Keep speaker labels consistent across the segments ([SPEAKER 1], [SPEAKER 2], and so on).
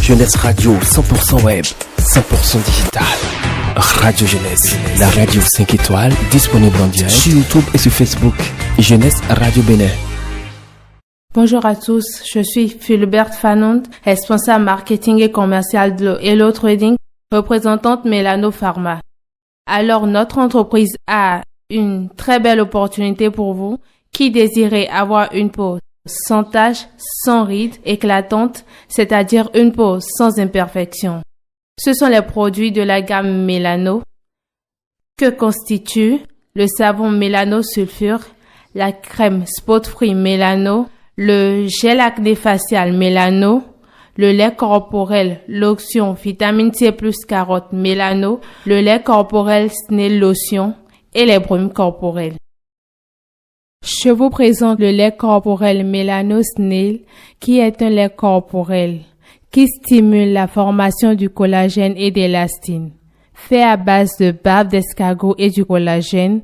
[SPEAKER 1] Jeunesse Radio 100% web, 100% digital. Radio Jeunesse, la radio 5 étoiles, disponible en direct sur YouTube et sur Facebook. Jeunesse Radio Bénin.
[SPEAKER 2] Bonjour à tous, je suis Philbert Fanon, responsable marketing et commercial de Hello Trading, représentante Mélano Pharma. Alors, notre entreprise a une très belle opportunité pour vous qui désirez avoir une peau sans taches, sans rides, éclatantes, c'est-à-dire une peau sans imperfection. Ce sont les produits de la gamme Mélano que constituent le savon Mélano Sulfure, la crème Spot Free Mélano, le gel acné facial Mélano, le lait corporel lotion vitamine C plus carotte Mélano, le lait corporel Snail lotion et les brumes corporelles. Je vous présente le lait corporel Mélano Snail qui est un lait corporel qui stimule la formation du collagène et d'élastine. Fait à base de bave d'escargot et du collagène,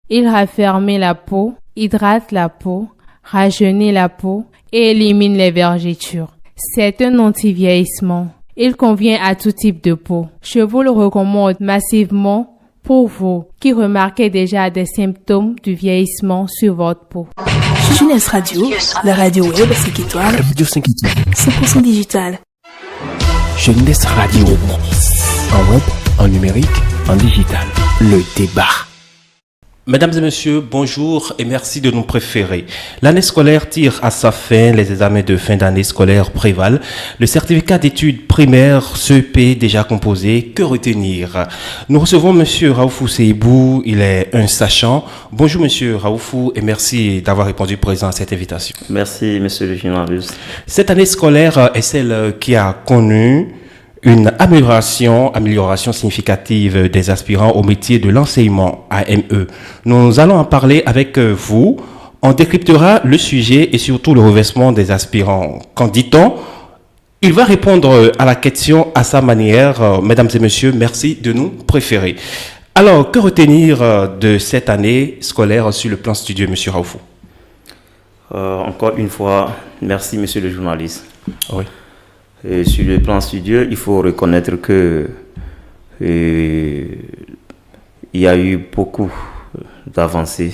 [SPEAKER 2] il raffermit la peau, hydrate la peau, rajeunit la peau et élimine les vergetures. C'est un anti-vieillissement. Il convient à tout type de peau. Je vous le recommande massivement pour vous qui remarquez déjà des symptômes du vieillissement sur votre peau.
[SPEAKER 3] Jeunesse Radio, la radio web 5 étoiles,
[SPEAKER 1] Radio 5 étoiles,
[SPEAKER 3] 100% digital.
[SPEAKER 1] Jeunesse Radio, en web, en numérique, en digital. Le débat.
[SPEAKER 4] Mesdames et messieurs, bonjour et merci de nous préférer. L'année scolaire tire à sa fin, les examens de fin d'année scolaire prévalent. Le certificat d'études primaires CEP déjà composé, que retenir? Nous recevons monsieur Raoufou Seibou, il est un sachant. Bonjour monsieur Raoufou et merci d'avoir répondu présent à cette invitation.
[SPEAKER 5] Merci monsieur le journaliste.
[SPEAKER 4] Cette année scolaire est celle qui a connu une amélioration significative des aspirants au métier de l'enseignement AME. Nous allons en parler avec vous. On décryptera le sujet et surtout le reversement des aspirants. Qu'en dit-on? Il va répondre à la question à sa manière. Mesdames et messieurs, merci de nous préférer. Alors, que retenir de cette année scolaire sur le plan studieux, monsieur Raoufou?
[SPEAKER 5] Encore une fois, merci monsieur le journaliste.
[SPEAKER 4] Oui.
[SPEAKER 5] Et sur le plan studieux, il faut reconnaître que il y a eu beaucoup d'avancées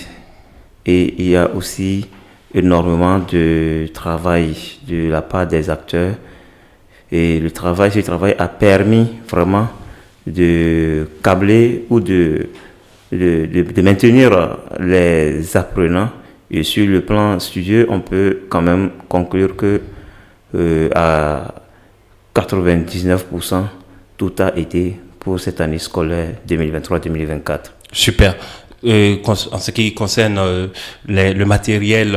[SPEAKER 5] et il y a aussi énormément de travail de la part des acteurs. Et ce travail a permis vraiment de câbler ou de maintenir les apprenants. Et sur le plan studieux, on peut quand même conclure que à 99%, tout a été pour cette année scolaire 2023-2024.
[SPEAKER 4] Super. En ce qui concerne le matériel,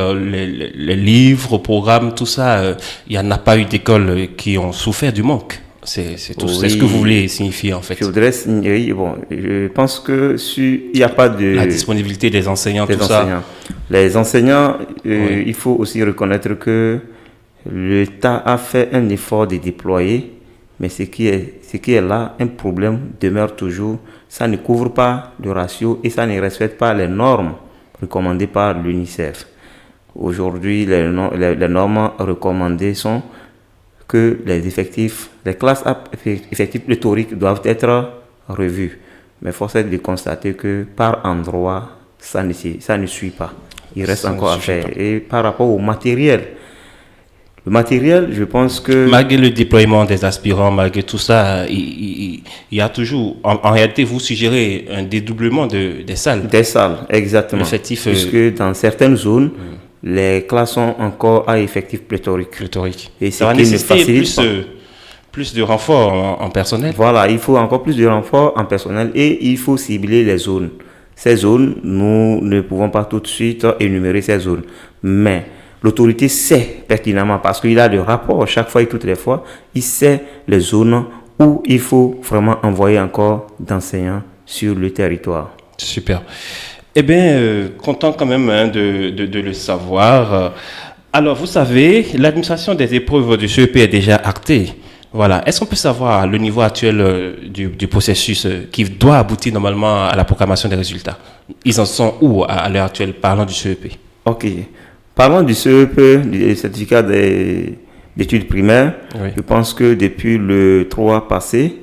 [SPEAKER 4] les livres, programmes, tout ça, il n'y en a pas eu d'écoles qui ont souffert du manque. C'est tout. Oui. C'est ce que vous voulez signifier en fait.
[SPEAKER 5] Je pense que il n'y a pas de...
[SPEAKER 4] La disponibilité des enseignants, ça.
[SPEAKER 5] Les enseignants, oui. Il faut aussi reconnaître que l'État a fait un effort de déployer, mais ce qui est là, un problème demeure toujours. Ça ne couvre pas le ratio et ça ne respecte pas les normes recommandées par l'UNICEF. Aujourd'hui, les normes recommandées sont que les classes effectifs pléthoriques doivent être revues. Mais force est de constater que par endroit, ça ne suit pas. Il reste encore à faire. Et par rapport au matériel, je pense que...
[SPEAKER 4] Malgré le déploiement des aspirants, malgré tout ça, il y a toujours... En réalité, vous suggérez un dédoublement des salles.
[SPEAKER 5] Des salles, exactement. Puisque dans certaines zones, les classes sont encore à effectif pléthorique.
[SPEAKER 4] Et ça va nécessiter plus de renforts en personnel.
[SPEAKER 5] Voilà, il faut encore plus de renforts en personnel et il faut cibler les zones. Ces zones, nous ne pouvons pas tout de suite énumérer ces zones. Mais... l'autorité sait pertinemment, parce qu'il a le rapport chaque fois et toutes les fois, il sait les zones où il faut vraiment envoyer encore d'enseignants sur le territoire.
[SPEAKER 4] Super. Eh bien, content quand même de le savoir. Alors, vous savez, l'administration des épreuves du CEP est déjà actée. Voilà. Est-ce qu'on peut savoir le niveau actuel du processus qui doit aboutir normalement à la proclamation des résultats? Ils en sont où à l'heure actuelle, parlant du CEP?
[SPEAKER 5] Ok. Parlons du CEP, du certificat d'études primaires.
[SPEAKER 4] Oui.
[SPEAKER 5] Je pense que depuis le 3 passé,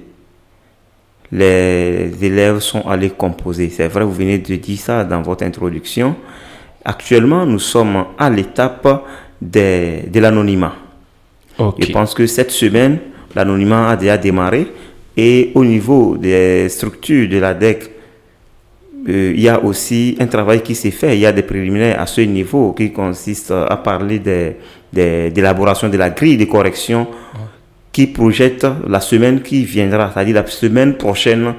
[SPEAKER 5] les élèves sont allés composer. C'est vrai, vous venez de dire ça dans votre introduction. Actuellement, nous sommes à l'étape de l'anonymat.
[SPEAKER 4] Ok.
[SPEAKER 5] Je pense que cette semaine, l'anonymat a déjà démarré et au niveau des structures de l'ADEC, il y a aussi un travail qui s'est fait. Il y a des préliminaires à ce niveau qui consiste à parler d'élaboration de la grille de correction qui projette la semaine qui viendra, c'est-à-dire la semaine prochaine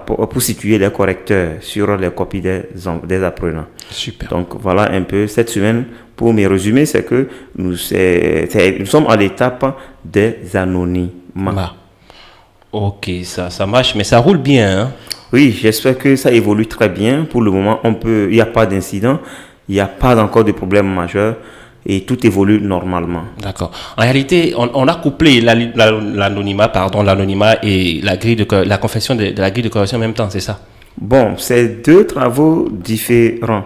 [SPEAKER 5] pour situer les correcteurs sur les copies des apprenants.
[SPEAKER 4] Super.
[SPEAKER 5] Donc voilà un peu cette semaine. Pour mes résumés, c'est que nous sommes à l'étape des anonymats.
[SPEAKER 4] Ok, ça marche, mais ça roule bien. Hein?
[SPEAKER 5] Oui, j'espère que ça évolue très bien. Pour le moment, il n'y a pas d'incident, il n'y a pas encore de problème majeur et tout évolue normalement.
[SPEAKER 4] D'accord. En réalité, on a couplé l'anonymat et la confession de la grille de correction en même temps, c'est ça?
[SPEAKER 5] Bon, c'est deux travaux différents.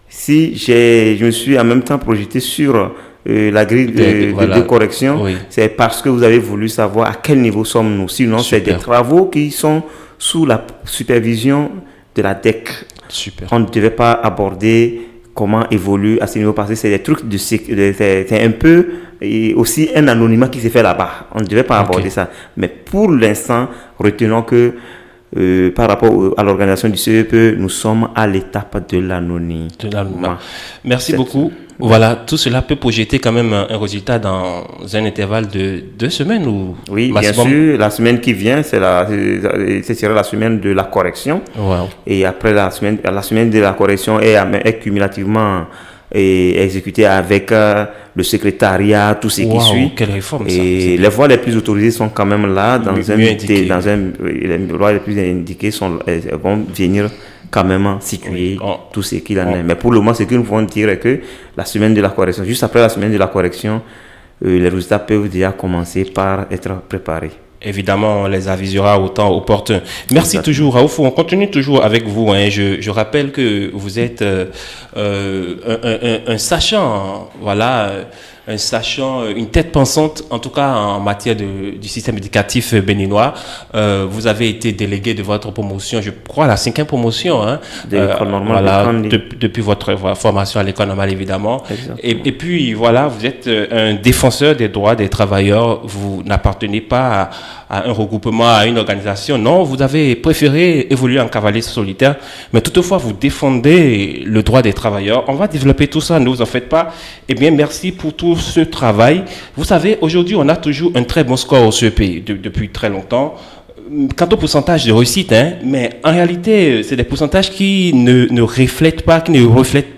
[SPEAKER 5] Si je me suis en même temps projeté sur la grille de correction, oui. C'est parce que vous avez voulu savoir à quel niveau sommes-nous. Sinon, c'est des travaux qui sont sous la supervision de la DEC.
[SPEAKER 4] Super.
[SPEAKER 5] On ne devait pas aborder comment évolue à ce niveau parce que c'est des trucs c'est un peu et aussi un anonymat qui s'est fait là-bas. On ne devait pas aborder ça. Mais pour l'instant, retenons que par rapport à l'organisation du CEP, nous sommes à l'étape de l'anonymat.
[SPEAKER 4] Merci beaucoup. Voilà, tout cela peut projeter quand même un résultat dans un intervalle de 2 semaines ou
[SPEAKER 5] oui,
[SPEAKER 4] maximum.
[SPEAKER 5] Bien sûr. La semaine qui vient, ce sera la semaine de la correction.
[SPEAKER 4] Wow.
[SPEAKER 5] Et après la semaine de la correction est cumulativement exécutée avec le secrétariat, tout ce qui suit.
[SPEAKER 4] Quelle réforme, ça.
[SPEAKER 5] Et les voies les plus autorisées sont quand même là. Les voies les plus indiquées vont venir quand même situer tout ce qu'il en est. Mais pour le moment, ce que nous pouvons dire est que la semaine de la correction, juste après la semaine de la correction, les résultats peuvent déjà commencer par être préparés.
[SPEAKER 4] Évidemment, on les avisera au temps opportun. Merci toujours, Raouf. On continue toujours avec vous. Hein. Je rappelle que vous êtes un sachant, voilà, une tête pensante, en tout cas en matière du système éducatif béninois. Vous avez été délégué de votre promotion, je crois, la 5e promotion, hein,
[SPEAKER 5] de l'école normale
[SPEAKER 4] depuis votre formation à l'école normale, évidemment. Et puis, voilà, vous êtes un défenseur des droits des travailleurs. Vous n'appartenez pas à un regroupement, à une organisation. Non, vous avez préféré évoluer en cavalier solitaire, mais toutefois, vous défendez le droit des travailleurs. On va développer tout ça, ne vous en faites pas. Eh bien, merci pour tout ce travail. Vous savez, aujourd'hui, on a toujours un très bon score au CEP depuis très longtemps. Quant au pourcentage de réussite, hein, mais en réalité, c'est des pourcentages qui ne reflètent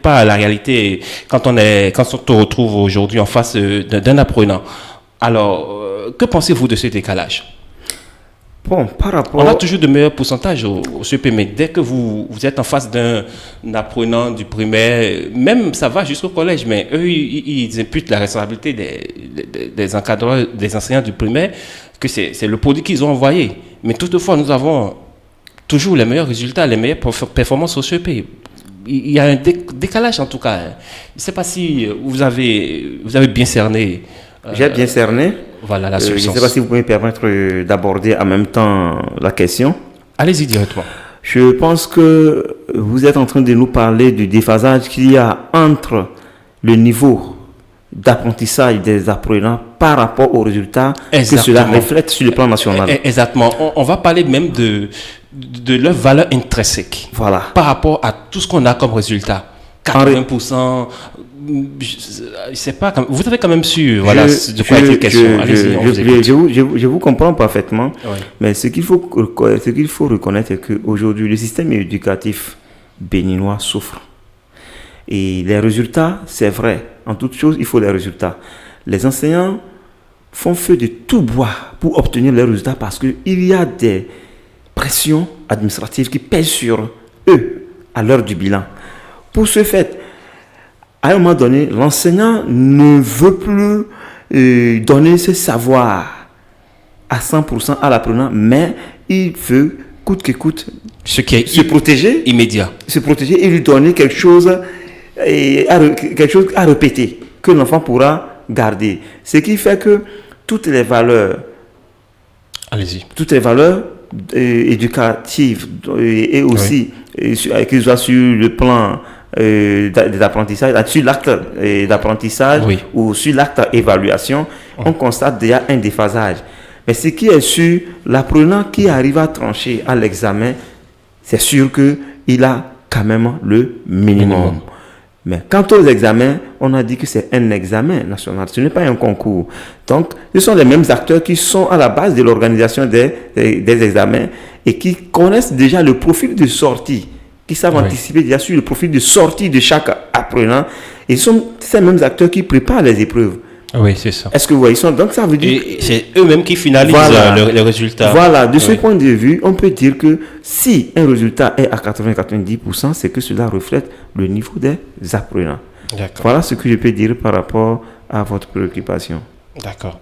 [SPEAKER 4] pas la réalité quand on se retrouve aujourd'hui en face d'un apprenant. Alors, que pensez-vous de ce décalage?
[SPEAKER 5] Bon, par rapport...
[SPEAKER 4] On a toujours de meilleurs pourcentages au CEP, mais dès que vous êtes en face d'un apprenant du primaire, même ça va jusqu'au collège, mais eux, ils imputent la responsabilité des encadreurs, des enseignants du primaire, que c'est le produit qu'ils ont envoyé. Mais toutefois, nous avons toujours les meilleurs résultats, les meilleures performances au CEP. Il y a un décalage en tout cas. Je ne sais pas si vous avez bien cerné.
[SPEAKER 5] J'ai bien cerné.
[SPEAKER 4] Voilà la substance.
[SPEAKER 5] Je ne sais pas si vous pouvez me permettre d'aborder en même temps la question.
[SPEAKER 4] Allez-y directement.
[SPEAKER 5] Je pense que vous êtes en train de nous parler du déphasage qu'il y a entre le niveau d'apprentissage des apprenants par rapport aux résultats que cela reflète sur le plan national.
[SPEAKER 4] Exactement. On va parler même de leur valeur intrinsèque.
[SPEAKER 5] Voilà.
[SPEAKER 4] Par rapport à tout ce qu'on a comme résultat. 80%. Je sais pas, vous avez quand même su de quoi est-il question. Allez-y,
[SPEAKER 5] je vous comprends parfaitement,
[SPEAKER 4] oui.
[SPEAKER 5] Mais ce qu'il faut reconnaître, c'est qu'aujourd'hui, le système éducatif béninois souffre. Et les résultats, c'est vrai, en toute chose, il faut les résultats. Les enseignants font feu de tout bois pour obtenir les résultats parce qu'il y a des pressions administratives qui pèsent sur eux à l'heure du bilan. Pour ce fait, à un moment donné, l'enseignant ne veut plus donner ses savoirs à 100% à l'apprenant, mais il veut, coûte que coûte,
[SPEAKER 4] se protéger immédiat.
[SPEAKER 5] Se protéger et lui donner quelque chose à répéter, que l'enfant pourra garder. Ce qui fait que toutes les valeurs
[SPEAKER 4] Allez-y.
[SPEAKER 5] Éducatives et aussi, qu'ils soient sur le plan des apprentissages, sur l'acte d'apprentissage ou sur l'acte d'évaluation, on constate déjà un déphasage. Mais ce qui est sûr, l'apprenant qui arrive à trancher à l'examen, c'est sûr qu'il a quand même le minimum. Mais quant aux examens, on a dit que c'est un examen national, ce n'est pas un concours. Donc, ce sont les mêmes acteurs qui sont à la base de l'organisation des examens et qui connaissent déjà le profil de sortie, qui savent anticiper déjà sur le profil de sortie de chaque apprenant. Et ce sont ces mêmes acteurs qui préparent les épreuves.
[SPEAKER 4] Oui, c'est ça.
[SPEAKER 5] Est-ce que vous voyez ça? Donc, ça veut dire...
[SPEAKER 4] Et c'est eux-mêmes qui finalisent les résultats.
[SPEAKER 5] Voilà, de ce point de vue, on peut dire que si un résultat est à 80-90%, c'est que cela reflète le niveau des apprenants.
[SPEAKER 4] D'accord.
[SPEAKER 5] Voilà ce que je peux dire par rapport à votre préoccupation.
[SPEAKER 4] D'accord.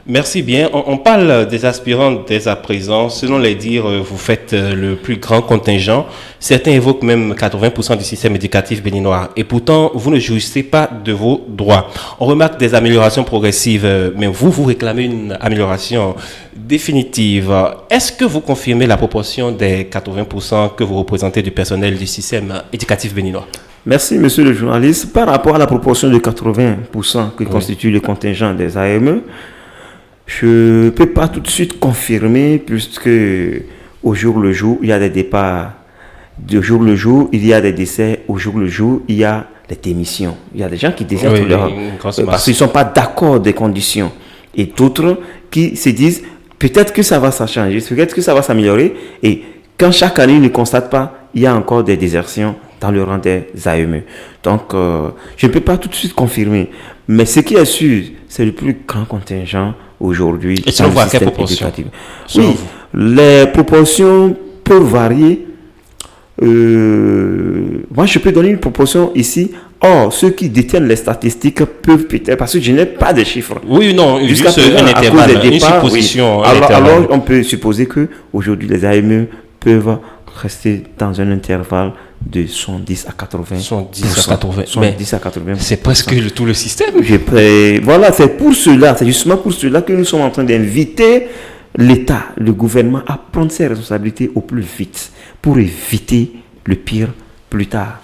[SPEAKER 4] Merci bien. On parle des aspirants dès à présent. Selon les dires, vous faites le plus grand contingent. Certains évoquent même 80% du système éducatif béninois. Et pourtant, vous ne jouissez pas de vos droits. On remarque des améliorations progressives, mais vous réclamez une amélioration définitive. Est-ce que vous confirmez la proportion des 80% que vous représentez du personnel du système éducatif béninois?
[SPEAKER 5] Merci, monsieur le journaliste. Par rapport à la proportion de 80% que constitue le contingent des AME, je ne peux pas tout de suite confirmer puisque au jour le jour, il y a des départs. De jour le jour, il y a des décès. Au jour le jour, il y a des démissions. Il y a des gens qui désertent parce qu'ils ne sont pas d'accord des conditions. Et d'autres qui se disent peut-être que ça va changer, peut-être que ça va s'améliorer. Et quand chaque année, ils ne constatent pas, il y a encore des désertions dans le rang des AME. Donc, je ne peux pas tout de suite confirmer. Mais ce qui est sûr, c'est le plus grand contingent aujourd'hui dans le système éducatif. Oui, les proportions peuvent varier. Moi, je peux donner une proportion ici. Or, ceux qui détiennent les statistiques peuvent peut-être, parce que je n'ai pas de chiffres.
[SPEAKER 4] Oui, non, jusqu'à présent,
[SPEAKER 5] à cause des départs, alors, on peut supposer que aujourd'hui les AME peuvent rester dans un intervalle de 70 à 80.
[SPEAKER 4] 70 à 80.
[SPEAKER 5] 70 à 80.
[SPEAKER 4] C'est presque tout le système.
[SPEAKER 5] Voilà, c'est pour cela, c'est justement pour cela que nous sommes en train d'inviter l'État, le gouvernement à prendre ses responsabilités au plus vite pour éviter le pire plus tard.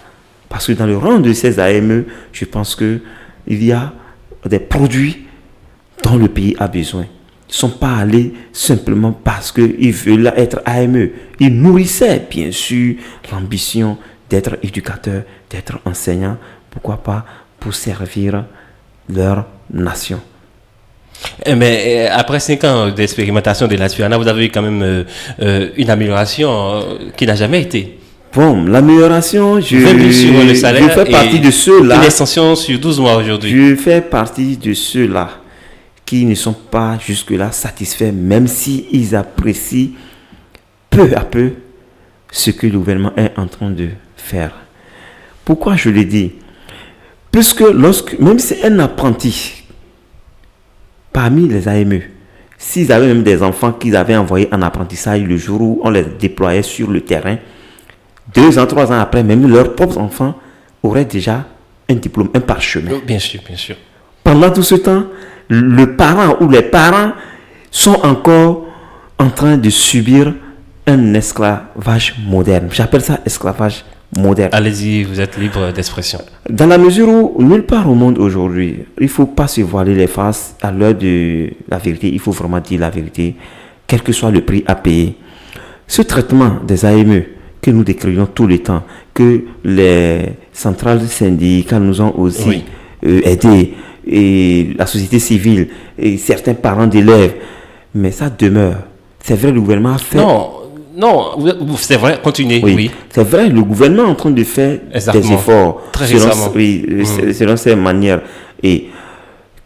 [SPEAKER 5] Parce que dans le rang de ces AME, je pense qu'il y a des produits dont le pays a besoin. Ils ne sont pas allés simplement parce qu'ils veulent être AME. Ils nourrissaient bien sûr l'ambition d'être éducateur, d'être enseignant. Pourquoi pas pour servir leur nation.
[SPEAKER 4] Mais après 5 ans d'expérimentation de l'aspirant, vous avez eu quand même une amélioration qui n'a jamais été.
[SPEAKER 5] Bon, l'amélioration, je fais partie de ceux-là.
[SPEAKER 4] Une extension sur 12 mois aujourd'hui.
[SPEAKER 5] Je fais partie de ceux-là qui ne sont pas jusque-là satisfaits, même s'ils apprécient peu à peu ce que le gouvernement est en train de faire. Pourquoi je le dis? Puisque même si un apprenti, parmi les AME, s'ils avaient même des enfants qu'ils avaient envoyés en apprentissage le jour où on les déployait sur le terrain, 2 ans, 3 ans après, même leurs propres enfants auraient déjà un diplôme, un parchemin.
[SPEAKER 4] Bien sûr, bien sûr.
[SPEAKER 5] Pendant tout ce temps, le parent ou les parents sont encore en train de subir un esclavage moderne. J'appelle ça esclavage moderne.
[SPEAKER 4] Allez-y, vous êtes libre d'expression.
[SPEAKER 5] Dans la mesure où, nulle part au monde aujourd'hui, il ne faut pas se voiler les faces à l'heure de la vérité. Il faut vraiment dire la vérité, quel que soit le prix à payer. Ce traitement des AME que nous décrivons tout le temps, que les centrales syndicales nous ont aussi aidés, et la société civile, et certains parents d'élèves, mais ça demeure. C'est vrai, le gouvernement a fait...
[SPEAKER 4] Non, c'est vrai, continuez. Oui.
[SPEAKER 5] C'est vrai, le gouvernement est en train de faire des efforts.
[SPEAKER 4] Très récemment.
[SPEAKER 5] Selon ses manières. Et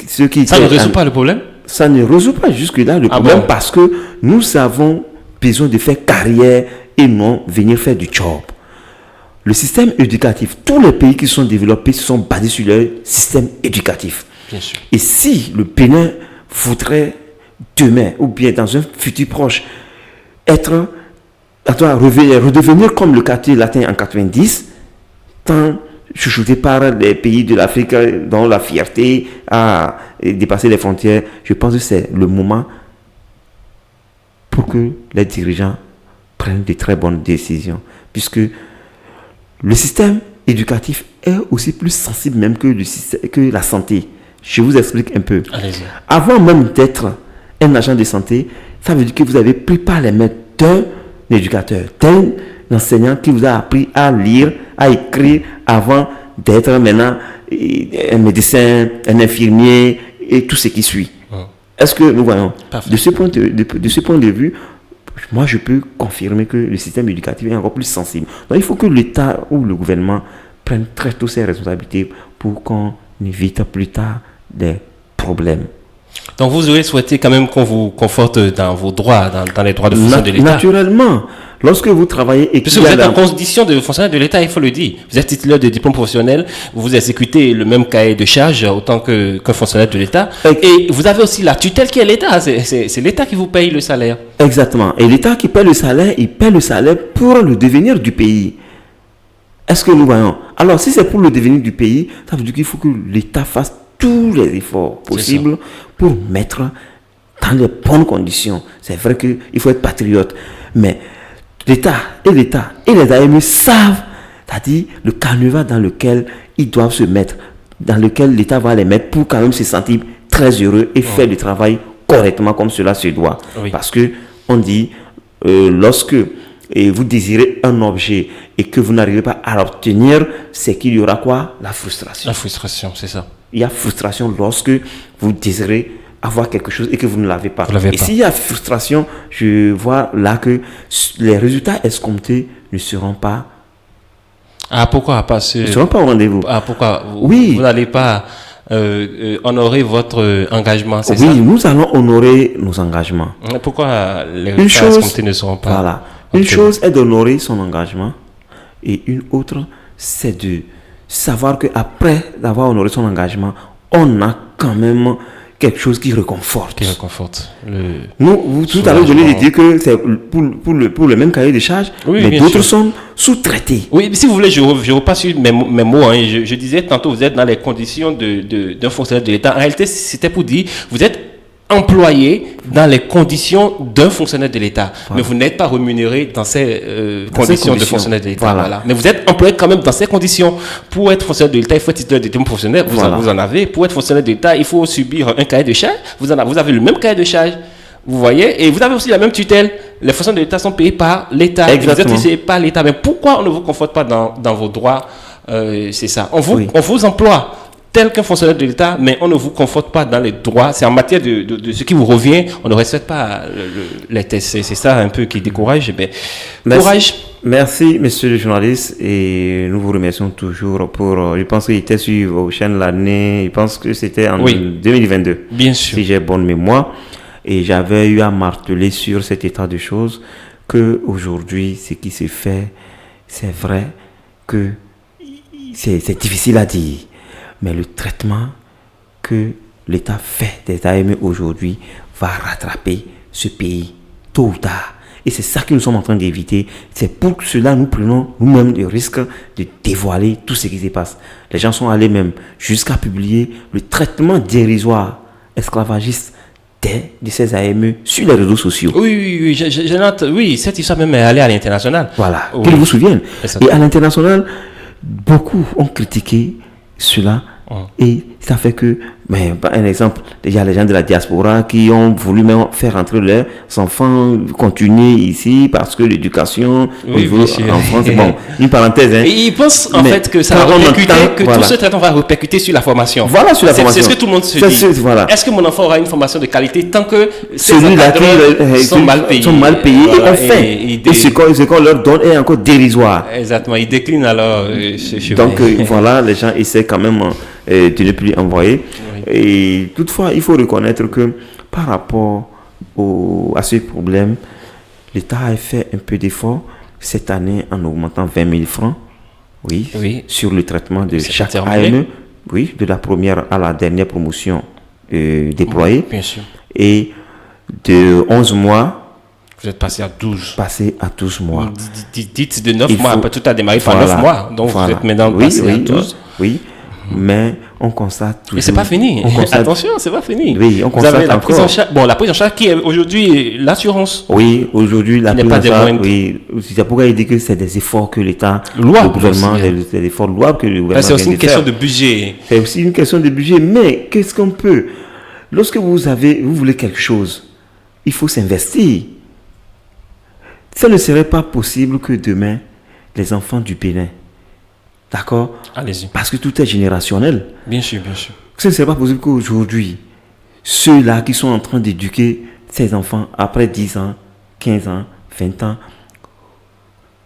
[SPEAKER 4] ça ne résout pas le problème?
[SPEAKER 5] Ça ne résout pas jusque-là le problème parce que nous avons besoin de faire carrière et non venir faire du job. Le système éducatif, tous les pays qui sont développés se sont basés sur leur système éducatif.
[SPEAKER 4] Bien sûr.
[SPEAKER 5] Et si le Bénin voudrait demain ou bien dans un futur proche redevenir comme le quartier latin en 90, tant chouchouté par les pays de l'Afrique dont la fierté a dépassé les frontières. Je pense que c'est le moment pour que les dirigeants prennent de très bonnes décisions, puisque le système éducatif est aussi plus sensible même que la santé. Je vous explique un peu.
[SPEAKER 4] Allez-y.
[SPEAKER 5] Avant même d'être un agent de santé, ça veut dire que vous avez pris par les mains d'un éducateur, d'un enseignant qui vous a appris à lire, à écrire avant d'être maintenant un médecin, un infirmier et tout ce qui suit. Est-ce que nous voyons? De ce point de vue, moi je peux confirmer que le système éducatif est encore plus sensible. Donc il faut que l'État ou le gouvernement prenne très tôt ses responsabilités pour qu'on évite plus tard des problèmes.
[SPEAKER 4] Donc vous aurez souhaité quand même qu'on vous conforte dans vos droits, dans les droits de fonctionnaire de l'État.
[SPEAKER 5] Naturellement, lorsque vous travaillez et
[SPEAKER 4] puisque vous êtes en condition de fonctionnaire de l'État, il faut le dire. Vous êtes titulaire de diplôme professionnel, vous exécutez le même cahier de charge autant qu'un fonctionnaire de l'État. Et vous avez aussi la tutelle qui est l'État. C'est l'État qui vous paye le salaire.
[SPEAKER 5] Exactement. Et l'État qui paye le salaire, il paye le salaire pour le devenir du pays. Est-ce que nous voyons? Alors, si c'est pour le devenir du pays, ça veut dire qu'il faut que l'État fasse tous les efforts possibles pour mettre dans les bonnes conditions. C'est vrai qu'il faut être patriote, mais l'État et les AME savent, c'est-à-dire le canevas dans lequel ils doivent se mettre, dans lequel l'État va les mettre pour quand même se sentir très heureux et faire le travail correctement comme cela se doit. Oui. Parce que on dit, lorsque vous désirez un objet et que vous n'arrivez pas à l'obtenir, c'est qu'il y aura quoi? La frustration.
[SPEAKER 4] La frustration, c'est ça.
[SPEAKER 5] Il y a frustration lorsque vous désirez avoir quelque chose et que vous ne l'avez pas. Et s'il y a frustration, je vois là que les résultats escomptés ne seront pas.
[SPEAKER 4] Ah, pourquoi pas
[SPEAKER 5] ne seront pas au rendez-vous.
[SPEAKER 4] Ah, pourquoi
[SPEAKER 5] oui.
[SPEAKER 4] Vous n'allez pas honorer votre engagement, c'est
[SPEAKER 5] ça? Oui, nous allons honorer nos engagements.
[SPEAKER 4] Pourquoi les résultats escomptés ne seront pas?
[SPEAKER 5] Voilà. Une chose est d'honorer son engagement et une autre, c'est de savoir qu'après d'avoir honoré son engagement, on a quand même quelque chose qui réconforte.
[SPEAKER 4] Qui réconforte.
[SPEAKER 5] Nous, tout à l'heure, je l'ai dit que c'est pour le même cahier de charge, oui, mais d'autres sont sous-traités.
[SPEAKER 4] Oui, si vous voulez, je repasse sur mes mots. Hein. Je disais tantôt, vous êtes dans les conditions d'un fonctionnaire de l'État. En réalité, c'était pour dire, vous êtes employé dans les conditions d'un fonctionnaire de l'État. Voilà. Mais vous n'êtes pas rémunéré dans ces conditions de fonctionnaire de l'État. Voilà. Mais vous êtes employé quand même dans ces conditions. Pour être fonctionnaire de l'État, il faut être titulaire de diplôme professionnel. Vous en avez. Pour être fonctionnaire de l'État, il faut subir un cahier de charge. Vous avez le même cahier de charge. Vous voyez? Et vous avez aussi la même tutelle. Les fonctionnaires de l'État sont payés par l'État. Vous êtes payés par l'État. Mais pourquoi on ne vous conforte pas dans vos droits? C'est ça. On vous emploie tel qu'un fonctionnaire de l'État, mais on ne vous conforte pas dans les droits. C'est en matière de ce qui vous revient, on ne respecte pas les tests. C'est ça un peu qui décourage. Mais courage.
[SPEAKER 5] Merci, monsieur le journaliste, et nous vous remercions toujours pour. Je pense qu'il était sur vos chaînes l'année. Je pense que c'était en 2022.
[SPEAKER 4] Bien sûr.
[SPEAKER 5] Si j'ai bonne mémoire. Et j'avais eu à marteler sur cet état de choses que aujourd'hui, ce qui se fait, c'est vrai que c'est difficile à dire. Mais le traitement que l'État fait des AME aujourd'hui va rattraper ce pays tôt ou tard. Et c'est ça que nous sommes en train d'éviter. C'est pour cela que nous prenons nous-mêmes le risque de dévoiler tout ce qui se passe. Les gens sont allés même jusqu'à publier le traitement dérisoire esclavagiste de ces AME sur les réseaux sociaux.
[SPEAKER 4] Oui, je note. Oui, cette histoire même est allée à l'international.
[SPEAKER 5] Voilà, qu'ils vous souviennent. Et à l'international, beaucoup ont critiqué cela et ça fait que, mais un exemple, il y a les gens de la diaspora qui ont voulu même faire entrer leurs enfants continuer ici parce que l'éducation en France, bon, une parenthèse. Hein.
[SPEAKER 4] Et ils pensent en fait que ça va répercuter, tout ce traitement va répercuter sur la formation.
[SPEAKER 5] Voilà, sur la formation.
[SPEAKER 4] C'est ce que tout le monde se dit. Est-ce que mon enfant aura une formation de qualité tant que ces encadreurs sont mal payés
[SPEAKER 5] et on fait. Et ce qu'on leur donne est encore dérisoire.
[SPEAKER 4] Exactement, ils déclinent alors ce chemin.
[SPEAKER 5] Donc voilà, les gens essaient quand même de ne plus envoyer. Oui. Et toutefois, il faut reconnaître que par rapport à ce problème, l'État a fait un peu d'effort cette année en augmentant 20 000 francs sur le traitement de chaque AME, de la première à la dernière promotion déployée.
[SPEAKER 4] Bien sûr.
[SPEAKER 5] Et de 11 mois
[SPEAKER 4] Vous êtes passé à 12.
[SPEAKER 5] Passé à 12 mois.
[SPEAKER 4] Dites de 9 mois, après tout a démarré par 9 mois. Donc vous êtes maintenant passé à 12.
[SPEAKER 5] Oui, mais on constate toujours...
[SPEAKER 4] Mais c'est pas fini. Attention, c'est pas fini.
[SPEAKER 5] Oui, on constate
[SPEAKER 4] la prise en charge. Bon, la prise en charge qui est aujourd'hui l'assurance.
[SPEAKER 5] Oui, aujourd'hui la prise en charge. Oui, c'est pourquoi il dit que c'est des efforts que l'État, le gouvernement, des efforts louables que le gouvernement.
[SPEAKER 4] C'est aussi une question de budget.
[SPEAKER 5] C'est aussi une question de budget. Mais qu'est-ce qu'on peut? Lorsque vous voulez quelque chose, il faut s'investir. Ça ne serait pas possible que demain, les enfants du Bénin, d'accord?
[SPEAKER 4] Allez-y.
[SPEAKER 5] Parce que tout est générationnel.
[SPEAKER 4] Bien sûr, bien sûr.
[SPEAKER 5] Ce ne serait pas possible qu'aujourd'hui, ceux-là qui sont en train d'éduquer ces enfants après 10 ans, 15 ans, 20 ans,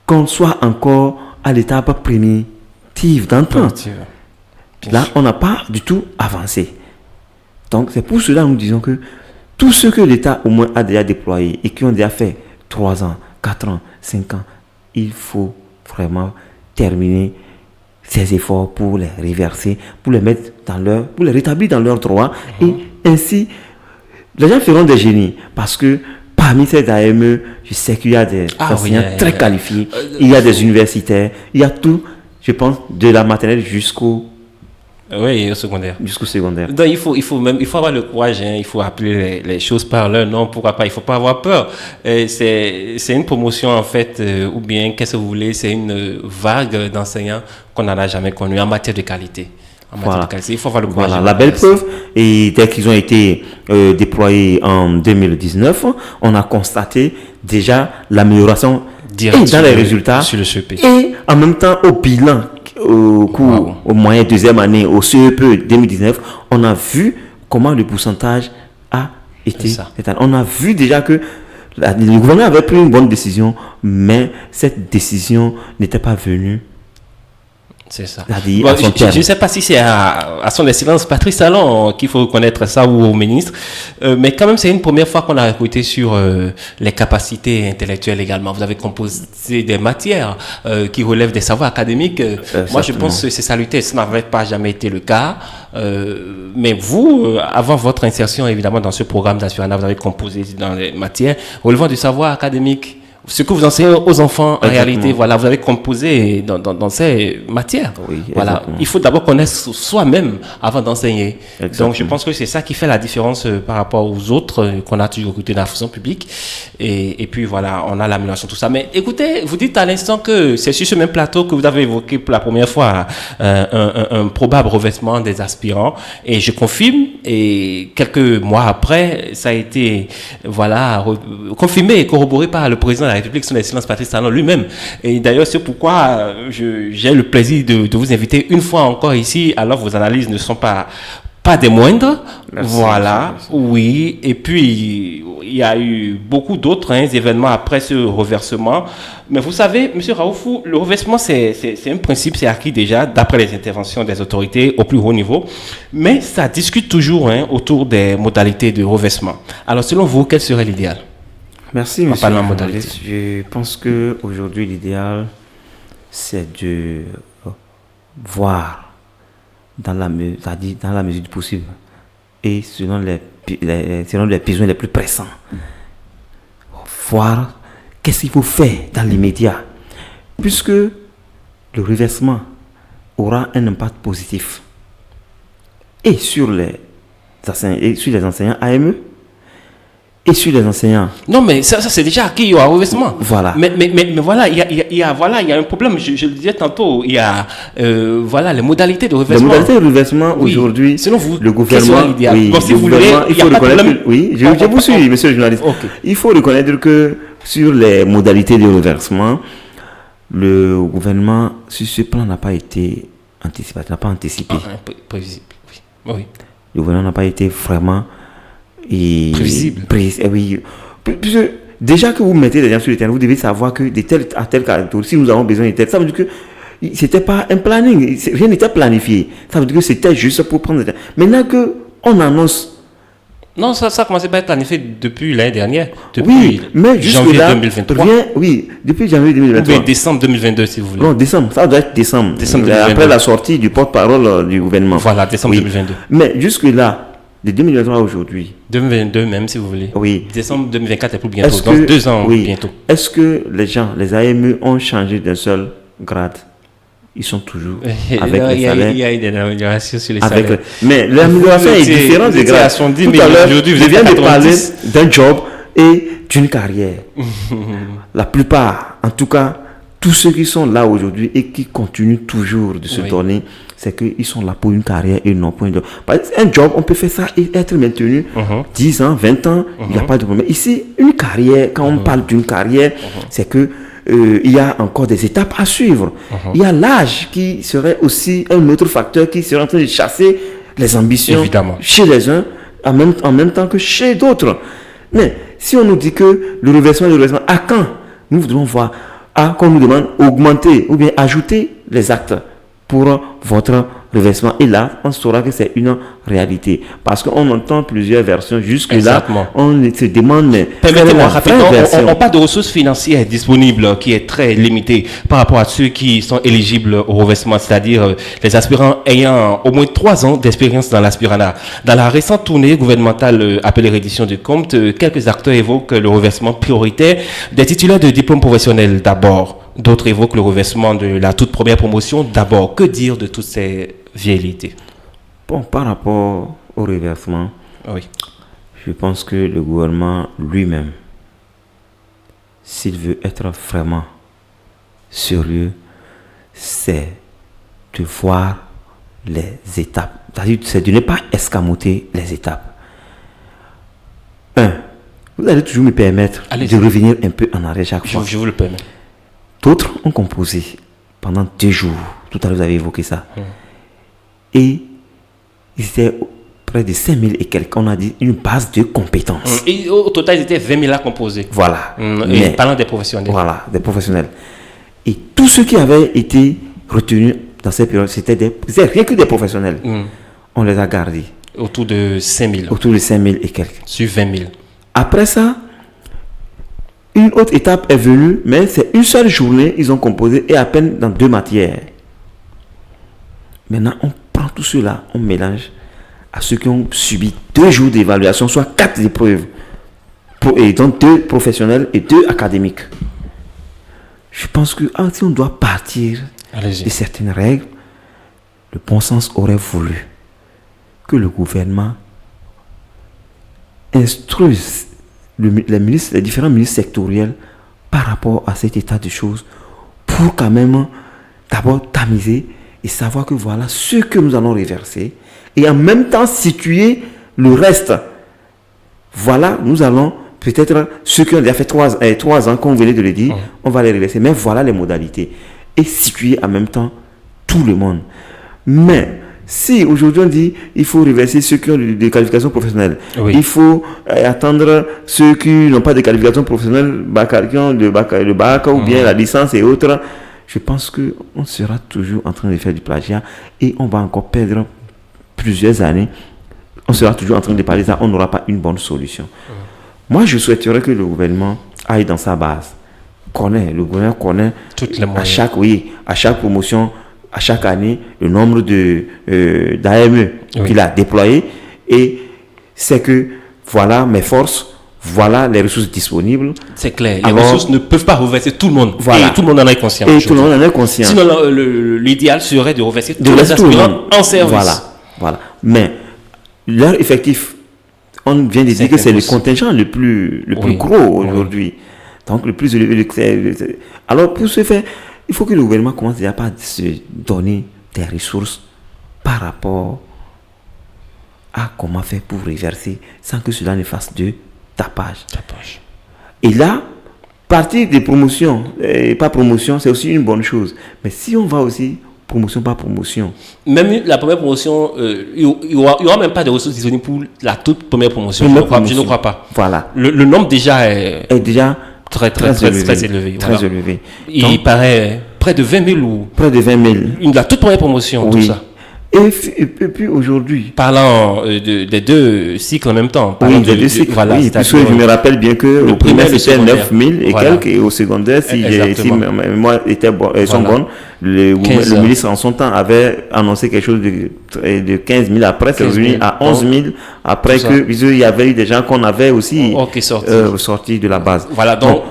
[SPEAKER 5] qu'on soit encore à l'étape primitive d'entendre. Là, on n'a pas du tout avancé. Donc, c'est pour cela que nous disons que tout ce que l'État au moins a déjà déployé et qui ont déjà fait 3 ans, 4 ans, 5 ans, il faut vraiment terminer ces efforts pour les reverser, pour les mettre pour les rétablir dans leurs droits. Et ainsi, les gens feront des génies parce que parmi ces AME, je sais qu'il y a des enseignants très qualifiés, il y a des universitaires, il y a tout, je pense, de la maternelle jusqu'au
[SPEAKER 4] secondaire.
[SPEAKER 5] Jusqu'au secondaire.
[SPEAKER 4] Donc il faut avoir le courage, hein, il faut appeler les choses par leur nom, pourquoi pas, il faut pas avoir peur. C'est une promotion en fait, ou bien qu'est-ce que vous voulez, c'est une vague d'enseignants qu'on n'en a jamais connue en matière de qualité. Il faut avoir le courage.
[SPEAKER 5] Voilà, la belle preuve, et dès qu'ils ont été déployés en 2019, on a constaté déjà l'amélioration dans les résultats
[SPEAKER 4] sur le CEP.
[SPEAKER 5] Et en même temps au bilan. Au moyen deuxième année, au CEP 2019, on a vu comment le pourcentage a été. On a vu déjà que le gouvernement avait pris une bonne décision, mais cette décision n'était pas venue.
[SPEAKER 4] C'est ça.
[SPEAKER 5] Je
[SPEAKER 4] ne sais pas si c'est à son excellence Patrice Talon qu'il faut reconnaître ça ou au ministre, mais quand même c'est une première fois qu'on a écouté sur les capacités intellectuelles également. Vous avez composé des matières qui relèvent des savoirs académiques. Moi je pense que c'est salutaire, ça n'avait pas jamais été le cas. Mais vous, avant votre insertion évidemment dans ce programme d'Aspirana, vous avez composé dans les matières relevant du savoir académique. Ce que vous enseignez aux enfants, en réalité, voilà, vous avez composé dans ces matières.
[SPEAKER 5] Oui,
[SPEAKER 4] voilà. Il faut d'abord connaître soi-même avant d'enseigner. Donc, je pense que c'est ça qui fait la différence par rapport aux autres qu'on a toujours écouté dans la fonction publique. Et puis, voilà, on a l'amélioration, tout ça. Mais écoutez, vous dites à l'instant que c'est sur ce même plateau que vous avez évoqué pour la première fois un probable revêtement des aspirants. Et je confirme, et quelques mois après, ça a été, voilà, confirmé et corroboré par le président de la République, son excellence Patrice Talon lui-même. Et d'ailleurs, c'est pourquoi j'ai le plaisir de vous inviter une fois encore ici. Alors, vos analyses ne sont pas des moindres.
[SPEAKER 5] Merci,
[SPEAKER 4] voilà,
[SPEAKER 5] merci.
[SPEAKER 4] Oui. Et puis, il y a eu beaucoup d'autres événements après ce reversement. Mais vous savez, M. Raoufou, le reversement, c'est un principe, c'est acquis déjà d'après les interventions des autorités au plus haut niveau. Mais ça discute toujours autour des modalités de reversement. Alors, selon vous, quel serait l'idéal?
[SPEAKER 5] Merci, monsieur. Je pense qu'aujourd'hui, l'idéal, c'est de voir dans la mesure du possible et selon les besoins les plus pressants, voir qu'est-ce qu'il faut faire dans l'immédiat, puisque le reversement aura un impact positif et sur les enseignants AME, et sur les enseignants.
[SPEAKER 4] Non, mais ça c'est déjà acquis, il y a un reversement.
[SPEAKER 5] Voilà.
[SPEAKER 4] Mais voilà, il y a un problème. Je le disais tantôt, il y a les modalités de reversement.
[SPEAKER 5] Les modalités de reversement aujourd'hui,
[SPEAKER 4] selon vous,
[SPEAKER 5] le gouvernement, il faut reconnaître je vous suis, monsieur le journaliste.
[SPEAKER 4] Okay.
[SPEAKER 5] Il faut reconnaître que sur les modalités de reversement, le gouvernement, sur ce plan, n'a pas été anticipé.
[SPEAKER 4] Prévisible, oui.
[SPEAKER 5] Le gouvernement n'a pas été vraiment
[SPEAKER 4] prévisible.
[SPEAKER 5] Oui. Puisque déjà que vous mettez les gens sur le terrain, vous devez savoir que de tel à tel cas, si nous avons besoin de tel, ça veut dire que c'était pas un planning, rien n'était planifié. Ça veut dire que c'était juste pour prendre le temps. Maintenant qu'on annonce.
[SPEAKER 4] Non, ça a commencé à être planifié depuis l'année dernière.
[SPEAKER 5] Depuis mais
[SPEAKER 4] janvier 2023.
[SPEAKER 5] Depuis janvier 2023.
[SPEAKER 4] Ou bien décembre 2022, si vous voulez.
[SPEAKER 5] Non, décembre, ça doit être décembre. Après la sortie du porte-parole du gouvernement.
[SPEAKER 4] Voilà, décembre 2022.
[SPEAKER 5] Mais jusque-là, de 2023 à aujourd'hui.
[SPEAKER 4] 2022 même, si vous voulez.
[SPEAKER 5] Oui.
[SPEAKER 4] Décembre 2024 est plus bientôt. Dans 2 ans bientôt.
[SPEAKER 5] Est-ce que les gens, les AME, ont changé d'un seul grade? Ils sont toujours avec les salaires.
[SPEAKER 4] Il y a une amélioration sur les salaires.
[SPEAKER 5] Mais l'amélioration est différente des grades. Tout à l'heure, je viens de parler d'un job et d'une carrière. La plupart, en tout cas, tous ceux qui sont là aujourd'hui et qui continuent toujours de se donner, c'est qu'ils sont là pour une carrière et non pour un job. Un job, on peut faire ça et être maintenu 10 ans, 20 ans, il n'y a pas de problème. Ici, une carrière, quand on parle d'une carrière, c'est que il y a encore des étapes à suivre. Il y a l'âge qui serait aussi un autre facteur qui serait en train de chasser les ambitions chez les uns en même temps que chez d'autres. Mais si on nous dit que le reversement, à quand nous voudrons voir, qu'on nous demande augmenter ou bien ajouter les actes pour votre reversement. Et là, on saura que c'est une réalité. Parce qu'on entend plusieurs versions. Jusque-là, on se demande... Mais
[SPEAKER 4] permettez-moi, rapidement, on parle de ressources financières disponibles qui est très limitée par rapport à ceux qui sont éligibles au reversement, c'est-à-dire les aspirants ayant au moins 3 ans d'expérience dans l'aspiranat. Dans la récente tournée gouvernementale appelée reddition du compte, quelques acteurs évoquent le reversement prioritaire des titulaires de diplômes professionnels d'abord. D'autres évoquent le reversement de la toute première promotion d'abord. Que dire de toutes ces velléités?
[SPEAKER 5] Bon, par rapport au reversement, je pense que le gouvernement lui-même, s'il veut être vraiment sérieux, c'est de voir les étapes. C'est-à-dire, c'est de ne pas escamoter les étapes. Vous allez toujours me permettre de revenir un peu en arrière chaque fois.
[SPEAKER 4] Je vous le permets.
[SPEAKER 5] D'autres ont composé pendant 2 jours. Tout à l'heure, vous avez évoqué ça. Et ils étaient près de 5000 et quelques. On a dit une base de compétences.
[SPEAKER 4] Et au total, ils étaient 20 000 à composer.
[SPEAKER 5] Voilà.
[SPEAKER 4] Et parlant des professionnels.
[SPEAKER 5] Voilà, des professionnels. Et tous ceux qui avaient été retenus dans cette période, c'était rien que des professionnels. On les a gardés.
[SPEAKER 4] Autour de 5 000.
[SPEAKER 5] Autour de 5000 et quelques.
[SPEAKER 4] Sur 20 000.
[SPEAKER 5] Après ça, une autre étape est venue, mais c'est une seule journée, ils ont composé et à peine dans 2 matières. Maintenant, on prend tout cela, on mélange à ceux qui ont subi 2 jours d'évaluation, soit 4 épreuves, et donc 2 professionnels et 2 académiques. Je pense que si on doit partir de certaines règles, le bon sens aurait voulu que le gouvernement instruise les différents ministres sectoriels par rapport à cet état de choses pour quand même d'abord tamiser et savoir que voilà ce que nous allons reverser et en même temps situer le reste. Voilà, nous allons peut-être ceux qui ont déjà fait 3 ans, comme vous venez de le dire, on va les reverser, mais voilà les modalités et situer en même temps tout le monde. Mais si aujourd'hui on dit il faut reverser ceux qui ont des qualifications professionnelles, il faut attendre ceux qui n'ont pas de qualifications professionnelles, qui ont le bac ou bien la licence et autres, je pense qu'on sera toujours en train de faire du plagiat et on va encore perdre plusieurs années. On sera toujours en train de parler de ça, on n'aura pas une bonne solution. Moi, je souhaiterais que le gouvernement aille dans sa base. Le gouvernement connaît toutes les à chaque promotion, à chaque année, le nombre d'AME qu'il a déployé et c'est que voilà mes forces, voilà les ressources disponibles.
[SPEAKER 4] C'est clair, les ressources ne peuvent pas reverser tout le monde.
[SPEAKER 5] Voilà.
[SPEAKER 4] Et tout le monde en est conscient. Sinon, l'idéal serait de reverser tous les aspirants en service.
[SPEAKER 5] Voilà. Mais leur effectif, on vient de dire que c'est le contingent le plus gros aujourd'hui. Donc le plus élevé. Alors pour ce faire, il faut que le gouvernement commence déjà par se donner des ressources par rapport à comment faire pour reverser sans que cela ne fasse de tapage. Et là, partir des promotions et pas promotion, c'est aussi une bonne chose. Mais si on va aussi promotion par promotion.
[SPEAKER 4] Même la première promotion, il n'y aura même pas de ressources disponibles pour la toute première promotion. Je ne crois pas.
[SPEAKER 5] Voilà.
[SPEAKER 4] Le nombre déjà est déjà très élevé.
[SPEAKER 5] Très élevé.
[SPEAKER 4] Il paraît près de 20 000 ou...
[SPEAKER 5] Près de 20 000.
[SPEAKER 4] La toute première promotion, tout ça.
[SPEAKER 5] Et puis aujourd'hui.
[SPEAKER 4] Parlant des deux cycles en même temps.
[SPEAKER 5] Oui, des deux cycles.
[SPEAKER 4] Voilà,
[SPEAKER 5] oui, parce que je me rappelle bien que au primaire c'était 9000 et
[SPEAKER 4] voilà.
[SPEAKER 5] quelques, et au secondaire, si moi sont bonnes, le ministre en son temps avait annoncé quelque chose de 15 000. Après, c'est revenu à 11 000. Après il y avait eu des gens qu'on avait aussi sortis de la base.
[SPEAKER 4] Voilà, donc.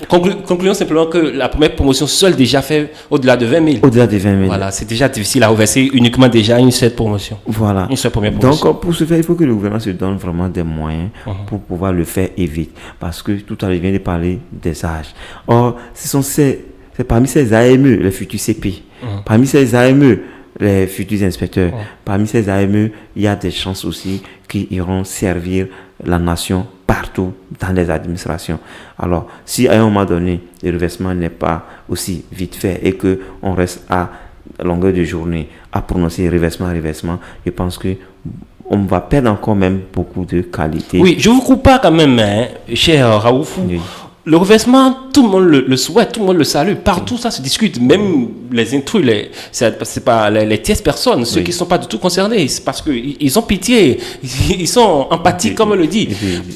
[SPEAKER 4] Concluons simplement que la première promotion seule déjà fait au-delà de 20 000.
[SPEAKER 5] Au-delà de 20 000.
[SPEAKER 4] Voilà, c'est déjà difficile à reverser uniquement déjà une seule promotion.
[SPEAKER 5] Voilà.
[SPEAKER 4] Une seule première promotion.
[SPEAKER 5] Donc, pour ce faire, il faut que le gouvernement se donne vraiment des moyens pour pouvoir le faire et vite. Parce que tout à l'heure, je viens de parler des âges. Or, c'est parmi ces AME, les futurs CP. Parmi ces AME, les futurs inspecteurs. Parmi ces AME, il y a des chances aussi qui iront servir la nation partout dans les administrations. Alors, si à un moment donné, le reversement n'est pas aussi vite fait et qu'on reste à longueur de journée à prononcer reversement, je pense que on va perdre encore même beaucoup de qualité.
[SPEAKER 4] Oui, je ne vous coupe pas quand même, cher Raoufou. Oui. Le reversement, tout le monde le souhaite, tout le monde le salue. Partout, ça se discute. Même les intrus, c'est pas les tierces personnes, ceux qui ne sont pas du tout concernés. C'est parce qu'ils ont pitié, ils sont empathiques, comme on le dit.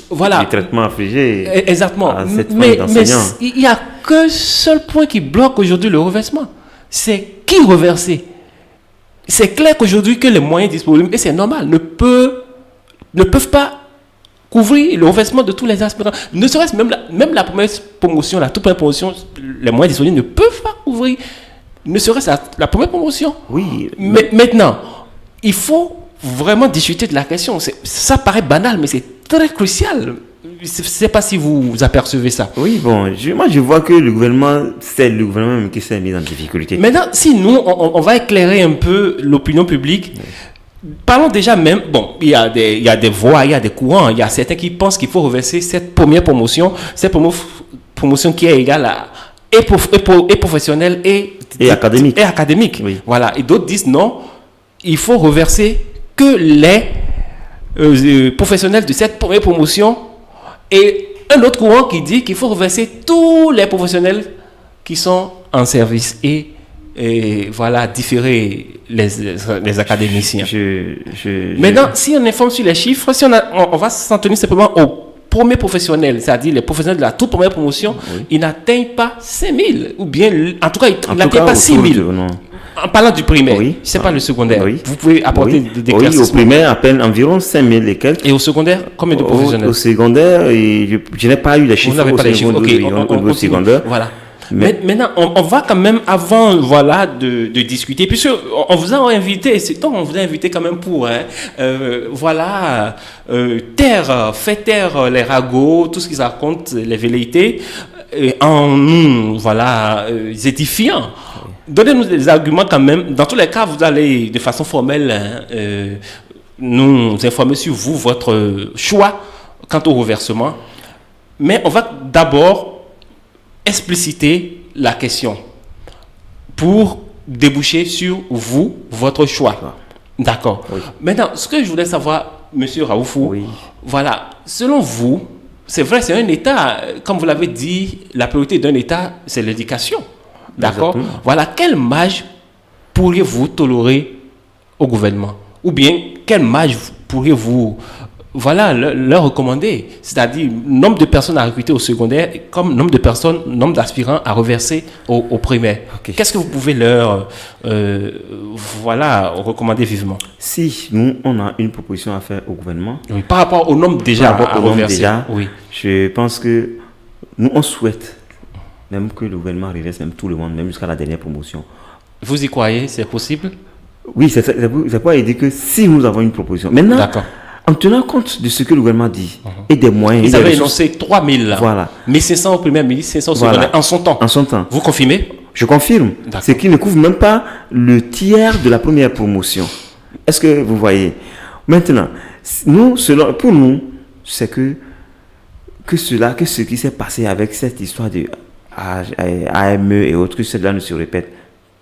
[SPEAKER 5] Voilà. Les traitements infligés.
[SPEAKER 4] Exactement. Mais il n'y a qu'un seul point qui bloque aujourd'hui le reversement. C'est qui reverser. C'est clair qu'aujourd'hui, que les moyens disponibles, et c'est normal, ne peuvent pas couvrir le reversement de tous les aspirants. Ne serait-ce même la première promotion, la toute première promotion, les moyens disponibles ne peuvent pas couvrir, ne serait-ce la première promotion.
[SPEAKER 5] Oui.
[SPEAKER 4] Mais maintenant, il faut vraiment discuter de la question. Ça paraît banal, mais c'est très crucial. Je ne sais pas si vous apercevez ça.
[SPEAKER 5] Oui, bon, moi je vois que le gouvernement, c'est le gouvernement qui s'est mis en difficulté.
[SPEAKER 4] Maintenant, si nous, on va éclairer un peu l'opinion publique. Oui. Parlons déjà même, bon, il y a des voix, il y a des courants, il y a certains qui pensent qu'il faut reverser cette première promotion, cette promotion qui est égale à et professionnelle et
[SPEAKER 5] académique.
[SPEAKER 4] Et académique.
[SPEAKER 5] Oui.
[SPEAKER 4] Voilà. Et d'autres disent non, il faut reverser que les professionnels de cette première promotion. Et un autre courant qui dit qu'il faut reverser tous les professionnels qui sont en service et voilà, différer les académiciens. Maintenant, si on informe sur les chiffres, si on va s'en tenir simplement aux premiers professionnels, c'est-à-dire les professionnels de la toute première promotion, ils n'atteignent pas 5 000, ou bien, en tout cas, ils n'atteignent pas 6 000. En parlant du primaire, je ne sais pas le secondaire. Vous pouvez apporter des éclaircissements.
[SPEAKER 5] Oui, au primaire, à peine environ 5 000 et quelques.
[SPEAKER 4] Et au secondaire, combien de professionnels?
[SPEAKER 5] Au secondaire, je n'ai pas eu les chiffres.
[SPEAKER 4] Vous n'avez pas les chiffres,
[SPEAKER 5] au secondaire.
[SPEAKER 4] Voilà. Mais maintenant, on va quand même, avant de discuter, puisque on vous a invité, donc on vous a invité quand même pour, faire taire les ragots, tout ce qu'ils racontent, les velléités, en nous, édifiant. Donnez-nous des arguments quand même. Dans tous les cas, vous allez de façon formelle nous informer sur votre choix quant au reversement. Mais on va d'abord expliciter la question pour déboucher sur votre choix. D'accord. Oui. Maintenant, ce que je voulais savoir, Monsieur Raoufou, voilà, selon vous, c'est vrai, c'est un État, comme vous l'avez dit, la priorité d'un État, c'est l'éducation. D'accord. Exactement. Voilà, quelle marge pourriez-vous tolérer au gouvernement? Ou bien, quelle marge pourriez-vous leur recommander, c'est-à-dire nombre de personnes à recruter au secondaire comme nombre d'aspirants à reverser au primaire. Okay. Qu'est-ce que vous pouvez leur recommander vivement?
[SPEAKER 5] Si nous, on a une proposition à faire au gouvernement,
[SPEAKER 4] par rapport au nombre déjà à reverser,
[SPEAKER 5] je pense que nous, on souhaite même que le gouvernement reverse même tout le monde, même jusqu'à la dernière promotion.
[SPEAKER 4] Vous y croyez? C'est possible?
[SPEAKER 5] Oui, c'est pas dire que si nous avons une proposition. Maintenant, d'accord. En tenant compte de ce que le gouvernement dit et des moyens.
[SPEAKER 4] Ils avaient énoncé 3 000.
[SPEAKER 5] Voilà.
[SPEAKER 4] 1 500 au primaire, 1 500 au secondaire, en son temps.
[SPEAKER 5] En son temps.
[SPEAKER 4] Vous confirmez?
[SPEAKER 5] Je confirme. C'est qu'il ne couvre même pas le tiers de la première promotion. Est-ce que vous voyez? Maintenant, pour nous, c'est que ce qui s'est passé avec cette histoire de AME et autres, que cela ne se répète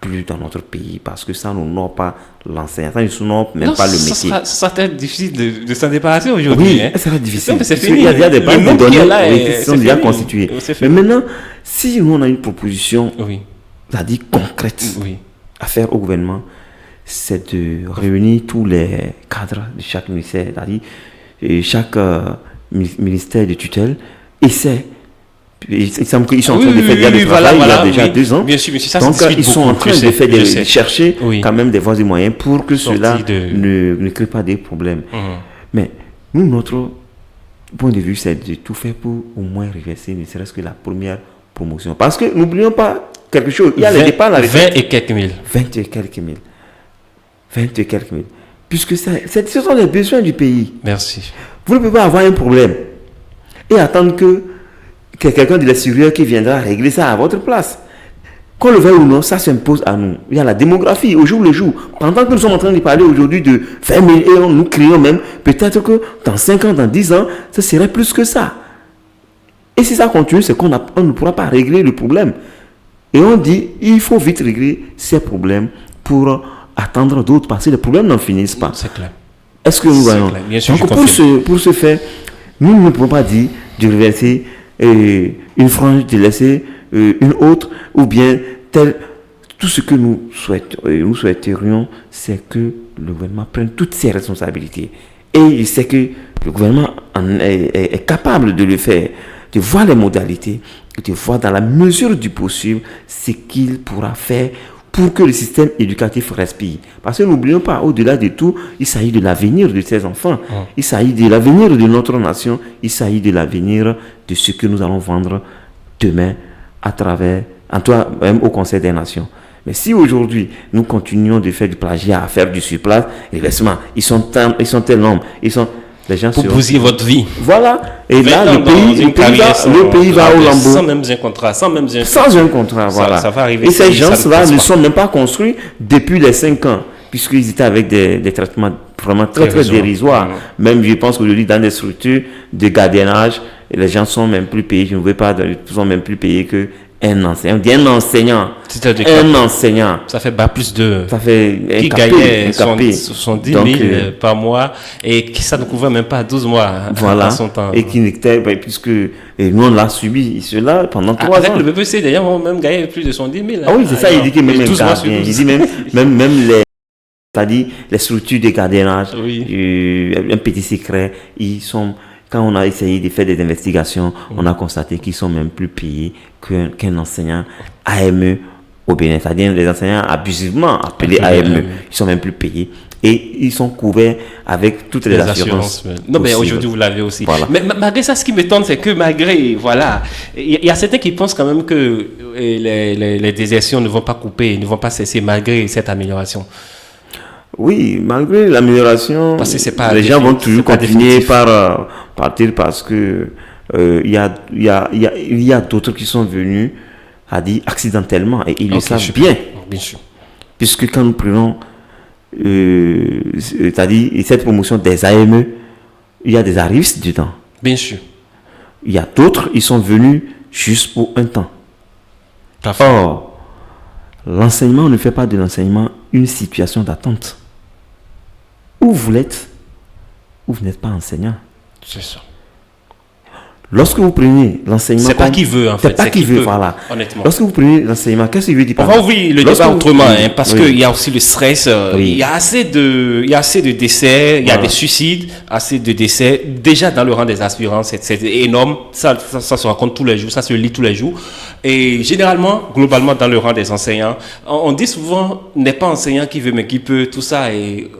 [SPEAKER 5] plus dans notre pays, parce que ça n'honore pas l'enseignant, ça n'honore même pas le métier.
[SPEAKER 4] Ça sera très difficile de s'en débarrasser aujourd'hui.
[SPEAKER 5] Oui, ça va être difficile.
[SPEAKER 4] C'est fini.
[SPEAKER 5] Il y a des bases de données qui sont déjà constituées. Mais maintenant, si nous on a une proposition, c'est-à-dire concrète, à faire au gouvernement, c'est de réunir tous les cadres de chaque ministère, c'est-à-dire chaque ministère de tutelle essaie. Il semble qu'ils sont en train de faire des travail il y a déjà 2 ans.
[SPEAKER 4] Bien sûr, ça,
[SPEAKER 5] donc ils sont en train de chercher quand même des voies et moyens pour que cela ne crée pas des problèmes. Mais nous, notre point de vue, c'est de tout faire pour au moins reverser ne serait-ce que la première promotion. Parce que n'oublions pas quelque chose. Il y a les départs, la retraite.
[SPEAKER 4] 20 et quelques mille.
[SPEAKER 5] 20 et quelques mille. 20 et quelques mille. Puisque ce sont les besoins du pays.
[SPEAKER 4] Merci.
[SPEAKER 5] Vous ne pouvez pas avoir un problème et attendre que quelqu'un de l'extérieur qui viendra régler ça à votre place. Qu'on le veuille ou non, ça s'impose à nous. Il y a la démographie au jour le jour. Pendant que nous sommes en train de parler aujourd'hui de 20 000 et nous crions même, peut-être que dans 5 ans, dans 10 ans, ça serait plus que ça. Et si ça continue, c'est qu'on ne pourra pas régler le problème. Et on dit, il faut vite régler ces problèmes pour attendre d'autres, parce que les problèmes n'en finissent pas.
[SPEAKER 4] C'est clair.
[SPEAKER 5] Est-ce que nous voyons? Donc pour ce faire, nous ne pouvons pas dire de reverser une frange, de laisser une autre, ou bien tel. Tout ce que nous souhaiterions, c'est que le gouvernement prenne toutes ses responsabilités. Et il sait que le gouvernement est capable de le faire, de voir les modalités, de voir dans la mesure du possible ce qu'il pourra faire pour que le système éducatif respire. Parce que n'oublions pas, au-delà de tout, il s'agit de l'avenir de ces enfants. Il s'agit de l'avenir de notre nation. Il s'agit de l'avenir de ce que nous allons vendre demain à travers, en tout cas, même au Conseil des Nations. Mais si aujourd'hui, nous continuons de faire du plagiat, à faire du surplace, reversement, ils sont tels nombres, les gens
[SPEAKER 4] pour bousiller votre vie.
[SPEAKER 5] Voilà. Et là, le pays va au lambeau.
[SPEAKER 4] Sans même un contrat, sans un
[SPEAKER 5] contrat, voilà.
[SPEAKER 4] Ça va arriver.
[SPEAKER 5] Et ces gens-là ne sont même pas construits depuis les 5 ans, puisqu'ils étaient avec des traitements vraiment très dérisoires. Même, je pense qu'aujourd'hui, dans des structures de gardiennage, les gens sont même plus payés. Je ne veux pas, ils sont même plus payés que un enseignant. Un enseignant.
[SPEAKER 4] Ça fait plus de.
[SPEAKER 5] Ça fait
[SPEAKER 4] qui gagnait 70 000 par mois et qui ça ne couvrait même pas 12 mois à son temps.
[SPEAKER 5] Et qui n'était, puisque nous on l'a subi cela pendant 3 ans.
[SPEAKER 4] Avec le BPC d'ailleurs, on même gagné plus de 70 000.
[SPEAKER 5] Ah oui, c'est ça, il dit que même c'est-à-dire les structures de gardiennage, un petit secret, quand on a essayé de faire des investigations, on a constaté qu'ils sont même plus payés qu'un enseignant AME au Bénin. C'est-à-dire les enseignants abusivement appelés AME, ils sont même plus payés. Et ils sont couverts avec toutes les assurances.
[SPEAKER 4] Non, mais aujourd'hui, vous l'avez aussi. Voilà. Mais malgré ça, ce qui m'étonne, c'est que malgré, il y a certains qui pensent quand même que les désertions ne vont pas couper, ne vont pas cesser malgré cette amélioration.
[SPEAKER 5] Oui, malgré l'amélioration, les gens vont toujours continuer par partir parce que il y a d'autres qui sont venus à dire accidentellement et ils le savent bien.
[SPEAKER 4] Bien sûr.
[SPEAKER 5] Puisque quand nous prenons c'est-à-dire cette promotion des AME, il y a des arrivistes dedans.
[SPEAKER 4] Bien sûr.
[SPEAKER 5] Il y a d'autres, ils sont venus juste pour un temps. Or, l'enseignement ne fait pas de l'enseignement une situation d'attente. Ou vous l'êtes, ou vous n'êtes pas enseignant.
[SPEAKER 4] C'est ça.
[SPEAKER 5] Lorsque vous prenez l'enseignement...
[SPEAKER 4] C'est pas qui veut, en fait.
[SPEAKER 5] C'est pas qui veut, voilà.
[SPEAKER 4] Honnêtement.
[SPEAKER 5] Lorsque vous prenez l'enseignement, qu'est-ce qu'il veut dire?
[SPEAKER 4] On va ouvrir le débat autrement, parce qu'il y a aussi le stress. Il y a assez de décès, il y a des suicides, assez de décès. Déjà dans le rang des aspirants, c'est énorme. Ça se raconte tous les jours, ça se lit tous les jours. Et généralement, globalement, dans le rang des enseignants, on dit souvent, n'est pas enseignant qui veut, mais qui peut, tout ça. Et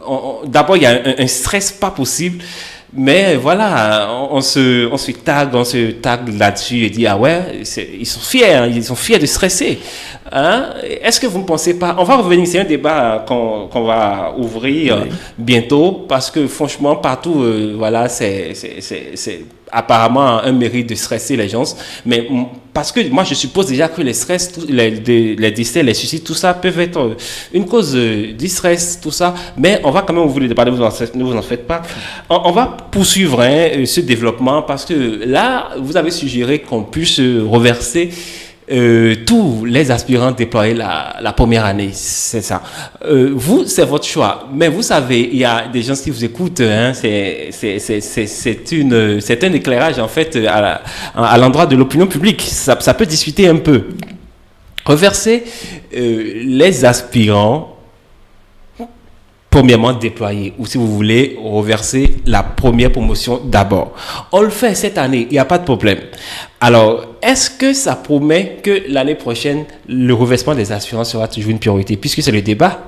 [SPEAKER 4] d'abord, il y a un stress pas possible. Mais voilà, on se tague là-dessus et dit ils sont fiers de stresser. Hein? Est-ce que vous ne pensez pas? On va revenir, c'est un débat qu'on va ouvrir bientôt parce que franchement partout, c'est apparemment un mérite de stresser les gens. Mais parce que moi je suppose déjà que les stress, les décès, les suicides, tout ça peuvent être une cause du stress, tout ça. Mais on va quand même ouvrir le débat, ne vous en faites pas. On va poursuivre ce développement parce que là, vous avez suggéré qu'on puisse reverser tous les aspirants déployés la première année, c'est ça. Vous, c'est votre choix. Mais vous savez, il y a des gens qui vous écoutent. C'est un éclairage en fait à l'endroit de l'opinion publique. Ça peut discuter un peu. Reverser les aspirants premièrement déployer, ou si vous voulez, reverser la première promotion d'abord. On le fait cette année, il n'y a pas de problème. Alors, est-ce que ça promet que l'année prochaine, le reversement des assurances sera toujours une priorité, puisque c'est le débat?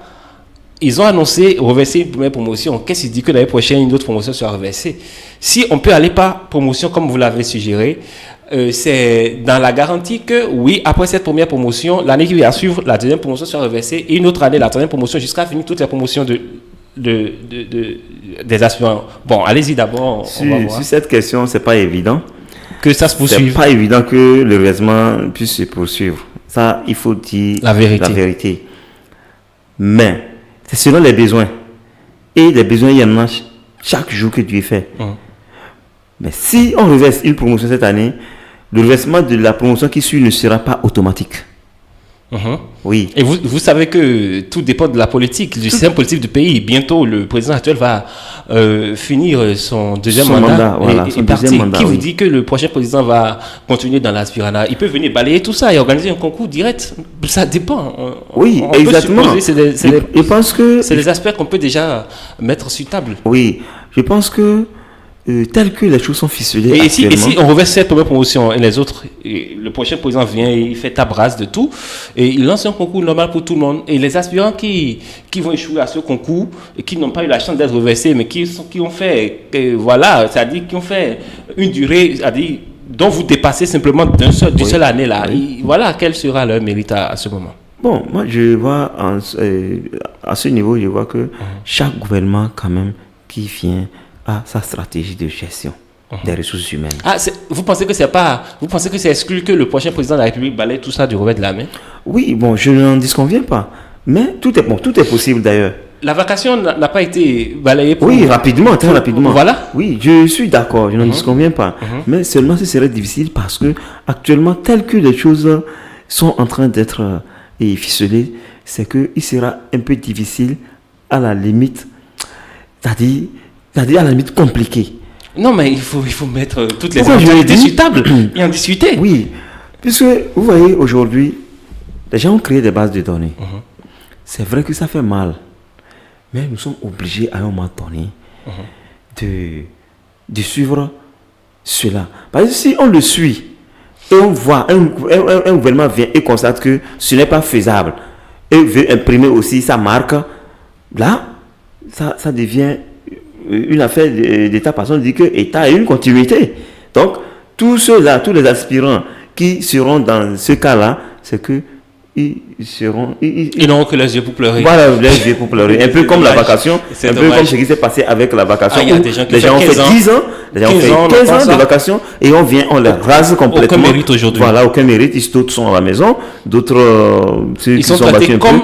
[SPEAKER 4] Ils ont annoncé reverser une première promotion. Qu'est-ce qui dit que l'année prochaine, une autre promotion sera reversée? Si on peut aller par promotion, comme vous l'avez suggéré, c'est dans la garantie que, oui, après cette première promotion, l'année qui va suivre, la deuxième promotion sera reversée, et une autre année, la troisième promotion, jusqu'à finir toutes les promotions des aspirants. Bon, allez-y d'abord.
[SPEAKER 5] Sur cette question, c'est pas évident.
[SPEAKER 4] Que ça se poursuive.
[SPEAKER 5] C'est pas évident que le reversement puisse se poursuivre. Ça, il faut dire
[SPEAKER 4] la vérité.
[SPEAKER 5] Mais, c'est selon les besoins. Et les besoins, il y en a chaque jour que Dieu fait. Mais si on reverse une promotion cette année, le reversement de la promotion qui suit ne sera pas automatique. Oui.
[SPEAKER 4] Et vous savez que tout dépend de la politique, du système politique du pays. Bientôt, le président actuel va finir son deuxième mandat.
[SPEAKER 5] Voilà,
[SPEAKER 4] et partir. Qui vous dit que le prochain président va continuer dans l'aspirana? Il peut venir balayer tout ça et organiser un concours direct. Ça dépend.
[SPEAKER 5] Oui, exactement.
[SPEAKER 4] Je pense que c'est des aspects qu'on peut déjà mettre sur table.
[SPEAKER 5] Oui, je pense que tel que les choses sont ficelées
[SPEAKER 4] et si on reverse cette première promotion et les autres, et le prochain président vient et il fait table rase de tout et il lance un concours normal pour tout le monde, et les aspirants qui vont échouer à ce concours et qui n'ont pas eu la chance d'être reversés, mais qui ont fait c'est-à-dire qui ont fait une durée, c'est-à-dire dont vous dépassez simplement d'une seule année là, voilà quel sera leur mérite à ce moment.
[SPEAKER 5] Bon, moi je vois à ce niveau, je vois que chaque gouvernement quand même qui vient à sa stratégie de gestion des ressources humaines.
[SPEAKER 4] Vous pensez que c'est exclu que le prochain président de la République balaye tout ça du revers de la main?
[SPEAKER 5] Oui, bon, je n'en disconviens pas. Mais tout est possible d'ailleurs.
[SPEAKER 4] La vacation n'a pas été balayée pour...
[SPEAKER 5] Oui, rapidement, très rapidement.
[SPEAKER 4] Voilà.
[SPEAKER 5] Oui, je suis d'accord, je n'en disconviens pas. Mais seulement ce serait difficile parce que actuellement, tel que les choses sont en train d'être ficelées, c'est qu'il sera un peu difficile à la limite, c'est-à-dire à la limite compliqué.
[SPEAKER 4] Non, mais il faut mettre toutes les éventualités sur table et en discuter.
[SPEAKER 5] Oui, puisque vous voyez aujourd'hui, les gens ont créé des bases de données. C'est vrai que ça fait mal, mais nous sommes obligés à un moment donné de suivre cela. Parce que si on le suit et on voit, un gouvernement vient et constate que ce n'est pas faisable et veut imprimer aussi sa marque, là, ça devient une affaire d'État, parce qu'on dit que l'État a une continuité. Donc, tous ceux-là, tous les aspirants qui seront dans ce cas-là, c'est que ils
[SPEAKER 4] n'auront que les yeux pour pleurer.
[SPEAKER 5] Voilà, les yeux pour pleurer. Un peu comme la vacation, un peu comme ce qui s'est passé avec la vacation. Les gens ont fait 10 ans, les gens ont fait 15 ans de vacation et on les rase complètement.
[SPEAKER 4] Aucun mérite aujourd'hui.
[SPEAKER 5] Voilà, aucun mérite. D'autres sont à la maison, d'autres
[SPEAKER 4] ils sont traités comme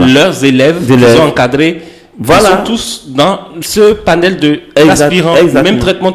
[SPEAKER 4] leurs élèves qui sont encadrés.
[SPEAKER 5] Voilà.
[SPEAKER 4] Ils sont tous dans ce panel d'aspirants. Même traitement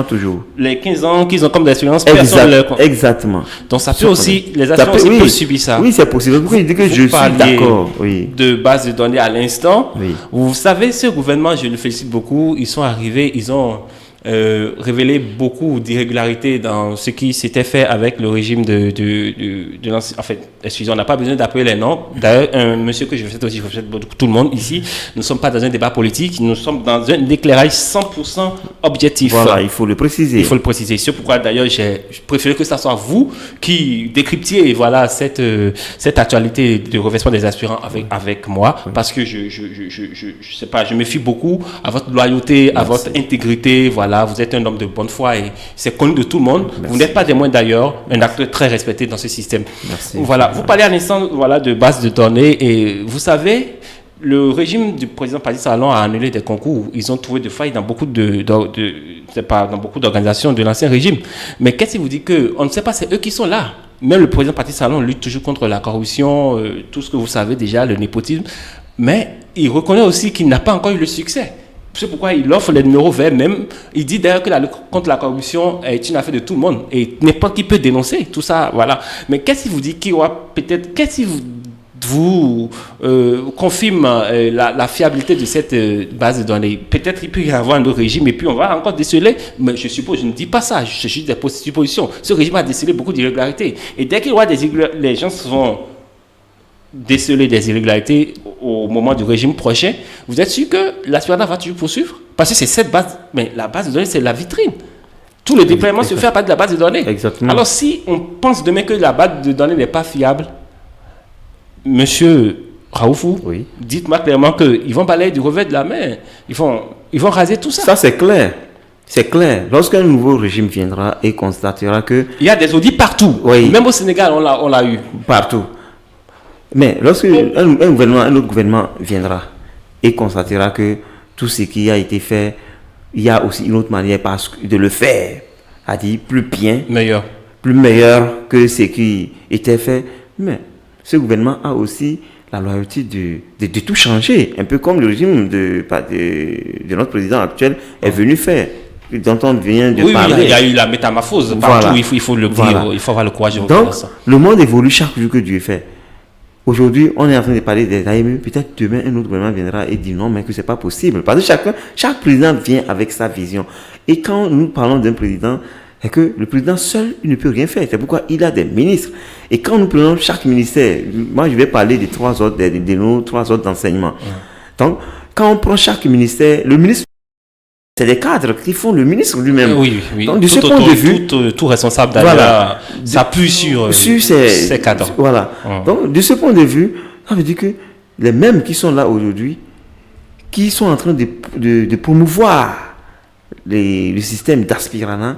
[SPEAKER 5] toujours.
[SPEAKER 4] Les 15 ans qu'ils ont comme d'expérience, personne ne leur...
[SPEAKER 5] Exactement.
[SPEAKER 4] Donc ça peut aussi, les aspirants aussi peuvent subir ça.
[SPEAKER 5] Oui, c'est possible. Pourquoi il dit que je suis d'accord.
[SPEAKER 4] De base de données à l'instant.
[SPEAKER 5] Oui.
[SPEAKER 4] Vous savez, ce gouvernement, je le félicite beaucoup, ils sont arrivés, ils ont révélé beaucoup d'irrégularités dans ce qui s'était fait avec le régime de l'ancien. En fait, excusez, on n'a pas besoin d'appeler les noms. D'ailleurs, un monsieur que je fais aussi, je fais tout le monde ici, nous ne sommes pas dans un débat politique, nous sommes dans un éclairage 100% objectif.
[SPEAKER 5] Voilà, il faut le préciser.
[SPEAKER 4] Il faut le préciser. C'est pourquoi d'ailleurs j'ai préféré que ce soit vous qui décryptiez cette actualité de reversement des aspirants avec moi, parce que je sais pas, je me fie beaucoup à votre loyauté, à votre intégrité, voilà. Vous êtes un homme de bonne foi et c'est connu de tout le monde.
[SPEAKER 5] Merci.
[SPEAKER 4] Vous n'êtes pas témoin d'ailleurs, un acteur très respecté dans ce système.
[SPEAKER 5] Merci.
[SPEAKER 4] Voilà, vous parlez à l'instant de base de données et vous savez, le régime du président Patrice Talon a annulé des concours. Ils ont trouvé des failles dans beaucoup dans beaucoup d'organisations de l'ancien régime. Mais qu'est-ce qui vous dit qu'on ne sait pas, c'est eux qui sont là. Même le président Patrice Talon lutte toujours contre la corruption, tout ce que vous savez déjà, le népotisme. Mais il reconnaît aussi qu'il n'a pas encore eu le succès. C'est pourquoi il offre les numéros verts même. Il dit d'ailleurs que la lutte contre la corruption est une affaire de tout le monde. Et n'importe qui peut dénoncer tout ça. Voilà. Mais qu'est-ce qui vous dit qu'il y aura peut-être... Qu'est-ce qui vous confirme la fiabilité de cette base de données? Peut-être qu'il peut y avoir un autre régime et puis on va encore déceler. Mais je suppose, je ne dis pas ça. Je suis des suppositions. Ce régime a décelé beaucoup d'irrégularités. Et dès qu'il y aura des irrégularités, les gens vont déceler des irrégularités au moment du régime prochain, vous êtes sûr que l'aspirant va toujours poursuivre? Parce que c'est cette base, mais la base de données, c'est la vitrine. Tout le déploiement se fait à partir de la base de données.
[SPEAKER 5] Exactement.
[SPEAKER 4] Alors, si on pense demain que la base de données n'est pas fiable, monsieur Raoufou,
[SPEAKER 5] Oui.
[SPEAKER 4] dites-moi clairement qu'ils vont balayer du revers de la main. Ils vont raser tout ça.
[SPEAKER 5] Ça, c'est clair. C'est clair. Lorsqu'un nouveau régime viendra et constatera que
[SPEAKER 4] Il y a des audits partout.
[SPEAKER 5] Oui.
[SPEAKER 4] Même au Sénégal, on l'a eu.
[SPEAKER 5] partout. Mais lorsque un autre gouvernement viendra et constatera que tout ce qui a été fait, il y a aussi une autre manière de le faire, c'est-à-dire plus bien,
[SPEAKER 4] Meilleur.
[SPEAKER 5] plus meilleur que ce qui était fait. Mais ce gouvernement a aussi la loyauté de tout changer, un peu comme le régime de notre président actuel est venu faire, dont on vient de
[SPEAKER 4] Oui,
[SPEAKER 5] parler.
[SPEAKER 4] il y a eu la métamorphose partout. Il faut le dire,
[SPEAKER 5] Voilà.
[SPEAKER 4] il faut avoir le courage de
[SPEAKER 5] Donc,
[SPEAKER 4] reconnaître ça.
[SPEAKER 5] le monde évolue chaque jour que Dieu fait. Aujourd'hui, on est en train de parler des AME. Peut-être demain, un autre gouvernement viendra et dit non, mais que c'est pas possible. Parce que chaque président vient avec sa vision. Et quand nous parlons d'un président, c'est que le président seul, il ne peut rien faire. C'est pourquoi il a des ministres. Et quand nous prenons chaque ministère, moi je vais parler des trois autres, de nos trois autres d'enseignement. Donc, quand on prend chaque ministère, le ministre, c'est des cadres qui font le ministre lui-même.
[SPEAKER 4] Oui.
[SPEAKER 5] Donc, de ce point de vue,
[SPEAKER 4] tout responsable d'ailleurs s'appuie sur ces cadres.
[SPEAKER 5] Voilà. Donc, de ce point de vue, ça veut dire que les mêmes qui sont là aujourd'hui, qui sont en train de promouvoir le système d'aspirana,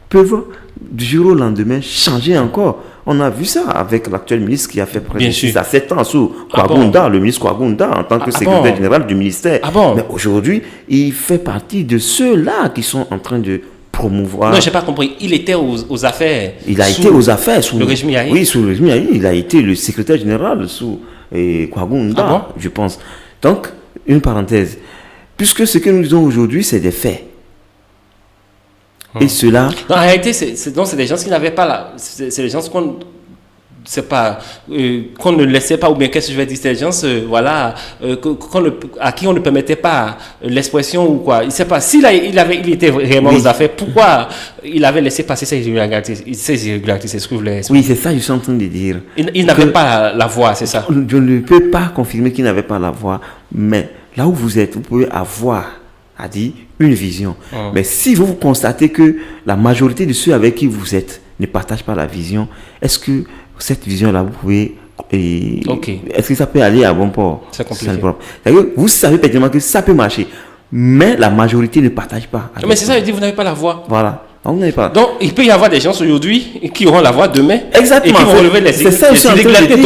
[SPEAKER 5] peuvent du jour au lendemain changer encore. On a vu ça avec l'actuel ministre qui a fait près de 6 à 7 ans sous Kwagunda, le ministre Kwagunda, en tant que secrétaire général du ministère. Mais aujourd'hui, il fait partie de ceux-là qui sont en train de promouvoir.
[SPEAKER 4] Non, je n'ai pas compris. Il était aux affaires.
[SPEAKER 5] Il a été aux affaires sous
[SPEAKER 4] le régime Yahi.
[SPEAKER 5] Oui, sous le régime Yahi. Il a été le secrétaire général sous Kwagunda, je pense. Donc, une parenthèse. Puisque ce que nous disons aujourd'hui, c'est des faits. Et cela.
[SPEAKER 4] En réalité, c'est des gens qui n'avaient pas là. C'est des gens qu'on ne laissait pas, ou bien qu'est-ce que je vais dire, c'est des gens à qui on ne permettait pas l'expression ou quoi. Il ne sait pas. Il était réellement aux affaires, pourquoi il avait laissé passer ces irrégularités,
[SPEAKER 5] Oui, c'est ça que je suis en train de dire.
[SPEAKER 4] Il n'avait pas la voix, c'est ça.
[SPEAKER 5] Je ne peux pas confirmer qu'il n'avait pas la voix, mais là où vous êtes, vous pouvez avoir une vision. Mais si vous constatez que la majorité de ceux avec qui vous êtes ne partagent pas la vision, est-ce que cette vision-là, vous pouvez... Est-ce que ça peut aller à bon port?
[SPEAKER 4] C'est compliqué.
[SPEAKER 5] Vous savez pertinemment que ça peut marcher, mais la majorité ne partage pas.
[SPEAKER 4] Mais c'est ça, je dis, vous n'avez pas la voix.
[SPEAKER 5] Voilà. Donc, vous n'avez pas.
[SPEAKER 4] Donc, il peut y avoir des gens aujourd'hui qui auront la voix demain.
[SPEAKER 5] Exactement.
[SPEAKER 4] Et qui vont relever les irrégularités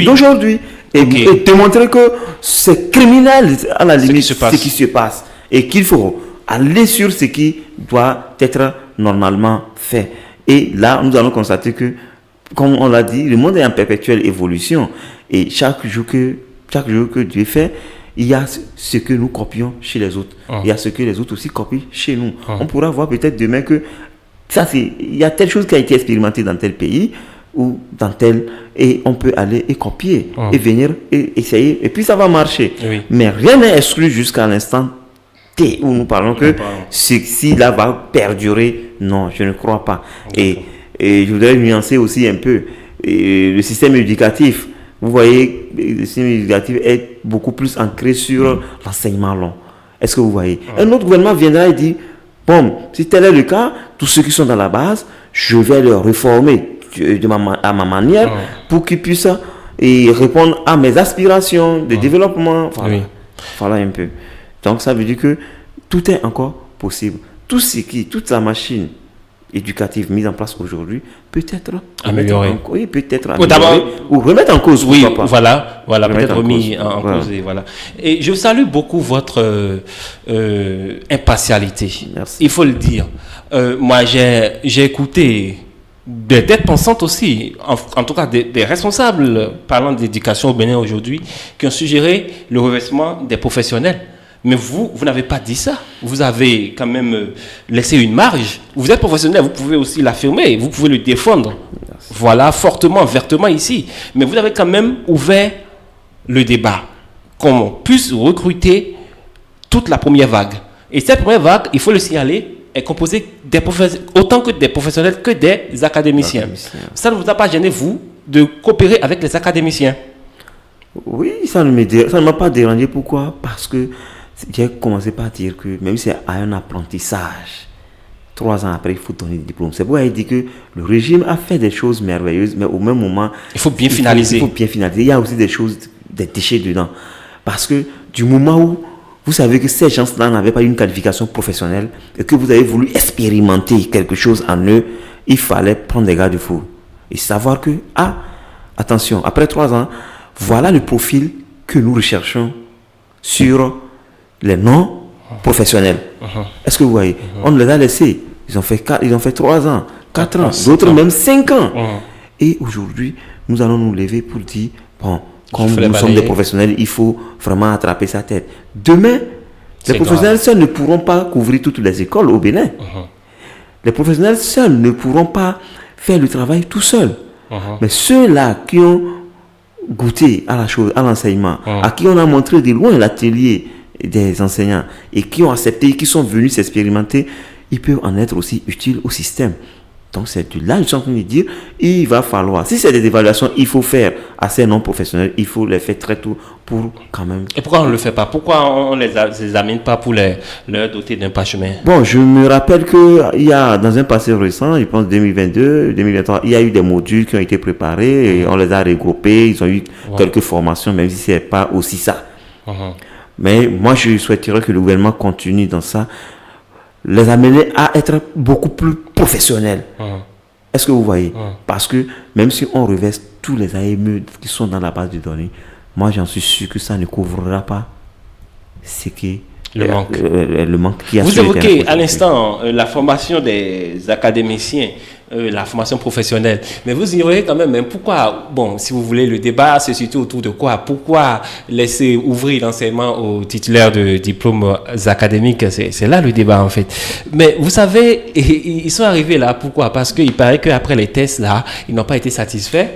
[SPEAKER 4] d'aujourd'hui.
[SPEAKER 5] Et démontrer que c'est criminel à la limite ce qui se passe. Et qu'il faut aller sur ce qui doit être normalement fait. Et là, nous allons constater que, comme on l'a dit, le monde est en perpétuelle évolution. Et chaque jour que Dieu fait, il y a ce que nous copions chez les autres. Il y a ce que les autres aussi copient chez nous. On pourra voir peut-être demain que il y a telle chose qui a été expérimentée dans tel pays ou dans tel, et on peut aller et copier et venir et essayer, et puis ça va marcher.
[SPEAKER 4] Oui.
[SPEAKER 5] Mais rien n'est exclu jusqu'à l'instant où nous parlons que si là va perdurer. Non, je ne crois pas. Et je voudrais nuancer aussi un peu le système éducatif. Vous voyez, le système éducatif est beaucoup plus ancré sur l'enseignement long. Est-ce que vous voyez? Un autre gouvernement viendra et dit, bon, si tel est le cas, tous ceux qui sont dans la base, je vais leur réformer à ma manière pour qu'ils puissent répondre à mes aspirations de développement. Voilà. Voilà un peu. Donc ça veut dire que tout est encore possible. Toute la machine éducative mise en place aujourd'hui peut être améliorée. Oui, peut-être améliorée ou remettre en cause.
[SPEAKER 4] Oui, voilà, peut-être remis en cause. Et voilà. Et je salue beaucoup votre impartialité.
[SPEAKER 5] Merci.
[SPEAKER 4] Il faut le dire. Moi, j'ai écouté des têtes pensantes aussi, en tout cas des responsables parlant d'éducation au Bénin aujourd'hui, qui ont suggéré le reversement des professionnels. Mais vous n'avez pas dit ça. Vous avez quand même laissé une marge. Vous êtes professionnel, vous pouvez aussi l'affirmer, vous pouvez le défendre. Merci. Voilà, fortement, vertement ici. Mais vous avez quand même ouvert le débat. Qu'on puisse recruter toute la première vague. Et cette première vague, il faut le signaler, est composée autant que des professionnels que des académiciens. Ça ne vous a pas gêné, vous, de coopérer avec les académiciens?
[SPEAKER 5] Oui, ça ne m'a pas dérangé. Pourquoi? Parce que j'ai commencé par dire que même si c'est un apprentissage, 3 ans après, il faut donner le diplôme. C'est pourquoi il dit que le régime a fait des choses merveilleuses, mais au même moment,
[SPEAKER 4] il faut bien finaliser.
[SPEAKER 5] Il faut bien finaliser. Il y a aussi des choses, des déchets dedans. Parce que du moment où vous savez que ces gens-là n'avaient pas une qualification professionnelle et que vous avez voulu expérimenter quelque chose en eux, il fallait prendre des garde-fous et savoir que, attention, après 3 ans, voilà le profil que nous recherchons sur les non-professionnels. Est-ce que vous voyez? On les a laissés. Ils ont fait 3 ans, 4 ans, d'autres même 5 ans. Et aujourd'hui, nous allons nous lever pour dire, bon, comme nous sommes des professionnels, il faut vraiment attraper sa tête. Demain, les professionnels seuls ne pourront pas couvrir toutes les écoles au Bénin. Les professionnels seuls ne pourront pas faire le travail tout seuls. Mais ceux-là qui ont goûté à la chose, à l'enseignement, à qui on a montré de loin l'atelier des enseignants et qui ont accepté, qui sont venus s'expérimenter, ils peuvent en être aussi utiles au système. Donc c'est de là, je suis en train de dire, il va falloir, si c'est des évaluations, il faut faire à ces non-professionnels, il faut les faire très tôt pour quand même...
[SPEAKER 4] Et pourquoi on ne le fait pas? Pourquoi on ne les amène pas pour leur doter d'un parchemin?
[SPEAKER 5] Bon, je me rappelle qu'il y a, dans un passé récent, je pense 2022, 2023, il y a eu des modules qui ont été préparés, et on les a regroupés, ils ont eu quelques formations, même si ce n'est pas aussi ça. Mais moi, je souhaiterais que le gouvernement continue dans ça, les amener à être beaucoup plus professionnels. Est-ce que vous voyez? Parce que même si on reverse tous les AME qui sont dans la base de données, moi j'en suis sûr que ça ne couvrira pas ce qui
[SPEAKER 4] le
[SPEAKER 5] manque qu'il y a.
[SPEAKER 4] Vous évoquez à l'instant la formation des académiciens, la formation professionnelle. Mais vous ignorez quand même, pourquoi, bon, si vous voulez, le débat, c'est surtout autour de quoi? Pourquoi laisser ouvrir l'enseignement aux titulaires de diplômes académiques? C'est là le débat, en fait. Mais vous savez, ils sont arrivés là, pourquoi? Parce qu'il paraît qu'après les tests, là, ils n'ont pas été satisfaits.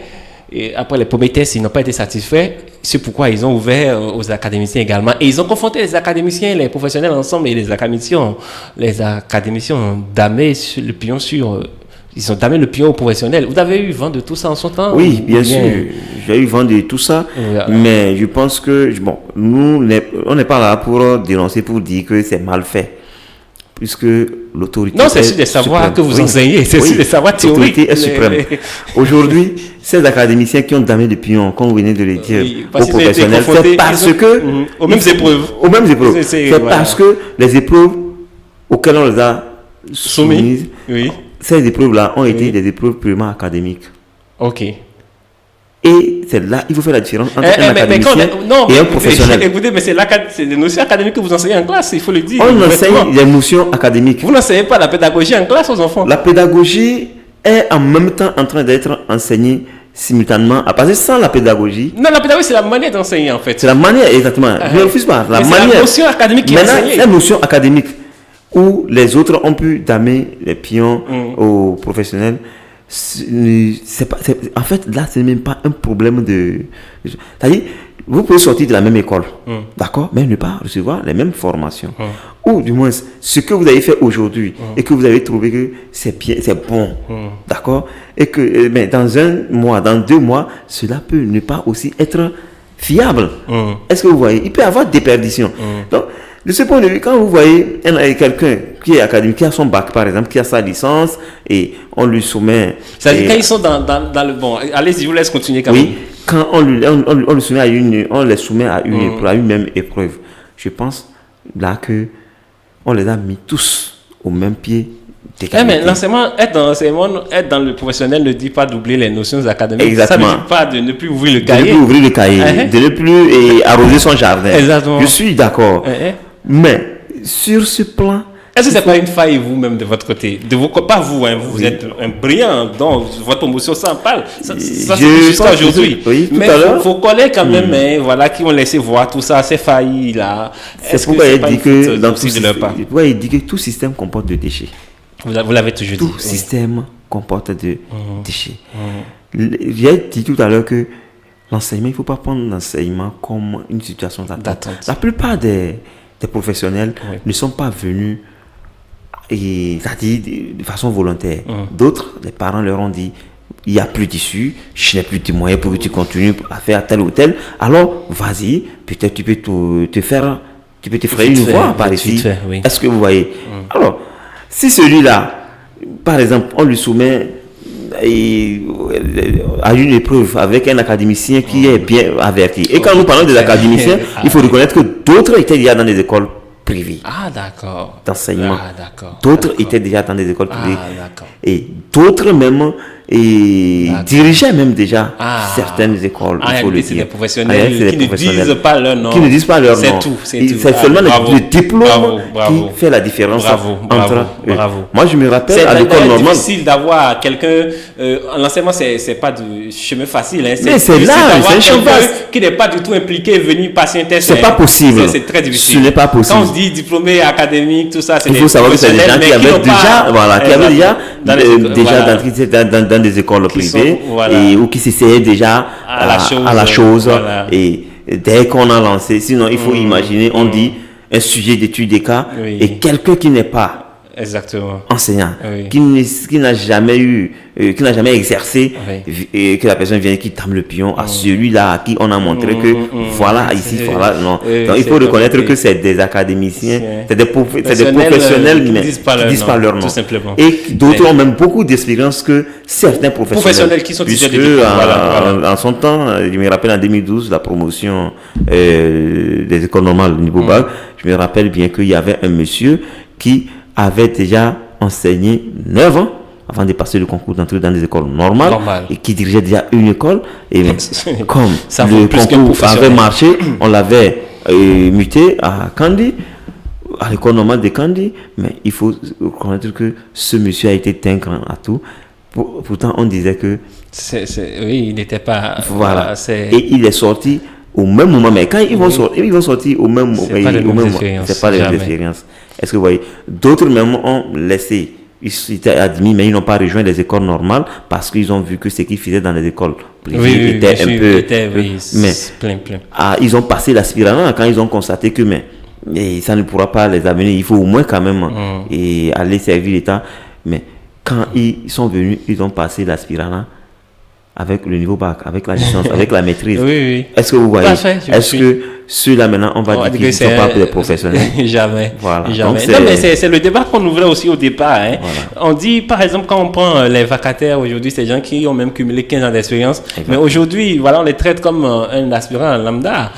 [SPEAKER 4] Et après les premiers tests, ils n'ont pas été satisfaits. C'est pourquoi ils ont ouvert aux académiciens également. Et ils ont confronté les académiciens, les professionnels ensemble, et les académiciens ont damé le pion ils ont damé le pion aux professionnels. Vous avez eu vent de tout ça en son temps?
[SPEAKER 5] Oui, bien sûr. J'ai eu vent de tout ça. Mais je pense que, bon, nous, on n'est pas là pour dénoncer, pour dire que c'est mal fait. Puisque l'autorité...
[SPEAKER 4] Non, c'est sur des savoirs que vous enseignez. C'est sur des savoirs théoriques.
[SPEAKER 5] L'autorité est suprême. Aujourd'hui, ces académiciens qui ont damé le pion, comme vous venez de le dire, aux professionnels, c'est parce que...
[SPEAKER 4] Aux mêmes épreuves.
[SPEAKER 5] Aux mêmes épreuves. C'est parce que les épreuves auxquelles on les a soumises, ces épreuves-là ont été des épreuves purement académiques.
[SPEAKER 4] Ok.
[SPEAKER 5] Et c'est là, il faut faire la différence entre un académicien et un professionnel.
[SPEAKER 4] Écoutez, mais c'est des notions académiques que vous enseignez en classe, il faut le dire.
[SPEAKER 5] On enseigne les notions académiques.
[SPEAKER 4] Vous n'enseignez pas la pédagogie en classe aux enfants?
[SPEAKER 5] La pédagogie est en même temps en train d'être enseignée simultanément. Parce que sans la pédagogie...
[SPEAKER 4] Non, la pédagogie, c'est la manière d'enseigner, en fait.
[SPEAKER 5] C'est la manière, exactement. Je ne refuse pas. La manière.
[SPEAKER 4] C'est la notion académique qui est enseignée.
[SPEAKER 5] Maintenant, la notion académique où les autres ont pu damer les pions aux professionnels. En fait, là, ce n'est même pas un problème de... C'est-à-dire, vous pouvez sortir de la même école, d'accord, mais ne pas recevoir les mêmes formations. Ou du moins, ce que vous avez fait aujourd'hui et que vous avez trouvé que c'est bien, c'est bon, d'accord, et que mais dans 1 mois, dans 2 mois, cela peut ne pas aussi être fiable. Est-ce que vous voyez? Il peut y avoir déperdition. Donc, de ce point de vue, quand vous voyez quelqu'un qui est académique, qui a son bac par exemple, qui a sa licence, et on lui soumet...
[SPEAKER 4] C'est-à-dire quand ils sont dans le... Bon, allez-y, je vous laisse continuer quand même.
[SPEAKER 5] Oui, quand on les soumet à une même épreuve, je pense là que on les a mis tous au même pied.
[SPEAKER 4] Mais l'enseignement, être dans le professionnel ne dit pas d'oublier les notions académiques.
[SPEAKER 5] Exactement.
[SPEAKER 4] Ça ne dit pas de ne plus ouvrir le cahier.
[SPEAKER 5] De ne plus ouvrir le cahier, de ne plus arroser son jardin.
[SPEAKER 4] Exactement.
[SPEAKER 5] Je suis d'accord. Mais sur ce plan...
[SPEAKER 4] Est-ce que ce n'est pas une faille vous-même de votre côté? Pas vous, hein, vous êtes un brillant, donc votre promotion s'en parle. Ça c'est jusqu'à aujourd'hui. Mais il faut connaître quand même, voilà, qui ont laissé voir tout ça, ces failles-là.
[SPEAKER 5] C'est pourquoi il dit que tout système comporte des déchets.
[SPEAKER 4] Vous l'avez toujours dit.
[SPEAKER 5] Tout système comporte des déchets. J'ai dit tout à l'heure que l'enseignement, il ne faut pas prendre l'enseignement comme une situation d'attente. La plupart des professionnels ne sont pas venus c'est-à-dire de façon volontaire. D'autres, les parents leur ont dit il n'y a plus d'issue, je n'ai plus de moyens pour que tu continues à faire tel ou tel, alors vas-y, peut-être tu peux te frayer une voie par ici. Oui. Est-ce que vous voyez? Alors, si celui-là, par exemple, on lui soumet à une épreuve avec un académicien qui est bien averti. Et quand nous parlons des académiciens, il faut reconnaître que d'autres étaient déjà dans des écoles privées.
[SPEAKER 4] Ah, d'accord.
[SPEAKER 5] D'enseignement.
[SPEAKER 4] Ah, d'accord.
[SPEAKER 5] D'autres étaient déjà dans des écoles privées.
[SPEAKER 4] Ah, d'accord.
[SPEAKER 5] Et d'autres même dirigeaient même déjà certaines écoles. Il faut le dire.
[SPEAKER 4] C'est des professionnels qui ne disent pas leur nom.
[SPEAKER 5] Qui ne disent pas leur nom.
[SPEAKER 4] C'est tout.
[SPEAKER 5] C'est seulement le diplôme qui fait la différence entre eux. Moi, je me rappelle à l'école normale.
[SPEAKER 4] C'est difficile d'avoir quelqu'un. L'enseignement, c'est pas du chemin facile. Hein.
[SPEAKER 5] Mais c'est là, c'est un champ vaste.
[SPEAKER 4] Qui n'est pas du tout impliqué, venir passer un test.
[SPEAKER 5] C'est pas possible.
[SPEAKER 4] C'est très difficile.
[SPEAKER 5] Ce n'est pas possible.
[SPEAKER 4] Quand on se dit diplômé académique, tout ça, c'est
[SPEAKER 5] il faut savoir que c'est des gens qui avaient déjà dans des écoles privées ou qui s'essayaient déjà à la chose. Et dès qu'on a lancé, sinon il faut imaginer, on dit un sujet d'étude des cas et quelqu'un qui n'est pas enseignant, qui n'a jamais exercé, et que la personne vient qui tame le pion à celui-là à qui on a montré que voilà ici, voilà non. Donc il faut reconnaître que c'est des académiciens, c'est des professionnels mais qui disent pas leur nom. Et d'autres ont même beaucoup d'expérience que certains professionnels
[SPEAKER 4] qui sont
[SPEAKER 5] puisque en son temps, je me rappelle en 2012 la promotion des écoles normales au niveau bac, je me rappelle bien qu'il y avait un monsieur qui avait déjà enseigné 9 ans avant de passer le concours d'entrée dans des écoles normales. Et qui dirigeait déjà une école. Et comme le concours avait marché, on l'avait muté à Kandi, à l'école normale de Kandi. Mais il faut reconnaître que ce monsieur a été un grand atout. Pourtant, on disait que...
[SPEAKER 4] oui, il n'était pas...
[SPEAKER 5] Voilà. Et il est sorti au même moment. Mais quand ils vont sortir au même moment, c'est pas les mêmes expériences. Est-ce que vous voyez? D'autres même ont laissé, ils étaient admis, mais ils n'ont pas rejoint les écoles normales parce qu'ils ont vu que ce qu'ils faisaient dans les écoles privées était un peu... ils ont passé l'aspirant quand ils ont constaté que ça ne pourra pas les amener. Il faut au moins quand même aller servir l'État. Mais quand ils sont venus, ils ont passé l'aspirant avec le niveau bac, avec la licence, avec la maîtrise. Est-ce que vous voyez? Est-ce que ceux-là maintenant, on va dire qu'ils ne sont pas des professionnels?
[SPEAKER 4] Jamais.
[SPEAKER 5] Voilà.
[SPEAKER 4] Jamais. Non, mais c'est le débat qu'on ouvrait aussi au départ. Hein. On dit, par exemple, quand on prend les vacataires aujourd'hui, c'est des gens qui ont même cumulé 15 ans d'expérience. Mais aujourd'hui, voilà, on les traite comme un aspirant lambda.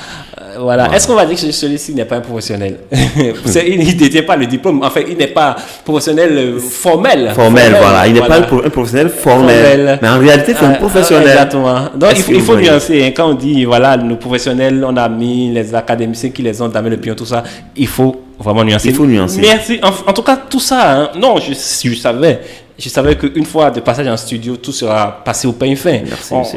[SPEAKER 4] Voilà. Est-ce qu'on va dire que celui-ci n'est pas un professionnel? Il ne détient pas le diplôme. Enfin, il n'est pas professionnel formel.
[SPEAKER 5] Voilà. Il n'est pas un professionnel formel. Mais en réalité, c'est un professionnel.
[SPEAKER 4] Exactement. Donc, il faut nuancer. Hein. Quand on dit, voilà, nos professionnels, on a mis les académiciens qui les ont damé le pion, tout ça, il faut vraiment nuancer.
[SPEAKER 5] Il faut nuancer.
[SPEAKER 4] Merci. En tout cas, tout ça, hein, non, je savais. Je savais qu'une fois de passage en studio, tout sera passé au peigne fin.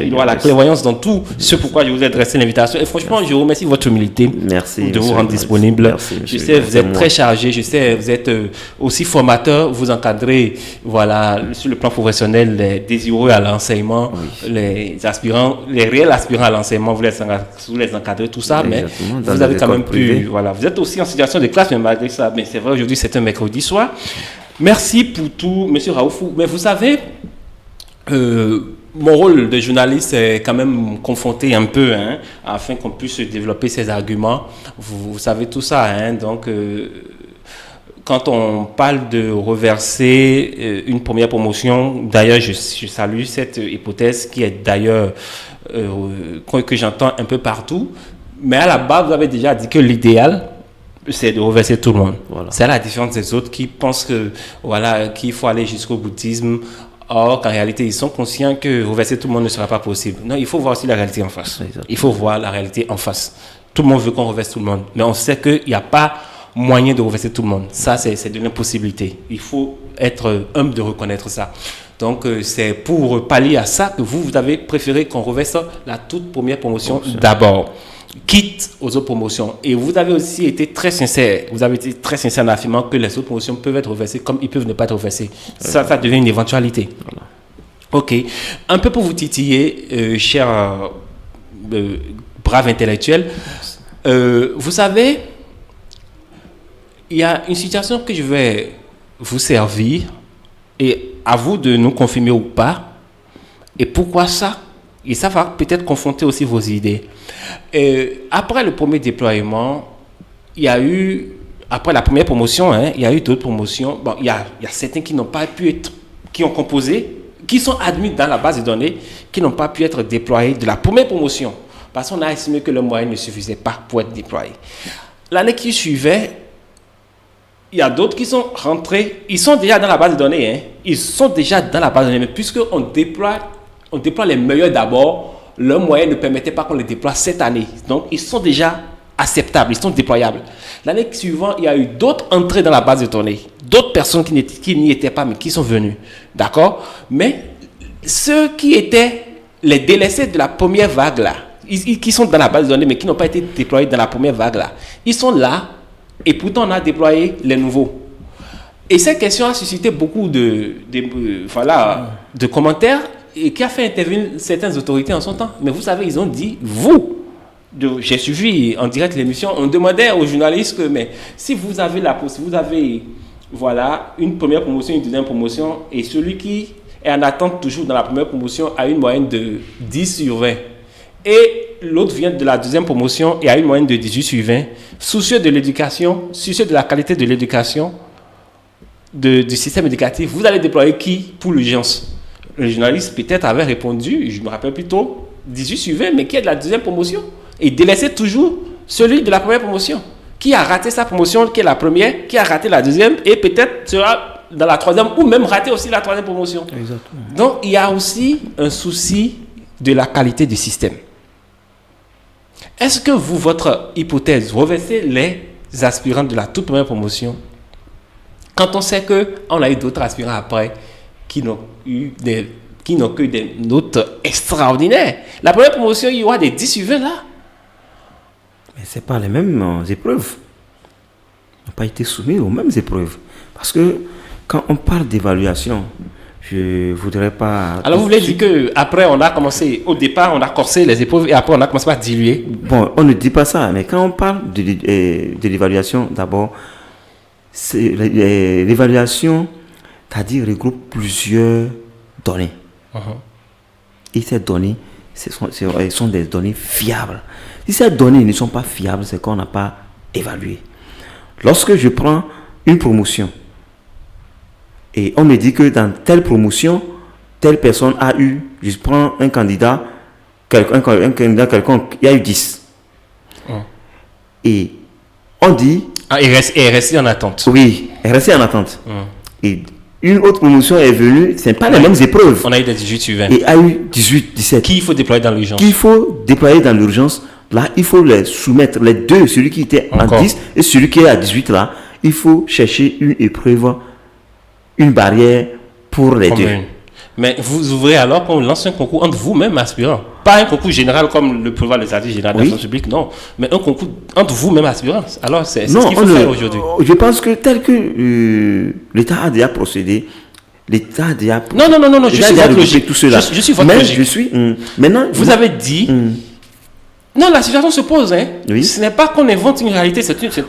[SPEAKER 4] Il y aura la clairvoyance dans tout. C'est pourquoi je vous ai adressé l'invitation. Et franchement, je vous remercie de votre humilité de vous rendre disponible. Je sais, vous êtes très chargé. Je sais, vous êtes aussi formateur. Vous encadrez, voilà, sur le plan professionnel, les désireux à l'enseignement, les aspirants, les réels aspirants à l'enseignement. Vous les encadrez, tout ça. Mais vous avez quand même pu, voilà, vous êtes aussi en situation de classe, mais malgré ça, mais c'est vrai, aujourd'hui, c'est un mercredi soir. Merci pour tout, Monsieur Raoufou. Mais vous savez, mon rôle de journaliste est quand même confronté un peu, hein, afin qu'on puisse développer ces arguments. Vous savez tout ça, hein, donc quand on parle de reverser une première promotion, d'ailleurs, je salue cette hypothèse qui est d'ailleurs que j'entends un peu partout. Mais à la base, vous avez déjà dit que l'idéal, c'est de reverser tout le monde. Voilà. C'est la différence des autres qui pensent que voilà, qu'il faut aller jusqu'au bouddhisme. Or, qu'en réalité, ils sont conscients que reverser tout le monde ne sera pas possible. Non, il faut voir aussi la réalité en face. Exactement. Il faut voir la réalité en face. Tout le monde veut qu'on reverse tout le monde. Mais on sait qu'il n'y a pas moyen de reverser tout le monde. Ça, c'est de l'impossibilité. Il faut être humble de reconnaître ça. Donc, c'est pour pallier à ça que vous avez préféré qu'on reverse la toute première promotion d'abord, quitte aux autres promotions. Et vous avez aussi été très sincère. Vous avez été très sincère en affirmant que les autres promotions peuvent être reversées comme ils peuvent ne pas être reversées. Ça devient une éventualité. Voilà. Ok. Un peu pour vous titiller, cher brave intellectuel, vous savez, il y a une situation que je vais vous servir et à vous de nous confirmer ou pas. Et pourquoi ça? Et ça va peut-être confronter aussi vos idées. Après le premier déploiement, il y a eu, après la première promotion, il y a eu d'autres promotions. Bon, il y a certains qui n'ont pas pu être, qui ont composé, qui sont admis dans la base de données, qui n'ont pas pu être déployés de la première promotion. Parce qu'on a estimé que le moyen ne suffisait pas pour être déployé. L'année qui suivait, il y a d'autres qui sont rentrés, ils sont déjà dans la base de données. Ils sont déjà dans la base de données, mais puisqu'on déploie les meilleurs d'abord, leur moyen ne permettait pas qu'on les déploie cette année. Donc, ils sont déjà acceptables, ils sont déployables. L'année suivante, il y a eu d'autres entrées dans la base de données, d'autres personnes qui n'y étaient pas, mais qui sont venues. D'accord? Mais ceux qui étaient les délaissés de la première vague là, qui sont dans la base de données, mais qui n'ont pas été déployés dans la première vague là, ils sont là, et pourtant on a déployé les nouveaux. Et cette question a suscité beaucoup de commentaires et qui a fait intervenir certaines autorités en son temps. Mais vous savez, ils ont dit, j'ai suivi en direct l'émission, on demandait aux journalistes que, mais si vous avez une première promotion, une deuxième promotion, et celui qui est en attente toujours dans la première promotion a une moyenne de 10 sur 20, et l'autre vient de la deuxième promotion et a une moyenne de 18 sur 20, soucieux de l'éducation, soucieux de la qualité de l'éducation, du système éducatif, vous allez déployer qui pour l'urgence? Le journaliste peut-être avait répondu, je me rappelle plutôt, 18 sur 20, mais qui est de la deuxième promotion. Et délaissait toujours celui de la première promotion. Qui a raté sa promotion, qui est la première, qui a raté la deuxième, et peut-être sera dans la troisième, ou même raté aussi la troisième promotion. Exactement. Donc, il y a aussi un souci de la qualité du système. Est-ce que vous, votre hypothèse, reversez les aspirants de la toute première promotion, quand on sait qu'on a eu d'autres aspirants après, qui n'ont que des notes extraordinaires. La première promotion, il y aura des 10 sur 20 là.
[SPEAKER 5] Mais ce n'est pas les mêmes épreuves. Ils n'ont pas été soumis aux mêmes épreuves. Parce que quand on parle d'évaluation, je ne voudrais pas...
[SPEAKER 4] Alors vous voulez dire qu'après on a commencé, au départ on a corsé les épreuves et après on a commencé à diluer?
[SPEAKER 5] Bon, on ne dit pas ça, mais quand on parle de l'évaluation, d'abord, l'évaluation, c'est-à-dire regroupe plusieurs données. Et ces données, ce sont des données fiables. Si ces données ne sont pas fiables, c'est qu'on n'a pas évalué. Lorsque je prends une promotion et on me dit que dans telle promotion, telle personne a eu, je prends un candidat quelconque, il y a eu 10. Et on dit...
[SPEAKER 4] il est resté en attente.
[SPEAKER 5] Oui, il est resté en attente. Et une autre promotion est venue, ce n'est pas les mêmes épreuves.
[SPEAKER 4] On a eu des 18 sur 20.
[SPEAKER 5] Et a eu 18, 17.
[SPEAKER 4] Qui il faut déployer dans l'urgence?
[SPEAKER 5] Qu'il faut déployer dans l'urgence. Là, il faut les soumettre, les deux, celui qui était en 10 et celui qui est à 18 là. Il faut chercher une épreuve, une barrière pour les deux.
[SPEAKER 4] Mais vous ouvrez alors qu'on lance un concours entre vous-même aspirants. Pas un concours général comme le prévoit le statut général de la fonction publique, non. Mais un concours entre vous-même aspirants. Alors, c'est ce qu'il faut faire aujourd'hui.
[SPEAKER 5] Je pense que tel que l'État a déjà procédé, l'État a déjà...
[SPEAKER 4] Non, je suis votre logique.
[SPEAKER 5] Tout cela.
[SPEAKER 4] Je suis votre logique.
[SPEAKER 5] Maintenant,
[SPEAKER 4] vous avez dit... Non, la situation se pose. Oui. Ce n'est pas qu'on invente une réalité.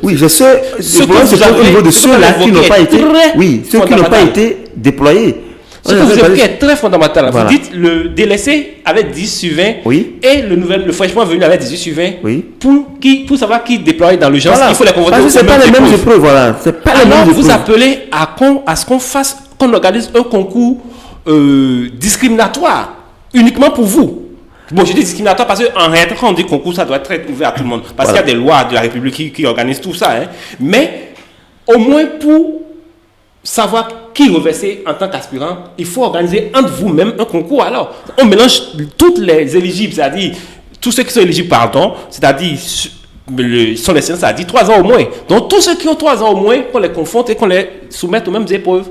[SPEAKER 5] Oui, je sais. Ce problème se pose au niveau de ceux-là qui n'ont pas été... Oui, ceux qui n'ont pas été déployés.
[SPEAKER 4] Ce que vous évoquez est très fondamental. Voilà. Vous dites le délaissé avec 10 sur 20 et le fraîchement venu avec 18 sur 20 pour savoir qui déploie dans l'urgence, il faut les convoquer.
[SPEAKER 5] Parce que ce n'est pas les mêmes épreuves. Voilà. C'est pas les mêmes épreuves.
[SPEAKER 4] Vous appelez à ce qu'on organise un concours discriminatoire uniquement pour vous. Bon, je dis discriminatoire parce qu'en réalité, quand on dit concours, ça doit être ouvert à tout le monde. Parce qu'il y a des lois de la République qui organisent tout ça. Mais au moins pour savoir qui reverser en tant qu'aspirant, il faut organiser entre vous-même un concours. Alors, on mélange toutes les éligibles, c'est-à-dire tous ceux qui sont éligibles, c'est-à-dire sont les sciences, c'est-à-dire 3 ans au moins. Donc, tous ceux qui ont 3 ans au moins, qu'on les confronte et qu'on les soumette aux mêmes épreuves.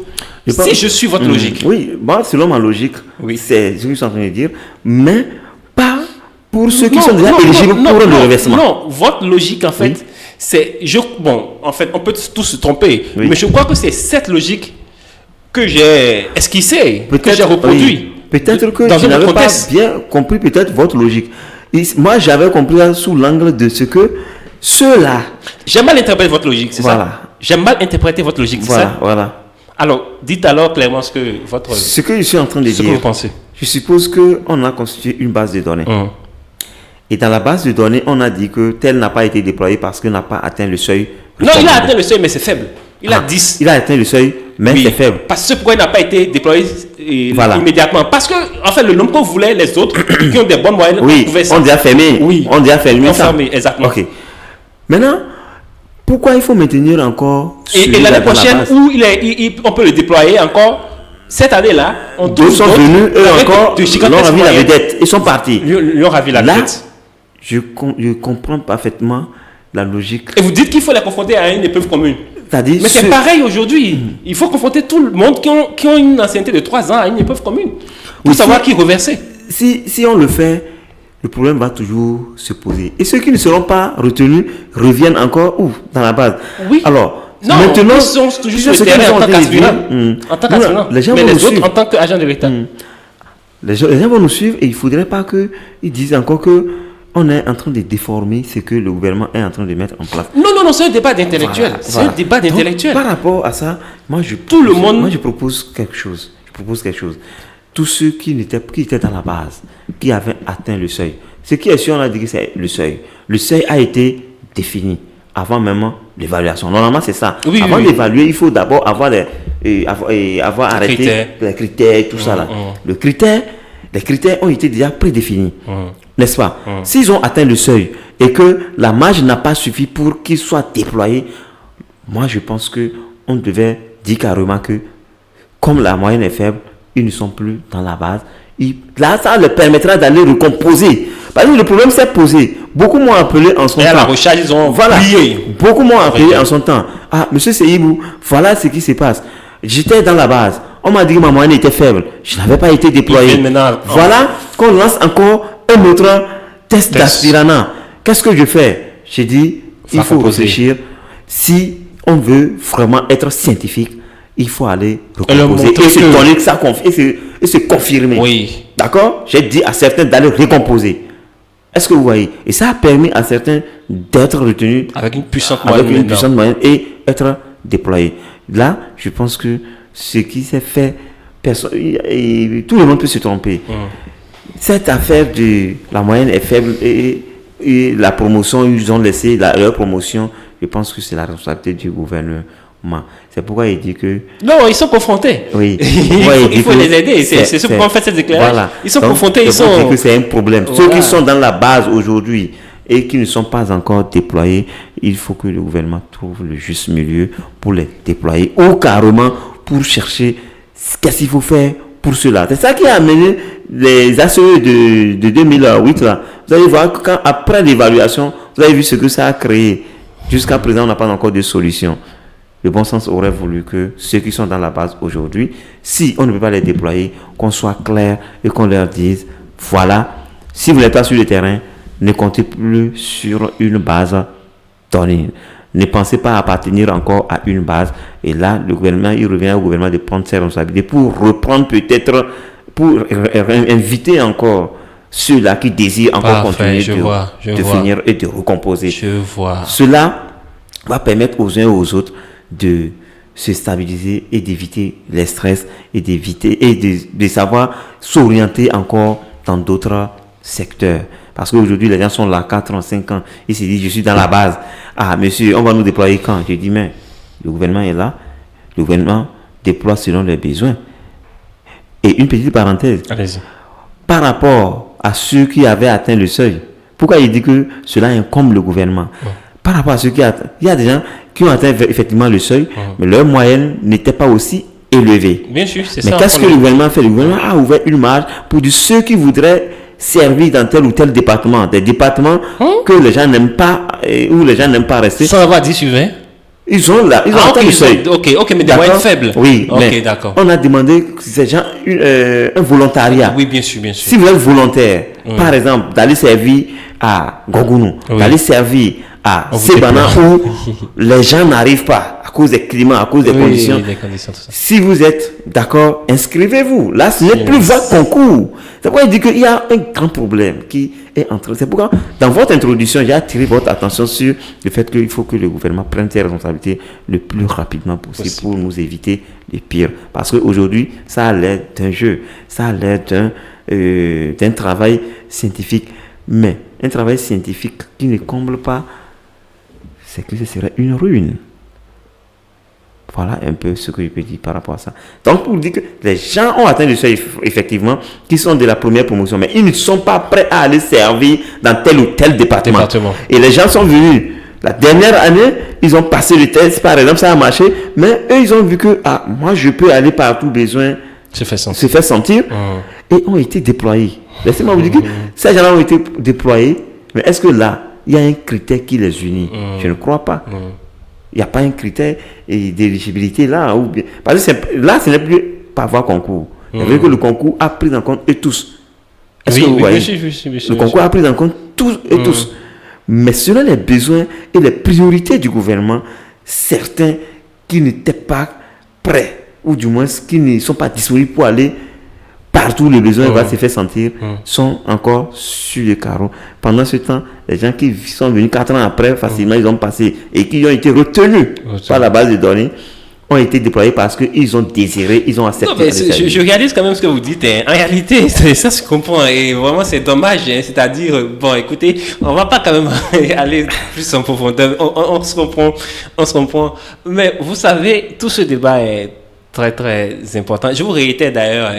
[SPEAKER 4] Si je suis votre logique.
[SPEAKER 5] Oui, moi, selon ma logique, c'est ce que je suis en train de dire, mais pas pour ceux qui sont déjà éligibles pour le reversement.
[SPEAKER 4] Non, votre logique, en fait, en fait, on peut tous se tromper, mais je crois que c'est cette logique que j'ai esquissée, que j'ai reproduit.
[SPEAKER 5] Peut-être que je n'avais pas bien compris peut-être votre logique. Et moi, j'avais compris sous l'angle de ce que ceux-là...
[SPEAKER 4] J'aime mal interpréter votre logique, c'est ça? J'aime mal interpréter votre logique, c'est ça?
[SPEAKER 5] Voilà.
[SPEAKER 4] Alors, dites alors clairement ce que je suis en train de dire.
[SPEAKER 5] Ce que vous pensez. Je suppose qu'on a constitué une base de données. Et dans la base de données, on a dit que tel n'a pas été déployé parce qu'il n'a pas atteint le seuil.
[SPEAKER 4] Non, il a atteint le seuil, mais c'est faible. Il a 10.
[SPEAKER 5] Il a atteint le seuil, mais c'est faible.
[SPEAKER 4] Parce que pourquoi il n'a pas été déployé immédiatement? Parce que, en fait, le nombre qu'on voulait, les autres qui ont des bonnes moyennes,
[SPEAKER 5] on déjà fermé.
[SPEAKER 4] Oui,
[SPEAKER 5] on déjà fermé ça.
[SPEAKER 4] Exactement.
[SPEAKER 5] Ok. Maintenant, pourquoi il faut maintenir encore
[SPEAKER 4] et l'année prochaine, où on peut le déployer encore? Cette année-là,
[SPEAKER 5] d'autres sont venus, eux encore, ils ont ravi la vedette. Ils sont partis.
[SPEAKER 4] Ils ont ravi la vedette.
[SPEAKER 5] Je comprends parfaitement la logique.
[SPEAKER 4] Et vous dites qu'il faut les confronter à une épreuve commune.
[SPEAKER 5] C'est-à-dire,
[SPEAKER 4] mais c'est pareil aujourd'hui. Il faut confronter tout le monde qui ont une ancienneté de 3 ans à une épreuve commune. Pour savoir qui reverser.
[SPEAKER 5] Si on le fait, le problème va toujours se poser. Et ceux qui ne seront pas retenus reviennent encore dans la base.
[SPEAKER 4] Oui.
[SPEAKER 5] Alors,
[SPEAKER 4] non, maintenant, ils sont toujours sur le terrain en tant qu'aspirants. Mais les autres en tant qu'agents de l'État.
[SPEAKER 5] Les gens vont nous suivre et il ne faudrait pas qu'ils disent encore qu'on est en train de déformer ce que le gouvernement est en train de mettre en place.
[SPEAKER 4] Non, c'est un débat d'intellectuel. C'est un débat d'intellectuel.
[SPEAKER 5] Par rapport à ça, moi je propose quelque chose. Tous ceux qui étaient dans la base, qui avaient atteint le seuil. Ce qui est sûr, on a dit que c'est le seuil. Le seuil a été défini avant même l'évaluation. Normalement, c'est ça. Avant d'évaluer, il faut d'abord avoir arrêté les critères et tout ça là. Les critères ont été déjà prédéfinis. N'est-ce pas? S'ils ont atteint le seuil et que la marge n'a pas suffi pour qu'ils soient déployés, moi je pense qu'on devait dire carrément que comme la moyenne est faible, ils ne sont plus dans la base. Là, ça leur permettra d'aller recomposer. Parce que le problème s'est posé. Beaucoup m'ont appelé en son temps.
[SPEAKER 4] La recharge, ils ont plié.
[SPEAKER 5] Beaucoup m'ont appelé en son temps. Ah, monsieur Seibou, voilà ce qui se passe. J'étais dans la base. On m'a dit que ma moyenne était faible. Je n'avais pas été déployé. Voilà qu'on lance encore un autre test d'aspirant. Qu'est-ce que je fais? J'ai dit, il faut réfléchir. Si on veut vraiment être scientifique, il faut aller recomposer et se donner que ça et se confirmer.
[SPEAKER 4] Oui.
[SPEAKER 5] D'accord? J'ai dit à certains d'aller recomposer. Est-ce que vous voyez? Et ça a permis à certains d'être retenus
[SPEAKER 4] avec une puissante
[SPEAKER 5] moyenne et être déployés. Là, je pense que ce qui s'est fait, tout le monde peut se tromper. Cette affaire de la moyenne est faible et la promotion, ils ont laissé leur promotion. Je pense que c'est la responsabilité du gouvernement. C'est pourquoi il dit que...
[SPEAKER 4] Non, ils sont confrontés.
[SPEAKER 5] Oui.
[SPEAKER 4] il faut les aider. C'est ce pourquoi on fait cette déclaration. Voilà. Ils sont confrontés. Ils sont...
[SPEAKER 5] que c'est un problème. Voilà. Ceux qui sont dans la base aujourd'hui et qui ne sont pas encore déployés, il faut que le gouvernement trouve le juste milieu pour les déployer ou carrément pour chercher qu'est-ce qu'il faut faire pour cela. C'est ça qui a amené les ACE de 2008. Là. Vous allez voir qu'après l'évaluation, vous avez vu ce que ça a créé. Jusqu'à présent, on n'a pas encore de solution. Le bon sens aurait voulu que ceux qui sont dans la base aujourd'hui, si on ne peut pas les déployer, qu'on soit clair et qu'on leur dise, voilà, si vous n'êtes pas sur le terrain, ne comptez plus sur une base donnée. Ne pensez pas appartenir encore à une base. Et là, le gouvernement, il revient au gouvernement de prendre ses responsabilités pour reprendre peut-être, pour inviter encore ceux-là qui désirent encore continuer de finir et de recomposer. Cela va permettre aux uns et aux autres de se stabiliser et d'éviter les stress et de savoir s'orienter encore dans d'autres secteurs. Parce qu'aujourd'hui, les gens sont là 4 ans, 5 ans. Ils se disent, je suis dans la base. Ah, monsieur, on va nous déployer quand? Je dis, mais le gouvernement est là. Le gouvernement déploie selon les besoins. Et une petite parenthèse.
[SPEAKER 4] Allez-y.
[SPEAKER 5] Par rapport à ceux qui avaient atteint le seuil, pourquoi il dit que cela incombe le gouvernement? Par rapport à ceux qui atteignent, il y a des gens qui ont atteint effectivement le seuil, mais leur moyenne n'était pas aussi élevée.
[SPEAKER 4] Bien sûr, c'est ça.
[SPEAKER 5] Mais qu'est-ce que le gouvernement fait? Le gouvernement a ouvert une marge pour ceux qui voudraient servir dans tel ou tel département. Des départements que les gens n'aiment pas, où les gens n'aiment pas rester.
[SPEAKER 4] Ça va 10 sur 20?
[SPEAKER 5] Ils ont atteint le seuil.
[SPEAKER 4] Ok, mais des moyens faibles.
[SPEAKER 5] Oui,
[SPEAKER 4] mais d'accord.
[SPEAKER 5] On a demandé que ces gens un volontariat.
[SPEAKER 4] Oui, bien sûr.
[SPEAKER 5] Si vous êtes volontaire, par exemple, d'aller servir à Gongounou, d'aller servir à Sebana où les gens n'arrivent pas à cause des climats, à cause des conditions.
[SPEAKER 4] Des conditions, tout ça.
[SPEAKER 5] Si vous êtes d'accord, inscrivez-vous. Là, ce n'est plus votre concours. C'est pourquoi il dit qu'il y a un grand problème qui est entre. C'est pourquoi, dans votre introduction, j'ai attiré votre attention sur le fait qu'il faut que le gouvernement prenne ses responsabilités le plus rapidement possible pour nous éviter les pires. Parce qu'aujourd'hui, ça a l'air d'un jeu, ça a l'air d'un travail scientifique. Mais un travail scientifique qui ne comble pas, c'est que ce serait une ruine. Voilà un peu ce que je peux dire par rapport à ça. Donc, pour dire que les gens ont atteint le seuil, effectivement, qui sont de la première promotion, mais ils ne sont pas prêts à aller servir dans tel ou tel département. Et les gens sont venus. La dernière année, ils ont passé le test, par exemple, ça a marché, mais eux, ils ont vu que, moi, je peux aller partout, besoin se faire sentir, et ont été déployés. Laissez-moi vous dire que ces gens-là ont été déployés, mais est-ce que là, il y a un critère qui les unit? Je ne crois pas. Il n'y a pas un critère d'éligibilité là. Parce que là, ce n'est plus par voie concours. Il y avait que le concours a pris en compte eux tous. Est-ce que vous voyez? Le concours a pris en compte tous et tous. Mais selon les besoins et les priorités du gouvernement, certains qui n'étaient pas prêts, ou du moins qui ne sont pas disponibles pour aller partout les besoins va se faire sentir, sont encore sur le carreau. Pendant ce temps, les gens qui sont venus 4 ans après, facilement, ils ont passé et qui ont été retenus par la base de données, ont été déployés parce qu'ils ont désiré, ils ont accepté.
[SPEAKER 4] Non, mais je réalise quand même ce que vous dites. En réalité, ça se comprend et vraiment c'est dommage. C'est-à-dire, bon, écoutez, on va pas quand même aller plus en profondeur. On se comprend. Mais vous savez, tout ce débat est très très important. Je vous réitère d'ailleurs,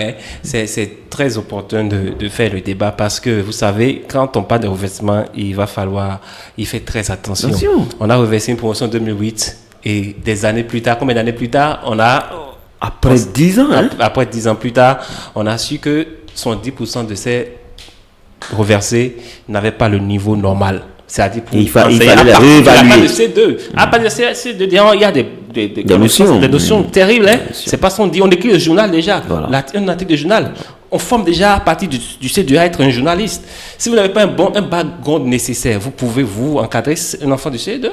[SPEAKER 4] c'est très opportun de faire le débat parce que vous savez, quand on parle de revêtement, il va falloir y faire très attention. On a reversé une promotion en 2008 et des années plus tard, combien d'années plus tard, on a...
[SPEAKER 5] Après 10 ans,
[SPEAKER 4] Après 10 ans plus tard, on a su que 70% de ces reversés n'avaient pas le niveau normal. C'est-à-dire pour
[SPEAKER 5] il fallait les réévaluer.
[SPEAKER 4] À part de C2, il y a des notions terribles. C'est pas ce qu'on dit. On écrit le journal déjà. Voilà. Un article de journal. On forme déjà à partir du C2 à être un journaliste. Si vous n'avez pas un background nécessaire, vous pouvez vous encadrer un enfant du C2.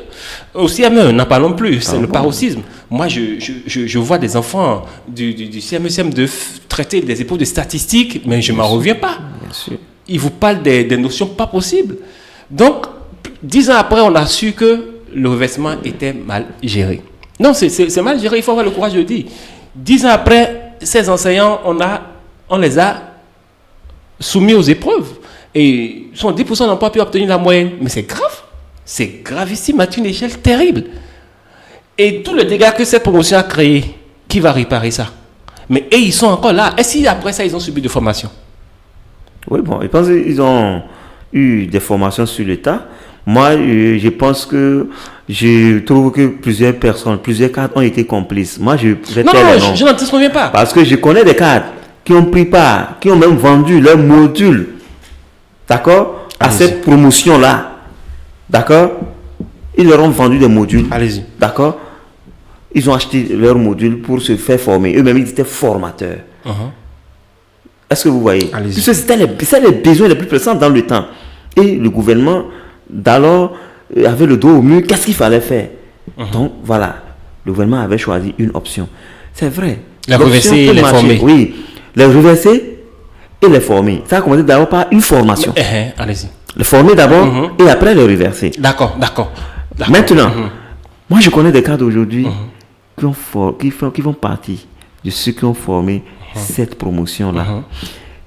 [SPEAKER 4] Au CM1, n'en parlons plus. C'est le paroxysme. Moi, je vois des enfants du CM1, CM2 traiter des épreuves de statistiques, mais je m'en reviens pas.
[SPEAKER 5] Bien sûr.
[SPEAKER 4] Ils vous parlent des notions pas possibles. Donc, 10 ans après, on a su que le reversement était mal géré. Non, c'est mal géré, il faut avoir le courage de le dire. 10 ans après, ces enseignants, on les a soumis aux épreuves. Et 70% n'ont pas pu obtenir la moyenne. Mais c'est grave. C'est gravissime à une échelle terrible. Et tout le dégât que cette promotion a créé, qui va réparer ça? Mais ils sont encore là. Et si après ça, ils ont subi de formation?
[SPEAKER 5] Oui, bon, je pense qu'ils ont eu des formations sur l'État. Moi, je pense que je trouve que plusieurs cadres ont été complices. Moi, je
[SPEAKER 4] n'en te souviens pas.
[SPEAKER 5] Parce que je connais des cadres qui ont pris part, qui ont même vendu leur module, d'accord, à cette promotion-là. D'accord? Ils leur ont vendu des modules.
[SPEAKER 4] Allez-y.
[SPEAKER 5] D'accord? Ils ont acheté leur module pour se faire former. Eux-mêmes, ils étaient formateurs. Est-ce que vous voyez?
[SPEAKER 4] Allez-y.
[SPEAKER 5] Puisque c'était les besoins les plus pressants dans le temps. Et le gouvernement d'alors avait le dos au mur. Qu'est-ce qu'il fallait faire? Donc voilà, le gouvernement avait choisi une option. C'est vrai.
[SPEAKER 4] Les reverser et les former.
[SPEAKER 5] Oui, les reverser et les former. Ça a commencé d'abord par une formation.
[SPEAKER 4] Allez-y.
[SPEAKER 5] Les former d'abord et après les reverser.
[SPEAKER 4] D'accord.
[SPEAKER 5] Maintenant, moi je connais des cadres aujourd'hui qui font partie de ceux qui ont formé cette promotion-là,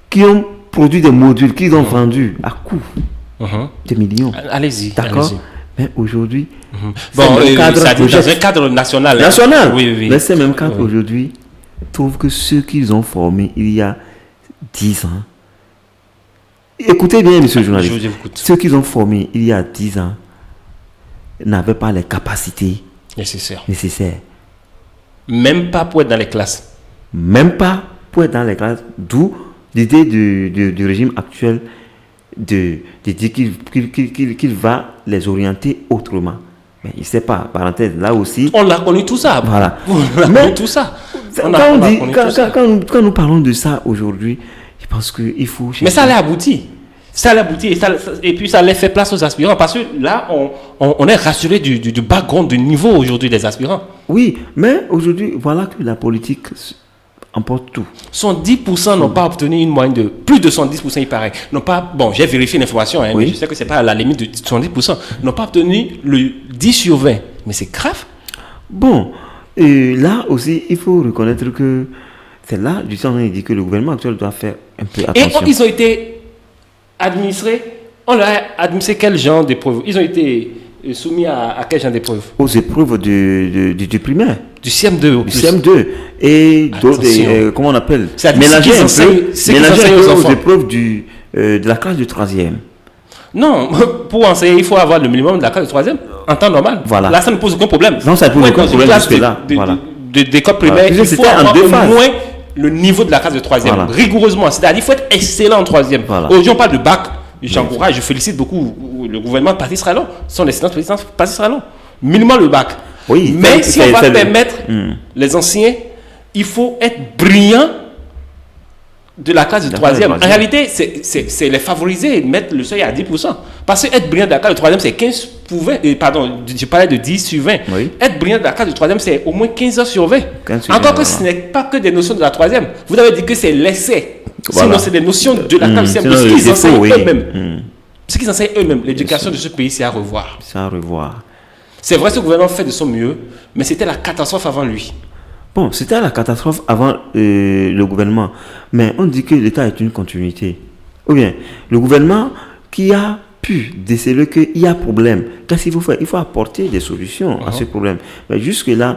[SPEAKER 5] qui ont produit des modules qu'ils ont vendus à coût de millions.
[SPEAKER 4] Allez-y.
[SPEAKER 5] D'accord. Mais aujourd'hui,
[SPEAKER 4] bon, ça dit dans un cadre national.
[SPEAKER 5] Oui. Mais ces mêmes cadres aujourd'hui trouvent que ceux qu'ils ont formés il y a 10 ans. Écoutez bien, monsieur le journaliste. Ceux qu'ils ont formés il y a 10 ans n'avaient pas les capacités nécessaires.
[SPEAKER 4] Même pas pour être dans les classes.
[SPEAKER 5] D'où l'idée du régime actuel de dire qu'il va les orienter autrement. Mais il ne sait pas, parenthèse, là aussi...
[SPEAKER 4] On l'a connu tout ça.
[SPEAKER 5] Voilà.
[SPEAKER 4] Quand
[SPEAKER 5] nous parlons de ça aujourd'hui, je pense qu'il faut...
[SPEAKER 4] Mais ça allait aboutir. Ça allait aboutir et puis ça allait faire place aux aspirants parce que là, on est rassuré du background, du niveau aujourd'hui des aspirants.
[SPEAKER 5] Oui, mais aujourd'hui, voilà que la politique emporte tout.
[SPEAKER 4] 110% n'ont pas obtenu une moyenne de plus de 110%, il paraît. N'ont pas, bon, j'ai vérifié l'information, mais je sais que c'est pas à la limite de 110%. N'ont pas obtenu le 10 sur 20. Mais c'est grave.
[SPEAKER 5] Bon, et là aussi, il faut reconnaître que c'est là, du temps, on dit que le gouvernement actuel doit faire un peu attention.
[SPEAKER 4] Et ils ont été administrés, on leur a administré quel genre d'épreuves? Ils ont été soumis à quel genre d'épreuves?
[SPEAKER 5] Aux épreuves du primaire.
[SPEAKER 4] Du CM2
[SPEAKER 5] Du CM2. Et d'autres, comment on appelle? Mélanger un peu aux épreuves de la classe du 3e.
[SPEAKER 4] Non, pour enseigner, il faut avoir le minimum de la classe de 3e en temps normal.
[SPEAKER 5] Voilà.
[SPEAKER 4] Là, ça ne pose aucun problème.
[SPEAKER 5] Non, ça ne pose aucun problème jusque-là.
[SPEAKER 4] D'école primaire, il faut avoir au moins le niveau de la classe de 3e,
[SPEAKER 5] voilà.
[SPEAKER 4] Rigoureusement. C'est-à-dire qu'il faut être excellent en 3e.
[SPEAKER 5] Voilà.
[SPEAKER 4] Aujourd'hui, on parle de bac. J'encourage, je félicite beaucoup le gouvernement Patrice Talon. Son excellence président Patrice Talon. Minimum le bac.
[SPEAKER 5] Oui,
[SPEAKER 4] mais si on va permettre les anciens, il faut être brillant de la classe de 3e. En réalité, c'est les favoriser et mettre le seuil à 10%. Parce que être brillant de la classe de 3e, c'est 15 pour 20. Pardon, je parlais de 10 sur 20.
[SPEAKER 5] Oui.
[SPEAKER 4] Être brillant de la classe de 3e, c'est au moins 15 heures sur 20. Encore que ce n'est pas que des notions de la 3e. Vous avez dit que c'est l'essai. Voilà. Sinon, c'est des notions de la classe de ce qu'ils enseignent eux-mêmes. Ce qu'ils enseignent eux-mêmes. L'éducation de ce pays, c'est à revoir.
[SPEAKER 5] C'est à revoir.
[SPEAKER 4] C'est vrai que ce gouvernement fait de son mieux, mais c'était la catastrophe avant lui.
[SPEAKER 5] Bon, c'était la catastrophe avant le gouvernement. Mais on dit que l'État est une continuité. Ou bien, le gouvernement qui a pu déceler qu'il y a problème. Qu'est-ce qu'il faut faire? Il faut apporter des solutions à ce problème. Mais jusque-là,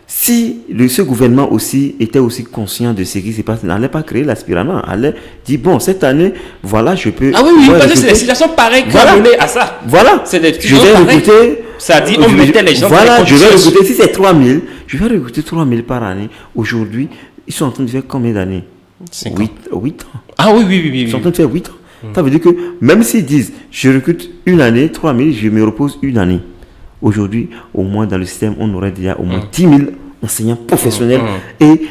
[SPEAKER 5] si ce gouvernement aussi était aussi conscient de ce qui se passe, il n'allait pas créer l'aspirant, il allait dire, bon, cette année, voilà, je peux...
[SPEAKER 4] Ah oui, parce que c'est des situations pareilles qui ont mené à ça.
[SPEAKER 5] Voilà,
[SPEAKER 4] c'est des
[SPEAKER 5] je vais recruter...
[SPEAKER 4] Ça dit, on mettait les gens
[SPEAKER 5] voilà,
[SPEAKER 4] dans les conditions.
[SPEAKER 5] Je vais recruter, si c'est 3 000, je vais recruter 3 000 par année. Aujourd'hui, ils sont en train de faire combien d'années? 8 ans.
[SPEAKER 4] Ah oui.
[SPEAKER 5] Ils sont en train de faire 8 ans. Ça veut dire que même s'ils disent, je recrute une année, 3 000, je me repose une année. Aujourd'hui, au moins dans le système, on aurait déjà au moins 10 000 enseignants professionnels et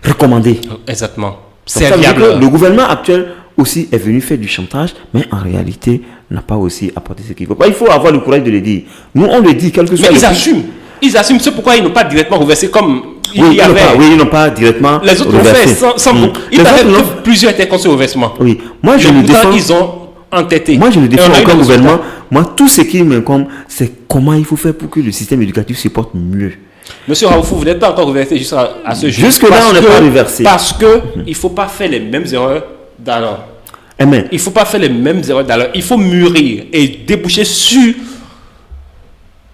[SPEAKER 5] recommandés.
[SPEAKER 4] Exactement.
[SPEAKER 5] C'est viable. Que le gouvernement actuel aussi est venu faire du chantage, mais en réalité, n'a pas aussi apporté ce qu'il faut. Il faut avoir le courage de le dire. Nous, on le dit, quel que soit
[SPEAKER 4] mais ils assument. Ils assument. C'est pourquoi ils n'ont pas directement reversé comme il y avait.
[SPEAKER 5] Ils n'ont pas directement
[SPEAKER 4] les autres l'ont fait sans beaucoup. Il paraît que plusieurs étaient contre ce reversement.
[SPEAKER 5] Oui. Moi, je le défends.
[SPEAKER 4] Ils ont entêté.
[SPEAKER 5] Moi, je ne défends aucun gouvernement. Moi, tout ce qui m'incombe, c'est comment il faut faire pour que le système éducatif se porte mieux.
[SPEAKER 4] Monsieur Raoufou, vous n'êtes pas encore reversé jusqu'à ce jour.
[SPEAKER 5] Jusque-là, on n'est pas reversé.
[SPEAKER 4] Parce qu'il ne faut pas faire les mêmes erreurs d'alors.
[SPEAKER 5] Amen.
[SPEAKER 4] Il ne faut pas faire les mêmes erreurs d'alors. Il faut mûrir et déboucher sur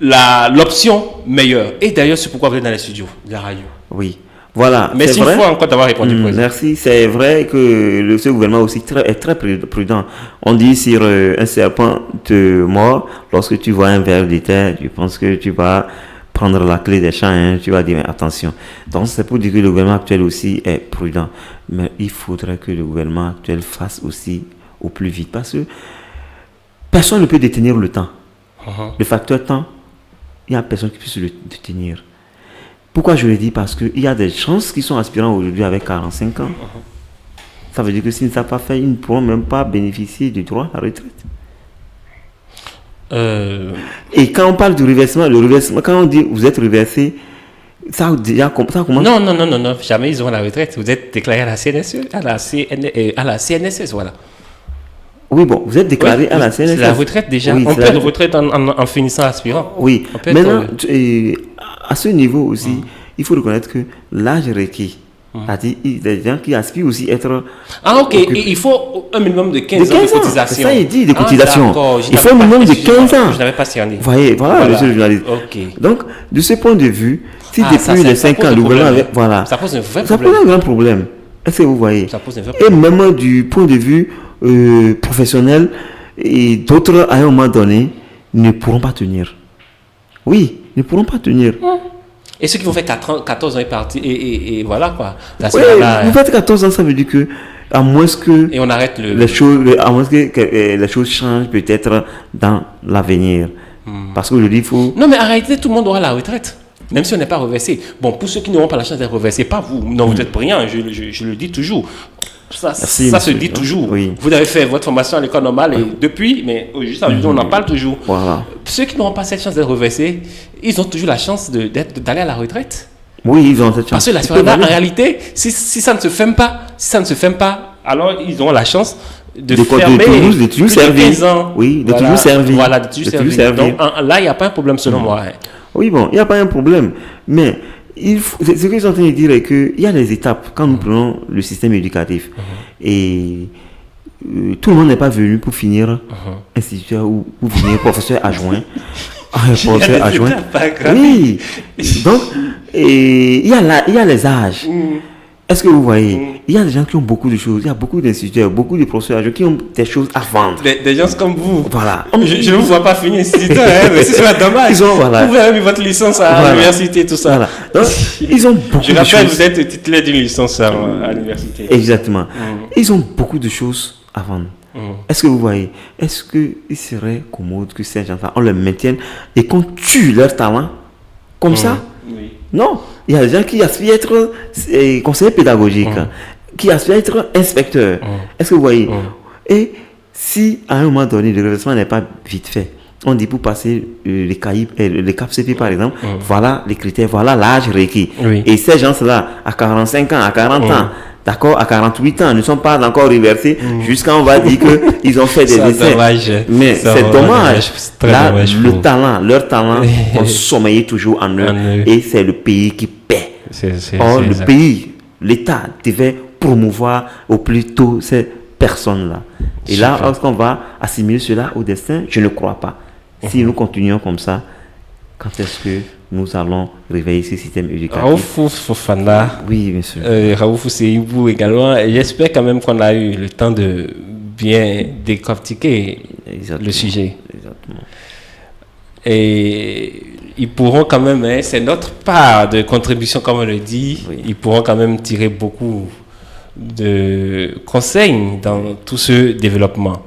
[SPEAKER 4] l'option meilleure. Et d'ailleurs, c'est pourquoi vous êtes dans les studios de la radio.
[SPEAKER 5] Oui. Voilà.
[SPEAKER 4] Merci une fois encore d'avoir répondu.
[SPEAKER 5] Merci. C'est vrai que ce gouvernement aussi est très prudent. On dit sur un serpent te mord, lorsque tu vois un ver de terre, tu penses que tu vas prendre la clé des champs, tu vas dire mais attention. Donc c'est pour dire que le gouvernement actuel aussi est prudent. Mais il faudrait que le gouvernement actuel fasse aussi au plus vite. Parce que personne ne peut détenir le temps. Le facteur temps, il n'y a personne qui puisse le détenir. Pourquoi je le dis? Parce qu'il y a des gens qui sont aspirants aujourd'hui avec 45 ans. Ça veut dire que s'ils ne savent pas faire, ils ne pourront même pas bénéficier du droit à la retraite. Et quand on parle du reversement, le reversement, quand on dit vous êtes reversé, ça commence.
[SPEAKER 4] Non, jamais ils auront la retraite. Vous êtes déclaré à la CNSE, à la CNSS, voilà.
[SPEAKER 5] Oui, bon, vous êtes déclaré à la CNSS.
[SPEAKER 4] C'est la retraite déjà.
[SPEAKER 5] Oui,
[SPEAKER 4] on perd une retraite en finissant aspirant.
[SPEAKER 5] Oui, maintenant, à ce niveau aussi, il faut reconnaître que l'âge requis, c'est-à-dire des gens qui aspirent aussi à être...
[SPEAKER 4] Ah ok, il faut un minimum de 15 ans de cotisation.
[SPEAKER 5] C'est ça, il dit, de cotisation. Il faut un minimum de 15 ans.
[SPEAKER 4] Je n'avais pas cerné.
[SPEAKER 5] Voyez, voilà, monsieur le journaliste. Donc, de ce point de vue, si depuis les 5 ans, le gouvernement avait... Voilà.
[SPEAKER 4] Ça pose un vrai problème.
[SPEAKER 5] Ça pose un grand problème. Est-ce que vous voyez?
[SPEAKER 4] Ça pose un vrai problème.
[SPEAKER 5] Et même du point de vue professionnel, et d'autres, à un moment donné, ne pourront pas tenir. Oui, ne pourront pas tenir.
[SPEAKER 4] Et ceux qui vont faire 14 ans et partir, et voilà quoi.
[SPEAKER 5] Oui, vous faites 14 ans, ça veut dire que, à moins que
[SPEAKER 4] et on arrête
[SPEAKER 5] les choses, à moins que les choses changent peut-être dans l'avenir. Parce que je dis, il faut...
[SPEAKER 4] Non, mais en réalité, tout le monde aura la retraite. Même si on n'est pas reversé. Bon, pour ceux qui n'auront pas la chance d'être reversés, pas vous. Non, vous êtes brillant, je le dis toujours. Ça
[SPEAKER 5] Merci,
[SPEAKER 4] se
[SPEAKER 5] monsieur.
[SPEAKER 4] dit toujours.
[SPEAKER 5] Oui.
[SPEAKER 4] Vous avez fait votre formation à l'école normale et depuis, mais juste aujourd'hui, on en parle toujours.
[SPEAKER 5] Voilà.
[SPEAKER 4] Ceux qui n'auront pas cette chance d'être reversés, ils ont toujours la chance d'aller à la retraite.
[SPEAKER 5] Oui, ils ont cette chance.
[SPEAKER 4] Parce que l'aspirant, en réalité, si ça ne se ferme pas, alors ils auront la chance de fermer
[SPEAKER 5] toujours
[SPEAKER 4] plus de 15 ans.
[SPEAKER 5] Oui, de toujours servir.
[SPEAKER 4] Voilà, de toujours servir. Donc là, il n'y a pas un problème selon moi. Hein.
[SPEAKER 5] Oui, bon, il n'y a pas un problème. Mais ce qu'ils sont en train de dire est qu'il y a des étapes quand nous prenons le système éducatif. Et tout le monde n'est pas venu pour finir instituteur ou finir professeur adjoint. Professeur adjoint. Oui. Donc, il y a les âges. Est-ce que vous voyez, il y a des gens qui ont beaucoup de choses, il y a beaucoup d'instituteurs, beaucoup de professeurs adjoints qui ont des choses à vendre.
[SPEAKER 4] Des gens comme vous.
[SPEAKER 5] Voilà.
[SPEAKER 4] Je ne vous vois pas finir instituteur, mais c'est dommage.
[SPEAKER 5] Voilà.
[SPEAKER 4] Vous avez mis votre licence à l'université, tout ça.
[SPEAKER 5] Voilà. Donc, ils ont beaucoup de choses.
[SPEAKER 4] Je rappelle, vous êtes titulaire d'une licence à l'université.
[SPEAKER 5] Exactement. Ils ont beaucoup de choses à vendre. Est-ce que vous voyez, est-ce qu'il serait commode que ces gens-là, on les maintienne et qu'on tue leur talent comme ça?
[SPEAKER 4] Oui.
[SPEAKER 5] Non. Il y a des gens qui aspirent à être conseillers pédagogiques, qui aspirent à être inspecteurs. Est-ce que vous voyez? Et si à un moment donné, le redressement n'est pas vite fait, on dit pour passer les CAP-CP par exemple, voilà les critères, voilà l'âge requis.
[SPEAKER 4] Oui.
[SPEAKER 5] Et ces gens-là, à 45 ans, à 40 ans, d'accord, à 48 ans, ne sont pas encore reversés jusqu'à on va dire qu'ils ont fait des essais. Mais c'est dommage. Là, leur talent ont sommeillé toujours en eux. Et c'est le pays qui paie. Or, le pays, l'État devait promouvoir au plus tôt ces personnes-là. Et là, lorsqu'on va assimiler cela au destin, je ne crois pas. Si nous continuons comme ça, quand est-ce que nous allons réveiller ce système éducatif?
[SPEAKER 4] Raouf Fofana.
[SPEAKER 5] Oui, monsieur.
[SPEAKER 4] Raouf Seibou également. J'espère quand même qu'on a eu le temps de bien décortiquer le sujet.
[SPEAKER 5] Exactement.
[SPEAKER 4] Et ils pourront quand même, c'est notre part de contribution, comme on le dit, ils pourront quand même tirer beaucoup de conseils dans tout ce développement.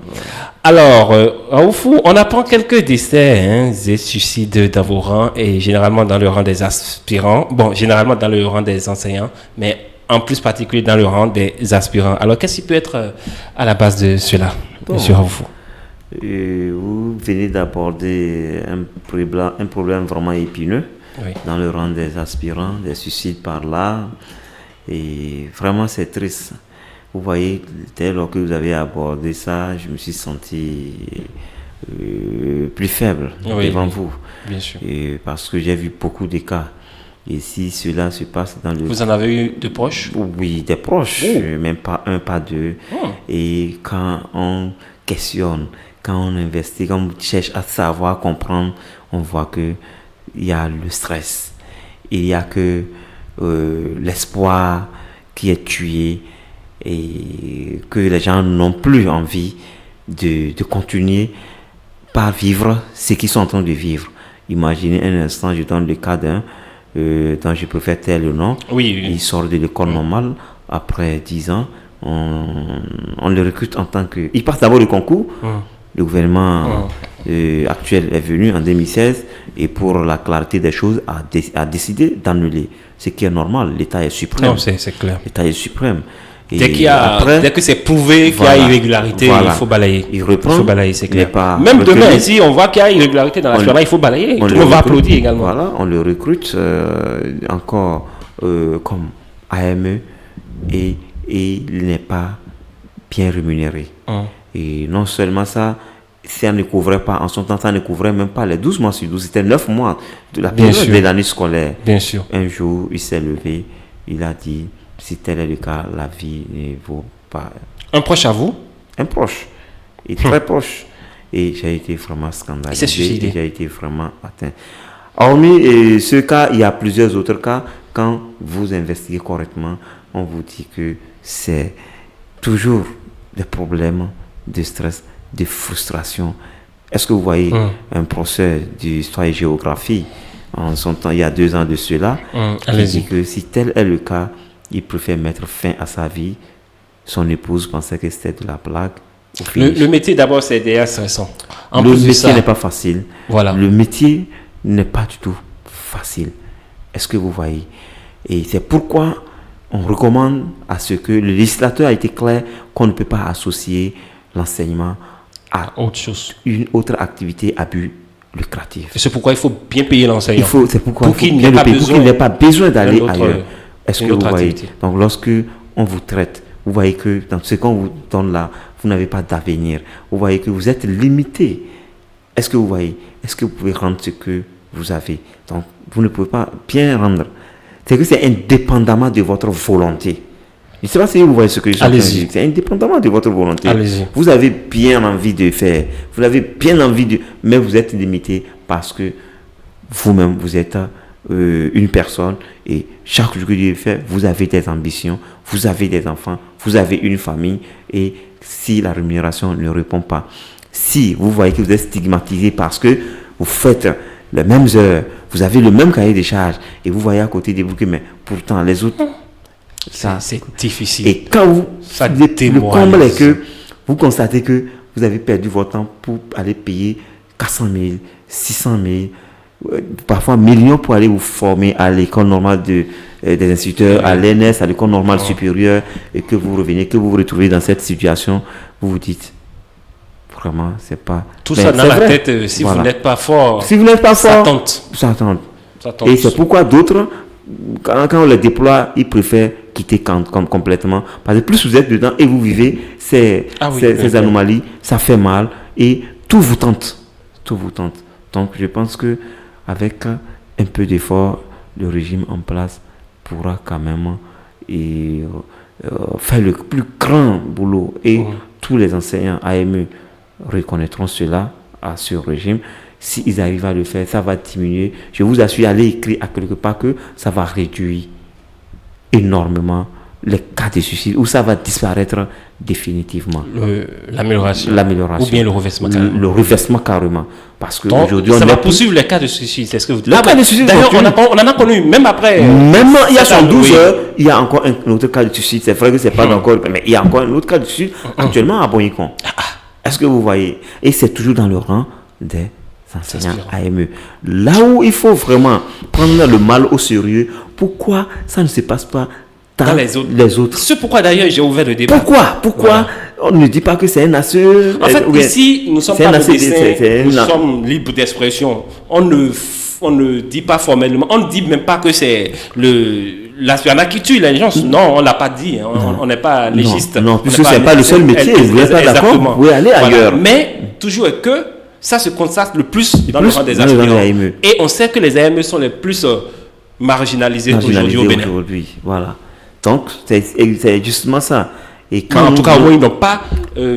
[SPEAKER 4] Alors, Raoufou, on apprend quelques décès et suicides dans vos rangs et généralement dans le rang des aspirants. Bon, généralement dans le rang des enseignants, mais en plus particulier dans le rang des aspirants. Alors, qu'est-ce qui peut être à la base de cela, monsieur Raoufou?
[SPEAKER 5] Vous venez d'aborder un problème vraiment épineux dans le rang des aspirants, des suicides par là. Et vraiment, c'est triste. Vous voyez, dès lors que vous avez abordé ça, je me suis senti plus faible devant vous.
[SPEAKER 4] Bien sûr.
[SPEAKER 5] Et parce que j'ai vu beaucoup de cas. Et si cela se passe dans le...
[SPEAKER 4] Vous en avez eu de proches?
[SPEAKER 5] Oui, des proches, même pas un, pas deux. Et quand on questionne, quand on investit, quand on cherche à savoir, comprendre, on voit qu'il y a le stress. Il y a que l'espoir qui est tué et que les gens n'ont plus envie de continuer par vivre ce qu'ils sont en train de vivre. Imaginez un instant, je donne le cas d'un dont je préfère taire le nom. Il sort de l'école normale après 10 ans. On le recrute en tant que... Il passe d'abord le concours. Le gouvernement actuel est venu en 2016 et pour la clarté des choses a décidé d'annuler. Ce qui est normal, l'État est suprême.
[SPEAKER 4] Non, c'est clair.
[SPEAKER 5] L'État est suprême. Et
[SPEAKER 4] dès que c'est prouvé qu'il y a irrégularité, il faut balayer.
[SPEAKER 5] Il reprend.
[SPEAKER 4] Il faut balayer, c'est clair. Même demain, si on voit qu'il y a irrégularité dans l'aspirant, il faut balayer. Tout le monde va applaudir également.
[SPEAKER 5] Voilà, on le recrute encore comme AME et il n'est pas bien rémunéré. Et non seulement ça, ça ne couvrait pas, en son temps, ça ne couvrait même pas les 12 mois sur 12, c'était 9 mois de la période de l'année scolaire.
[SPEAKER 4] Bien sûr.
[SPEAKER 5] Un jour, il s'est levé, il a dit, si tel est le cas, la vie ne vaut pas.
[SPEAKER 4] Un proche à vous?
[SPEAKER 5] Un proche, et très proche. Et j'ai été vraiment scandalisé. J'ai été vraiment atteint. Hormis ce cas, il y a plusieurs autres cas. Quand vous investiguez correctement, on vous dit que c'est toujours des problèmes de stress, de frustration. Est-ce que vous voyez un professeur d'histoire et géographie, en son temps, il y a 2 ans de cela, qui dit que si tel est le cas, il préfère mettre fin à sa vie. Son épouse pensait que c'était de la blague.
[SPEAKER 4] Le métier d'abord, c'est déjà stressant.
[SPEAKER 5] Le métier n'est pas facile.
[SPEAKER 4] Voilà.
[SPEAKER 5] Le métier n'est pas du tout facile. Est-ce que vous voyez? Et c'est pourquoi on recommande à ce que le législateur a été clair qu'on ne peut pas associer l'enseignement à
[SPEAKER 4] autre chose,
[SPEAKER 5] une autre activité à but lucratif.
[SPEAKER 4] Et c'est pourquoi il faut bien payer l'enseignant.
[SPEAKER 5] C'est pourquoi
[SPEAKER 4] pour qu'il
[SPEAKER 5] bien le payer,
[SPEAKER 4] pour
[SPEAKER 5] qu'il n'ait pas besoin d'aller ailleurs. Est-ce que vous voyez?
[SPEAKER 4] Activité.
[SPEAKER 5] Donc lorsque on vous traite, vous voyez que dans ce qu'on vous donne là, vous n'avez pas d'avenir. Vous voyez que vous êtes limité. Est-ce que vous voyez? Est-ce que vous pouvez rendre ce que vous avez? Donc vous ne pouvez pas bien rendre. C'est que c'est indépendamment de votre volonté. Je ne sais pas si vous voyez ce que je suis en train de dire. C'est indépendamment de votre volonté.
[SPEAKER 4] Allez-y.
[SPEAKER 5] Vous avez bien envie de faire. Vous avez bien envie de... Mais vous êtes limité parce que vous-même, vous êtes une personne et chaque jour que Dieu fait, vous avez des ambitions, vous avez des enfants, vous avez une famille et si la rémunération ne répond pas, si vous voyez que vous êtes stigmatisé parce que vous faites les mêmes heures, vous avez le même cahier de charges et vous voyez à côté de vous que mais pourtant les autres...
[SPEAKER 4] Ça, c'est difficile.
[SPEAKER 5] Et quand vous...
[SPEAKER 4] Ça
[SPEAKER 5] le comble est que vous constatez que vous avez perdu votre temps pour aller payer 400 000, 600 000, parfois millions pour aller vous former à l'école normale des instituteurs, à l'ENS, à l'école normale supérieure, et que vous revenez, que vous vous retrouvez dans cette situation, vous vous dites, vraiment, c'est pas...
[SPEAKER 4] Tout ça dans la tête, si vous n'êtes pas fort,
[SPEAKER 5] si vous n'êtes pas fort,
[SPEAKER 4] ça tente.
[SPEAKER 5] Et c'est pourquoi d'autres, quand on les déploie, ils préfèrent quitter complètement. Parce que plus vous êtes dedans et vous vivez ces anomalies, ça fait mal et tout vous tente. Tout vous tente. Donc je pense que avec un peu d'effort, le régime en place pourra quand même faire le plus grand boulot. Et tous les enseignants AME reconnaîtront cela à ce régime. S'ils arrivent à le faire, ça va diminuer. Je vous assure, allez écrire à quelque part que ça va réduire énormément les cas de suicide ou ça va disparaître définitivement.
[SPEAKER 4] L'amélioration. Ou bien le reversement carrément.
[SPEAKER 5] Le reversement carrément. Parce qu'aujourd'hui,
[SPEAKER 4] ça va poursuivre les cas de suicide. C'est ce que vous dites.
[SPEAKER 5] Les cas de suicide.
[SPEAKER 4] D'ailleurs, on en a connu, même après.
[SPEAKER 5] Même il y a 112 heures, il y a encore un autre cas de suicide. C'est vrai que c'est pas encore, mais il y a encore un autre cas de suicide actuellement à Boycon. Est-ce que vous voyez? Et c'est toujours dans le rang des enseignants AME. Là où il faut vraiment prendre le mal au sérieux, pourquoi ça ne se passe pas dans les autres?
[SPEAKER 4] C'est pourquoi d'ailleurs j'ai ouvert le débat.
[SPEAKER 5] Pourquoi on ne dit pas que c'est un ACE?
[SPEAKER 4] En fait, ici, nous ne sommes pas de dessin, nous sommes libres d'expression. On ne dit pas formellement, on ne dit même pas que c'est l'aspirant qui tue les gens. Non, on ne l'a pas dit. On n'est pas légiste.
[SPEAKER 5] Non, puisque ce n'est pas le seul métier. Vous n'êtes pas d'accord, vous pouvez aller ailleurs.
[SPEAKER 4] Mais toujours est que ça se constate le plus dans le rang des aspirants. Et on sait que les AME sont les plus marginalisés aujourd'hui au Bénin.
[SPEAKER 5] Voilà. Donc, c'est justement ça. Et
[SPEAKER 4] quand en tout cas, ils n'ont pas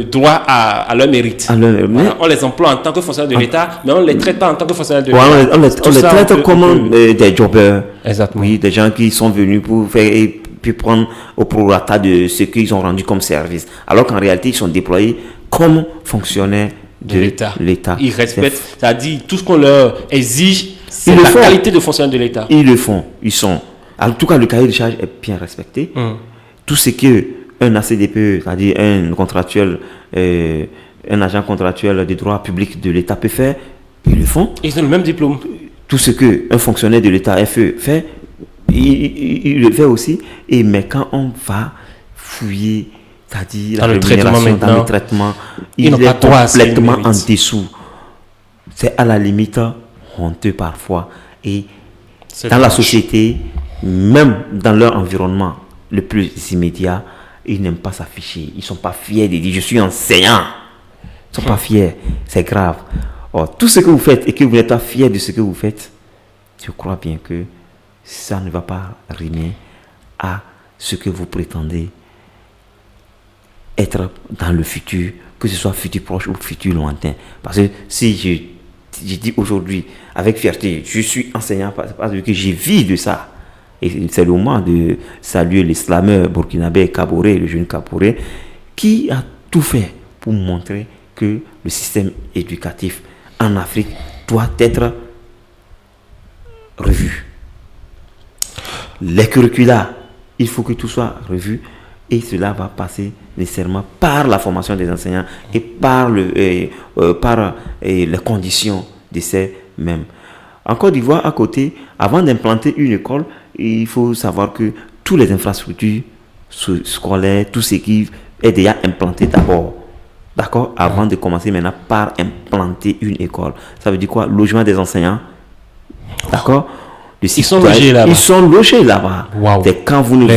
[SPEAKER 4] droit à leur mérite. Voilà, on les emploie en tant que fonctionnaires de l'État, mais on ne les traite pas en tant que fonctionnaires de l'État.
[SPEAKER 5] On les traite comme des jobbers.
[SPEAKER 4] Exactement.
[SPEAKER 5] Oui, des gens qui sont venus pour faire et puis prendre au prorata de ce qu'ils ont rendu comme service. Alors qu'en réalité, ils sont déployés comme fonctionnaires de l'État.
[SPEAKER 4] Ils respectent, c'est-à-dire tout ce qu'on leur exige, c'est la qualité de fonctionnaire de l'État.
[SPEAKER 5] Ils le font. Ils sont. En tout cas, le cahier de charge est bien respecté. Tout ce qu'un ACDPE, c'est-à-dire un contractuel, un agent contractuel des droits publics de l'État peut faire, ils le font.
[SPEAKER 4] Ils ont le même diplôme.
[SPEAKER 5] Tout ce qu'un fonctionnaire de l'État FE fait, il le fait aussi. Mais quand on va fouiller, c'est-à-dire
[SPEAKER 4] dans le
[SPEAKER 5] traitement, il est complètement en dessous. C'est à la limite honteux parfois. Et dans la société, même dans leur environnement le plus immédiat, ils n'aiment pas s'afficher. Ils ne sont pas fiers de dire je suis enseignant. Ils ne sont pas fiers. C'est grave. Or, tout ce que vous faites et que vous n'êtes pas fiers de ce que vous faites, je crois bien que ça ne va pas rimer à ce que vous prétendez être dans le futur, que ce soit futur proche ou futur lointain. Parce que si je dis aujourd'hui avec fierté, je suis enseignant parce que j'ai vu de ça. Et c'est le moment de saluer l'islameur burkinabé Kaboré, le jeune Kaboré, qui a tout fait pour montrer que le système éducatif en Afrique doit être revu. Les curricula, il faut que tout soit revu et cela va passer nécessairement par la formation des enseignants et par les conditions de ces mêmes. En Côte d'Ivoire, à côté, avant d'implanter une école, il faut savoir que toutes les infrastructures scolaires, tout ce qui est déjà implanté d'abord. D'accord? Avant de commencer maintenant par implanter une école. Ça veut dire quoi? Logement des enseignants. D'accord?
[SPEAKER 4] Ils sont logés là-bas.
[SPEAKER 5] Ils sont logés là-bas.
[SPEAKER 4] Wow.
[SPEAKER 5] Quand vous ne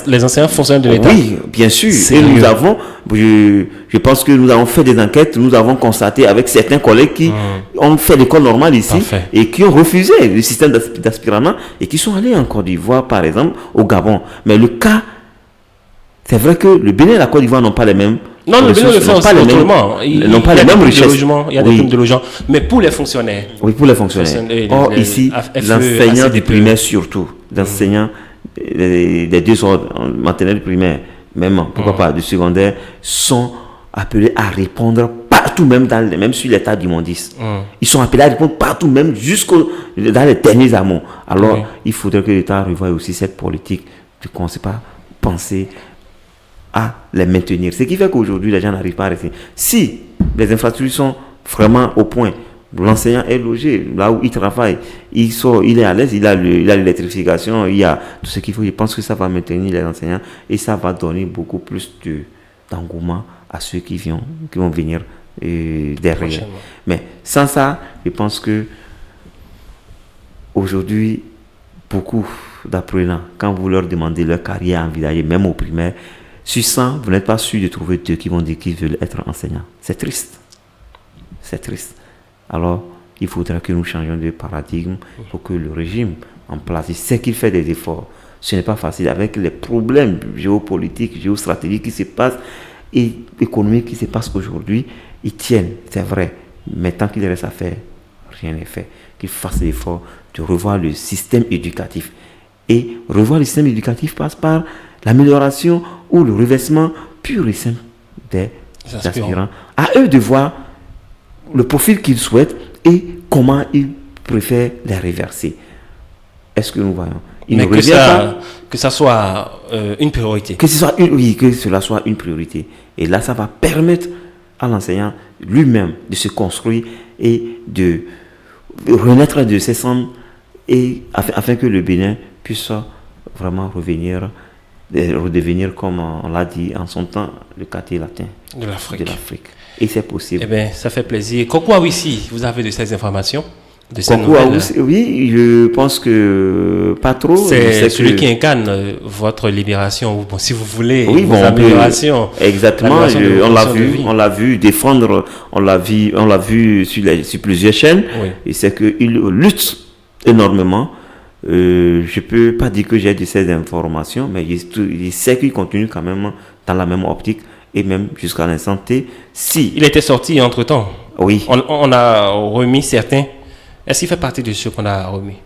[SPEAKER 4] les enseignants fonctionnent de l'État.
[SPEAKER 5] Oui, bien sûr.
[SPEAKER 4] Sérieux.
[SPEAKER 5] Et nous avons, je pense que nous avons fait des enquêtes, nous avons constaté avec certains collègues qui ont fait l'école normale ici.
[SPEAKER 4] Parfait.
[SPEAKER 5] Et qui ont refusé le système d'aspirant et qui sont allés en Côte d'Ivoire, par exemple, au Gabon. Mais le cas, c'est vrai que le Bénin et la Côte d'Ivoire n'ont pas les mêmes.
[SPEAKER 4] Non, le Bénin le fait aussi autrement.
[SPEAKER 5] Ils n'ont pas les mêmes richesses.
[SPEAKER 4] Il y a des primes de logement. Mais pour les fonctionnaires.
[SPEAKER 5] Oui, pour les fonctionnaires. Or, ici, l'enseignant du primaire surtout, l'enseignant des deux ordres, maternelle primaire, même, pourquoi pas, du secondaire, sont appelés à répondre partout, même sur l'état du mondis. Ils sont appelés à répondre partout, même dans les derniers amont. Alors, il faudrait que l'État revoie aussi cette politique de qu'on ne sait pas penser à les maintenir. Ce qui fait qu'aujourd'hui, les gens n'arrivent pas à rester. Si les infrastructures sont vraiment au point, l'enseignant est logé là où il travaille, il sort, il est à l'aise, il a l'électrification, il y a tout ce qu'il faut. Je pense que ça va maintenir les enseignants et ça va donner beaucoup plus d'engouement à ceux qui vont venir derrière. Mais sans ça, je pense que aujourd'hui, beaucoup d'apprenants, quand vous leur demandez leur carrière envisagée, même au primaire, sur 100, vous n'êtes pas sûr de trouver 2 qui vont dire qu'ils veulent être enseignants. C'est triste. C'est triste. Alors, il faudra que nous changions de paradigme pour que le régime en place, il sait qu'il fait des efforts. Ce n'est pas facile avec les problèmes géopolitiques, géostratégiques qui se passent et économiques qui se passent aujourd'hui. Ils tiennent, c'est vrai. Mais tant qu'il reste à faire, rien n'est fait. Qu'ils fassent l'effort de revoir le système éducatif. Et revoir le système éducatif passe par l'amélioration ou le revêtement pur et simple des aspirants. À eux de voir le profil qu'ils souhaitent et comment ils préfèrent les reverser. Est-ce que nous voyons?
[SPEAKER 4] Mais que ça soit une priorité.
[SPEAKER 5] Que cela soit une priorité. Et là, ça va permettre à l'enseignant lui-même de se construire et de renaître de ses cendres et afin que le Bénin puisse vraiment redevenir, comme on l'a dit en son temps, le quartier latin
[SPEAKER 4] de l'Afrique.
[SPEAKER 5] Et c'est possible.
[SPEAKER 4] Eh bien, ça fait plaisir. Kokou ici, vous avez de ces informations, de ces
[SPEAKER 5] Kokou
[SPEAKER 4] nouvelles?
[SPEAKER 5] Oui, je pense que pas trop.
[SPEAKER 4] C'est celui qui incarne votre libération, ou si vous voulez,
[SPEAKER 5] oui,
[SPEAKER 4] vos améliorations.
[SPEAKER 5] Exactement, on l'a vu défendre, on l'a vu sur plusieurs chaînes, et c'est qu'il lutte énormément. Je peux pas dire que j'ai de ces informations, mais je sais qu'il continue quand même dans la même optique et même jusqu'à l'instant T. Si
[SPEAKER 4] il était sorti entre-temps.
[SPEAKER 5] Oui.
[SPEAKER 4] On a remis certains. Est-ce qu'il fait partie de ceux qu'on a remis?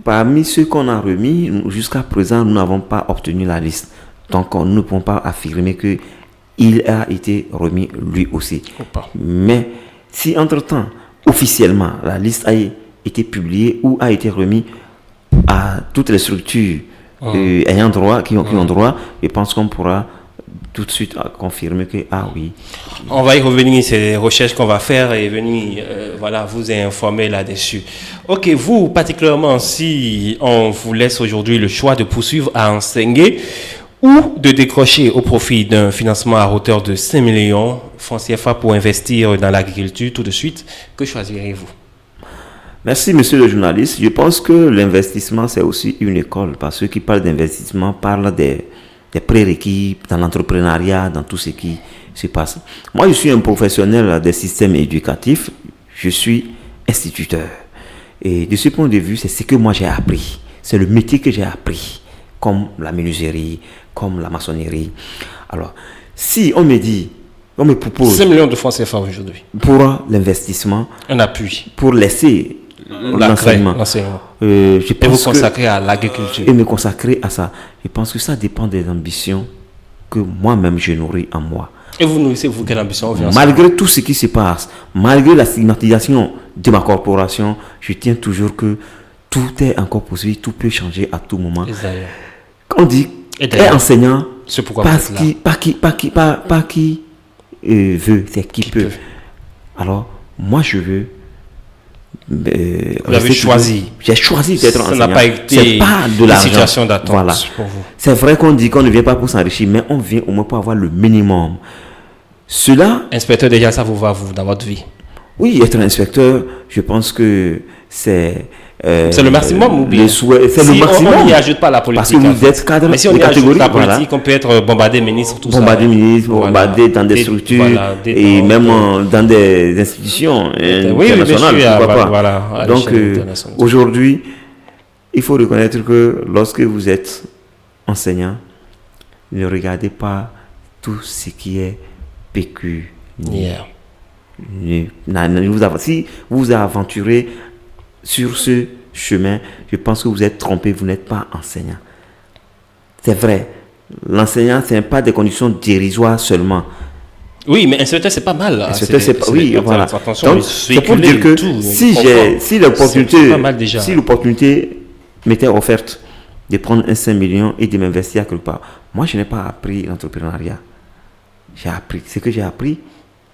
[SPEAKER 5] Parmi ceux qu'on a remis, jusqu'à présent, nous n'avons pas obtenu la liste. Donc, nous ne pouvons pas affirmer qu'il a été remis lui aussi. Mais si entre-temps, officiellement, la liste a été publiée ou a été remise à toutes les structures ayant droit, qui ont droit, je pense qu'on pourra tout de suite confirmer que oui.
[SPEAKER 4] On va y revenir, c'est des recherches qu'on va faire et venir vous informer là-dessus. Ok, vous particulièrement, si on vous laisse aujourd'hui le choix de poursuivre à enseigner ou de décrocher au profit d'un financement à hauteur de 5 millions francs CFA pour investir dans l'agriculture, tout de suite, que choisirez-vous?
[SPEAKER 5] Merci, monsieur le journaliste. Je pense que l'investissement, c'est aussi une école. Parce que ceux qui parlent d'investissement parlent des prérequis dans l'entrepreneuriat, dans tout ce qui se passe. Moi, je suis un professionnel des systèmes éducatifs. Je suis instituteur. Et de ce point de vue, c'est ce que moi j'ai appris. C'est le métier que j'ai appris, comme la menuiserie, comme la maçonnerie. Alors, si on me propose
[SPEAKER 4] 5 millions de francs CFA aujourd'hui
[SPEAKER 5] pour l'investissement,
[SPEAKER 4] un appui,
[SPEAKER 5] pour laisser l'enseignement.
[SPEAKER 4] Et vous consacrer à l'agriculture.
[SPEAKER 5] Et me consacrer à ça. Je pense que ça dépend des ambitions que moi-même je nourris en moi.
[SPEAKER 4] Et vous nourrissez vous quelle ambition?
[SPEAKER 5] Malgré tout ce qui se passe, malgré la stigmatisation de ma corporation, je tiens toujours que tout est encore possible, tout peut changer à tout moment. Quand on dit est enseignant,
[SPEAKER 4] c'est pourquoi
[SPEAKER 5] pas qui veut, c'est qui peut. Alors, moi je veux Vous
[SPEAKER 4] avez choisi.
[SPEAKER 5] J'ai choisi d'être enseignant.
[SPEAKER 4] Ça n'a pas été
[SPEAKER 5] c'est pas de
[SPEAKER 4] la
[SPEAKER 5] l'argent.
[SPEAKER 4] situation d'attente
[SPEAKER 5] Voilà.
[SPEAKER 4] pour vous.
[SPEAKER 5] C'est vrai qu'on dit qu'on ne vient pas pour s'enrichir, mais on vient au moins pour avoir le minimum. Cela,
[SPEAKER 4] Inspecteur, déjà, ça vous va, vous, dans votre vie?
[SPEAKER 5] oui, être inspecteur, je pense que c'est
[SPEAKER 4] le maximum ou bien
[SPEAKER 5] c'est
[SPEAKER 4] si
[SPEAKER 5] le maximum.
[SPEAKER 4] On n'y ajoute pas la politique.
[SPEAKER 5] Parce que vous êtes cadre
[SPEAKER 4] mais si on
[SPEAKER 5] de
[SPEAKER 4] y ajoute
[SPEAKER 5] catégorie,
[SPEAKER 4] la politique,
[SPEAKER 5] voilà.
[SPEAKER 4] on peut être bombardé ministre, tout
[SPEAKER 5] Bombardé
[SPEAKER 4] ça.
[SPEAKER 5] ministre, bombardé dans des structures et même dans des institutions internationales. Pourquoi pas.
[SPEAKER 4] Voilà,
[SPEAKER 5] donc aujourd'hui, il faut reconnaître que lorsque vous êtes enseignant, ne regardez pas tout ce qui est pécuniaire. Si vous vous aventurez sur ce chemin, je pense que vous êtes trompé, vous n'êtes pas enseignant. C'est vrai, l'enseignant, ce n'est pas des conditions dérisoires seulement.
[SPEAKER 4] Oui, mais inspecteur, c'est pas mal.
[SPEAKER 5] Oui, voilà.
[SPEAKER 4] Donc,
[SPEAKER 5] c'est pour dire que si l'opportunité m'était offerte de prendre un 5 millions et de m'investir quelque part, moi, je n'ai pas appris l'entrepreneuriat. Ce que j'ai appris,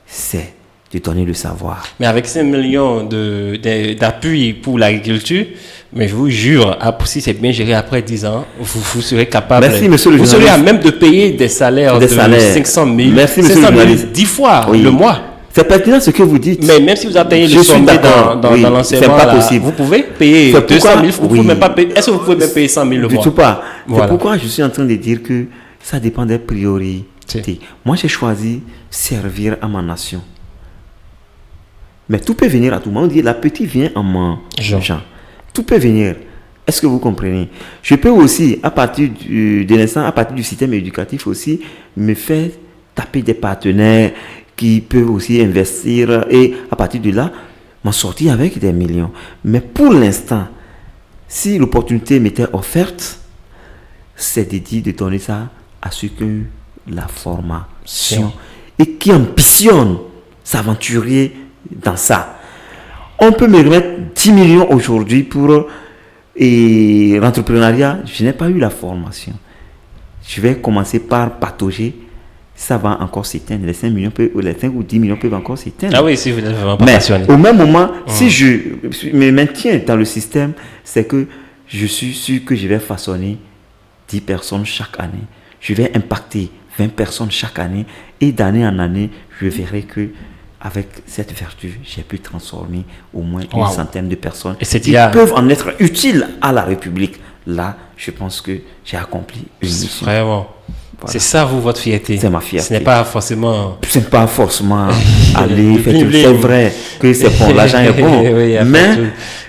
[SPEAKER 5] c'est de donner le savoir.
[SPEAKER 4] Mais avec 5 millions d'appui pour l'agriculture, mais je vous jure, si c'est bien géré après 10 ans, vous serez capable.
[SPEAKER 5] Merci, monsieur le
[SPEAKER 4] vous
[SPEAKER 5] journaliste.
[SPEAKER 4] serez à même de payer des salaires de 500 000.
[SPEAKER 5] Merci, monsieur le journaliste.
[SPEAKER 4] 10 fois
[SPEAKER 5] oui.
[SPEAKER 4] le mois.
[SPEAKER 5] C'est pertinent ce que vous dites.
[SPEAKER 4] Mais même si vous atteignez le sommet dans l'enseignement,
[SPEAKER 5] c'est pas possible.
[SPEAKER 4] Vous pouvez payer 200 000, vous pouvez même pas payer. Est-ce que vous pouvez même payer 100 000 le mois?
[SPEAKER 5] Du tout pas.
[SPEAKER 4] Voilà.
[SPEAKER 5] C'est pourquoi je suis en train de dire que ça dépend des priorités. Moi, j'ai choisi servir à ma nation. Mais tout peut venir à tout moment. On dit l'appétit vient en mangeant. Tout peut venir. Est-ce que vous comprenez? Je peux aussi, à partir de l'instant, à partir du système éducatif aussi, me faire taper des partenaires qui peuvent aussi investir et à partir de là, m'en sortir avec des millions. Mais pour l'instant, si l'opportunité m'était offerte, c'est de dire de donner ça à ceux qui ont la formation et qui ambitionnent s'aventurer dans ça. On peut me remettre 10 millions aujourd'hui pour l'entrepreneuriat. Je n'ai pas eu la formation. Je vais commencer par patauger. Ça va encore s'éteindre. Les 5 ou 10 millions peuvent encore s'éteindre.
[SPEAKER 4] Ah oui, si vous êtes vraiment pas passionné.
[SPEAKER 5] Au même moment, si je me maintiens dans le système, c'est que je suis sûr que je vais façonner 10 personnes chaque année. Je vais impacter 20 personnes chaque année. Et d'année en année, je verrai que avec cette vertu, j'ai pu transformer au moins une centaine de personnes qui peuvent en être utiles à la République. Là, je pense que j'ai accompli une mission.
[SPEAKER 4] Vraiment. Voilà. C'est ça, votre fierté.
[SPEAKER 5] C'est ma fierté.
[SPEAKER 4] Ce n'est pas forcément...
[SPEAKER 5] C'est pas forcément aller faire tout. C'est vrai que c'est bon, l'argent est bon. Oui,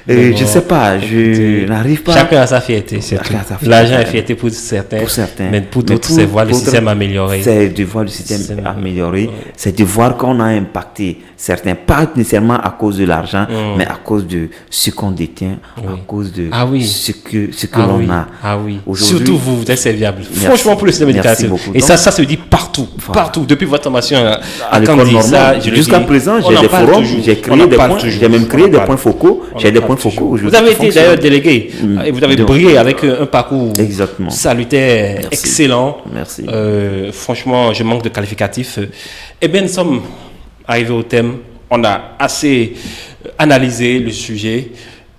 [SPEAKER 5] mais je ne sais pas, je n'arrive pas...
[SPEAKER 4] Chacun a sa fierté, c'est tout. L'argent est fierté pour certains, mais pour d'autres, c'est voir le système amélioré.
[SPEAKER 5] C'est de voir le système amélioré, c'est de voir qu'on a impacté certains, pas nécessairement à cause de l'argent, mais à cause de ce qu'on détient, à cause de ce que l'on a.
[SPEAKER 4] Ah oui, surtout vous êtes serviable. Franchement, pour le système éducatif. Et ça se dit partout, partout. Depuis votre formation
[SPEAKER 5] à l'école normale, jusqu'à présent, j'ai des forums, j'ai créé des points, j'ai même créé des points focaux. J'ai des points focaux.
[SPEAKER 4] Vous avez été d'ailleurs délégué et vous avez brillé avec un parcours salutaire, excellent.
[SPEAKER 5] Merci.
[SPEAKER 4] Franchement, je manque de qualificatifs. Eh bien, nous sommes arrivés au thème. On a assez analysé le sujet.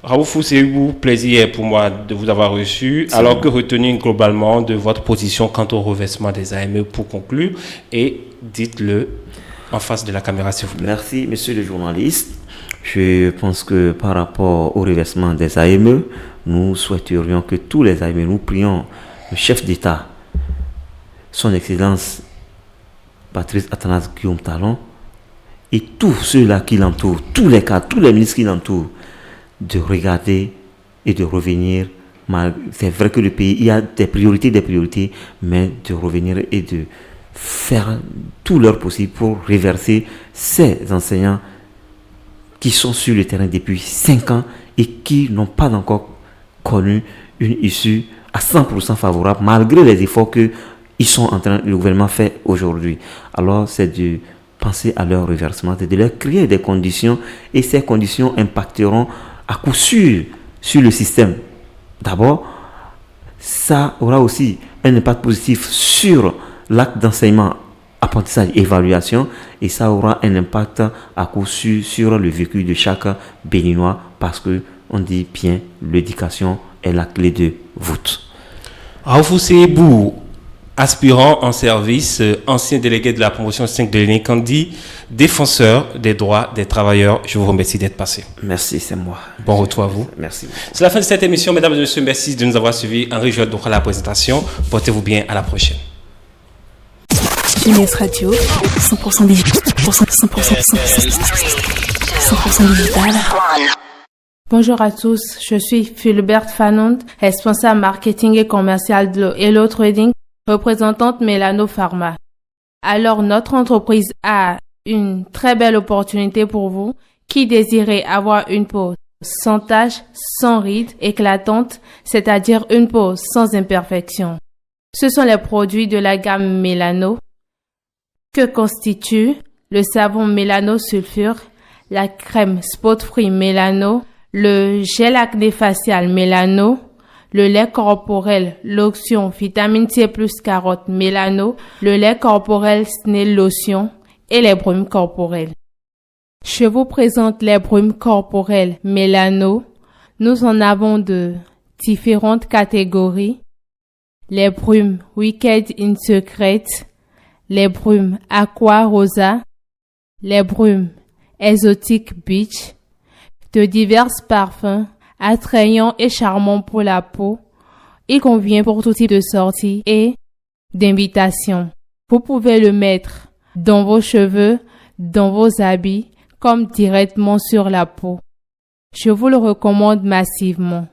[SPEAKER 4] Raoufou, c'est un plaisir pour moi de vous avoir reçu. Alors que retenir globalement de votre position quant au reversement des AME pour conclure et dites-le en face de la caméra, s'il vous plaît.
[SPEAKER 5] Merci, monsieur le journaliste. Je pense que par rapport au reversement des AME, nous souhaiterions que tous les AME, nous prions le chef d'État, son Excellence Patrice Athanase Guillaume Talon, et tous ceux-là qui l'entourent, tous les cadres, tous les ministres qui l'entourent, de regarder et de revenir. C'est vrai que le pays, il y a des priorités, mais de revenir et de faire tout leur possible pour reverser ces enseignants qui sont sur le terrain depuis 5 ans et qui n'ont pas encore connu une issue à 100% favorable, malgré les efforts que le gouvernement fait aujourd'hui. Alors, c'est de penser à leur reversement, c'est de leur créer des conditions, et ces conditions impacteront à coup sûr sur le système. D'abord, ça aura aussi un impact positif sur l'acte d'enseignement apprentissage, évaluation, et ça aura un impact à coup sûr sur le vécu de chaque Béninois parce que on dit bien, l'éducation est la clé de voûte.
[SPEAKER 4] Raoufou Seybou, aspirant en service, ancien délégué de la promotion 5 de l'Enicandi, défenseur des droits des travailleurs. Je vous remercie d'être passé.
[SPEAKER 5] Merci, c'est moi.
[SPEAKER 4] Bon retour à vous.
[SPEAKER 5] Merci.
[SPEAKER 4] C'est la fin de cette émission, mesdames et messieurs. Merci de nous avoir suivis. Henri Joël Doukra, la présentation. Portez-vous bien, à la prochaine.
[SPEAKER 3] Jeunesse Radio, 100% digital. 100% digital.
[SPEAKER 2] Bonjour à tous, je suis Philbert Fanon, responsable marketing et commercial de Hello Trading, représentante Melano Pharma. Alors, notre entreprise a une très belle opportunité pour vous qui désirez avoir une peau sans taches, sans rides, éclatante, c'est-à-dire une peau sans imperfection. Ce sont les produits de la gamme Melano que constituent le savon Melano Sulfure, la crème Spot Free Melano, le gel acné facial Melano, le lait corporel lotion vitamine C plus carotte Melano, le lait corporel Snail lotion et les brumes corporelles. Je vous présente les brumes corporelles Melano. Nous en avons de différentes catégories. Les brumes Wicked in Secret, les brumes Aqua Rosa, les brumes Exotic Beach, de divers parfums attrayants et charmants pour la peau. Il convient pour tout type de sortie et d'invitation. Vous pouvez le mettre dans vos cheveux, dans vos habits, comme directement sur la peau. Je vous le recommande massivement.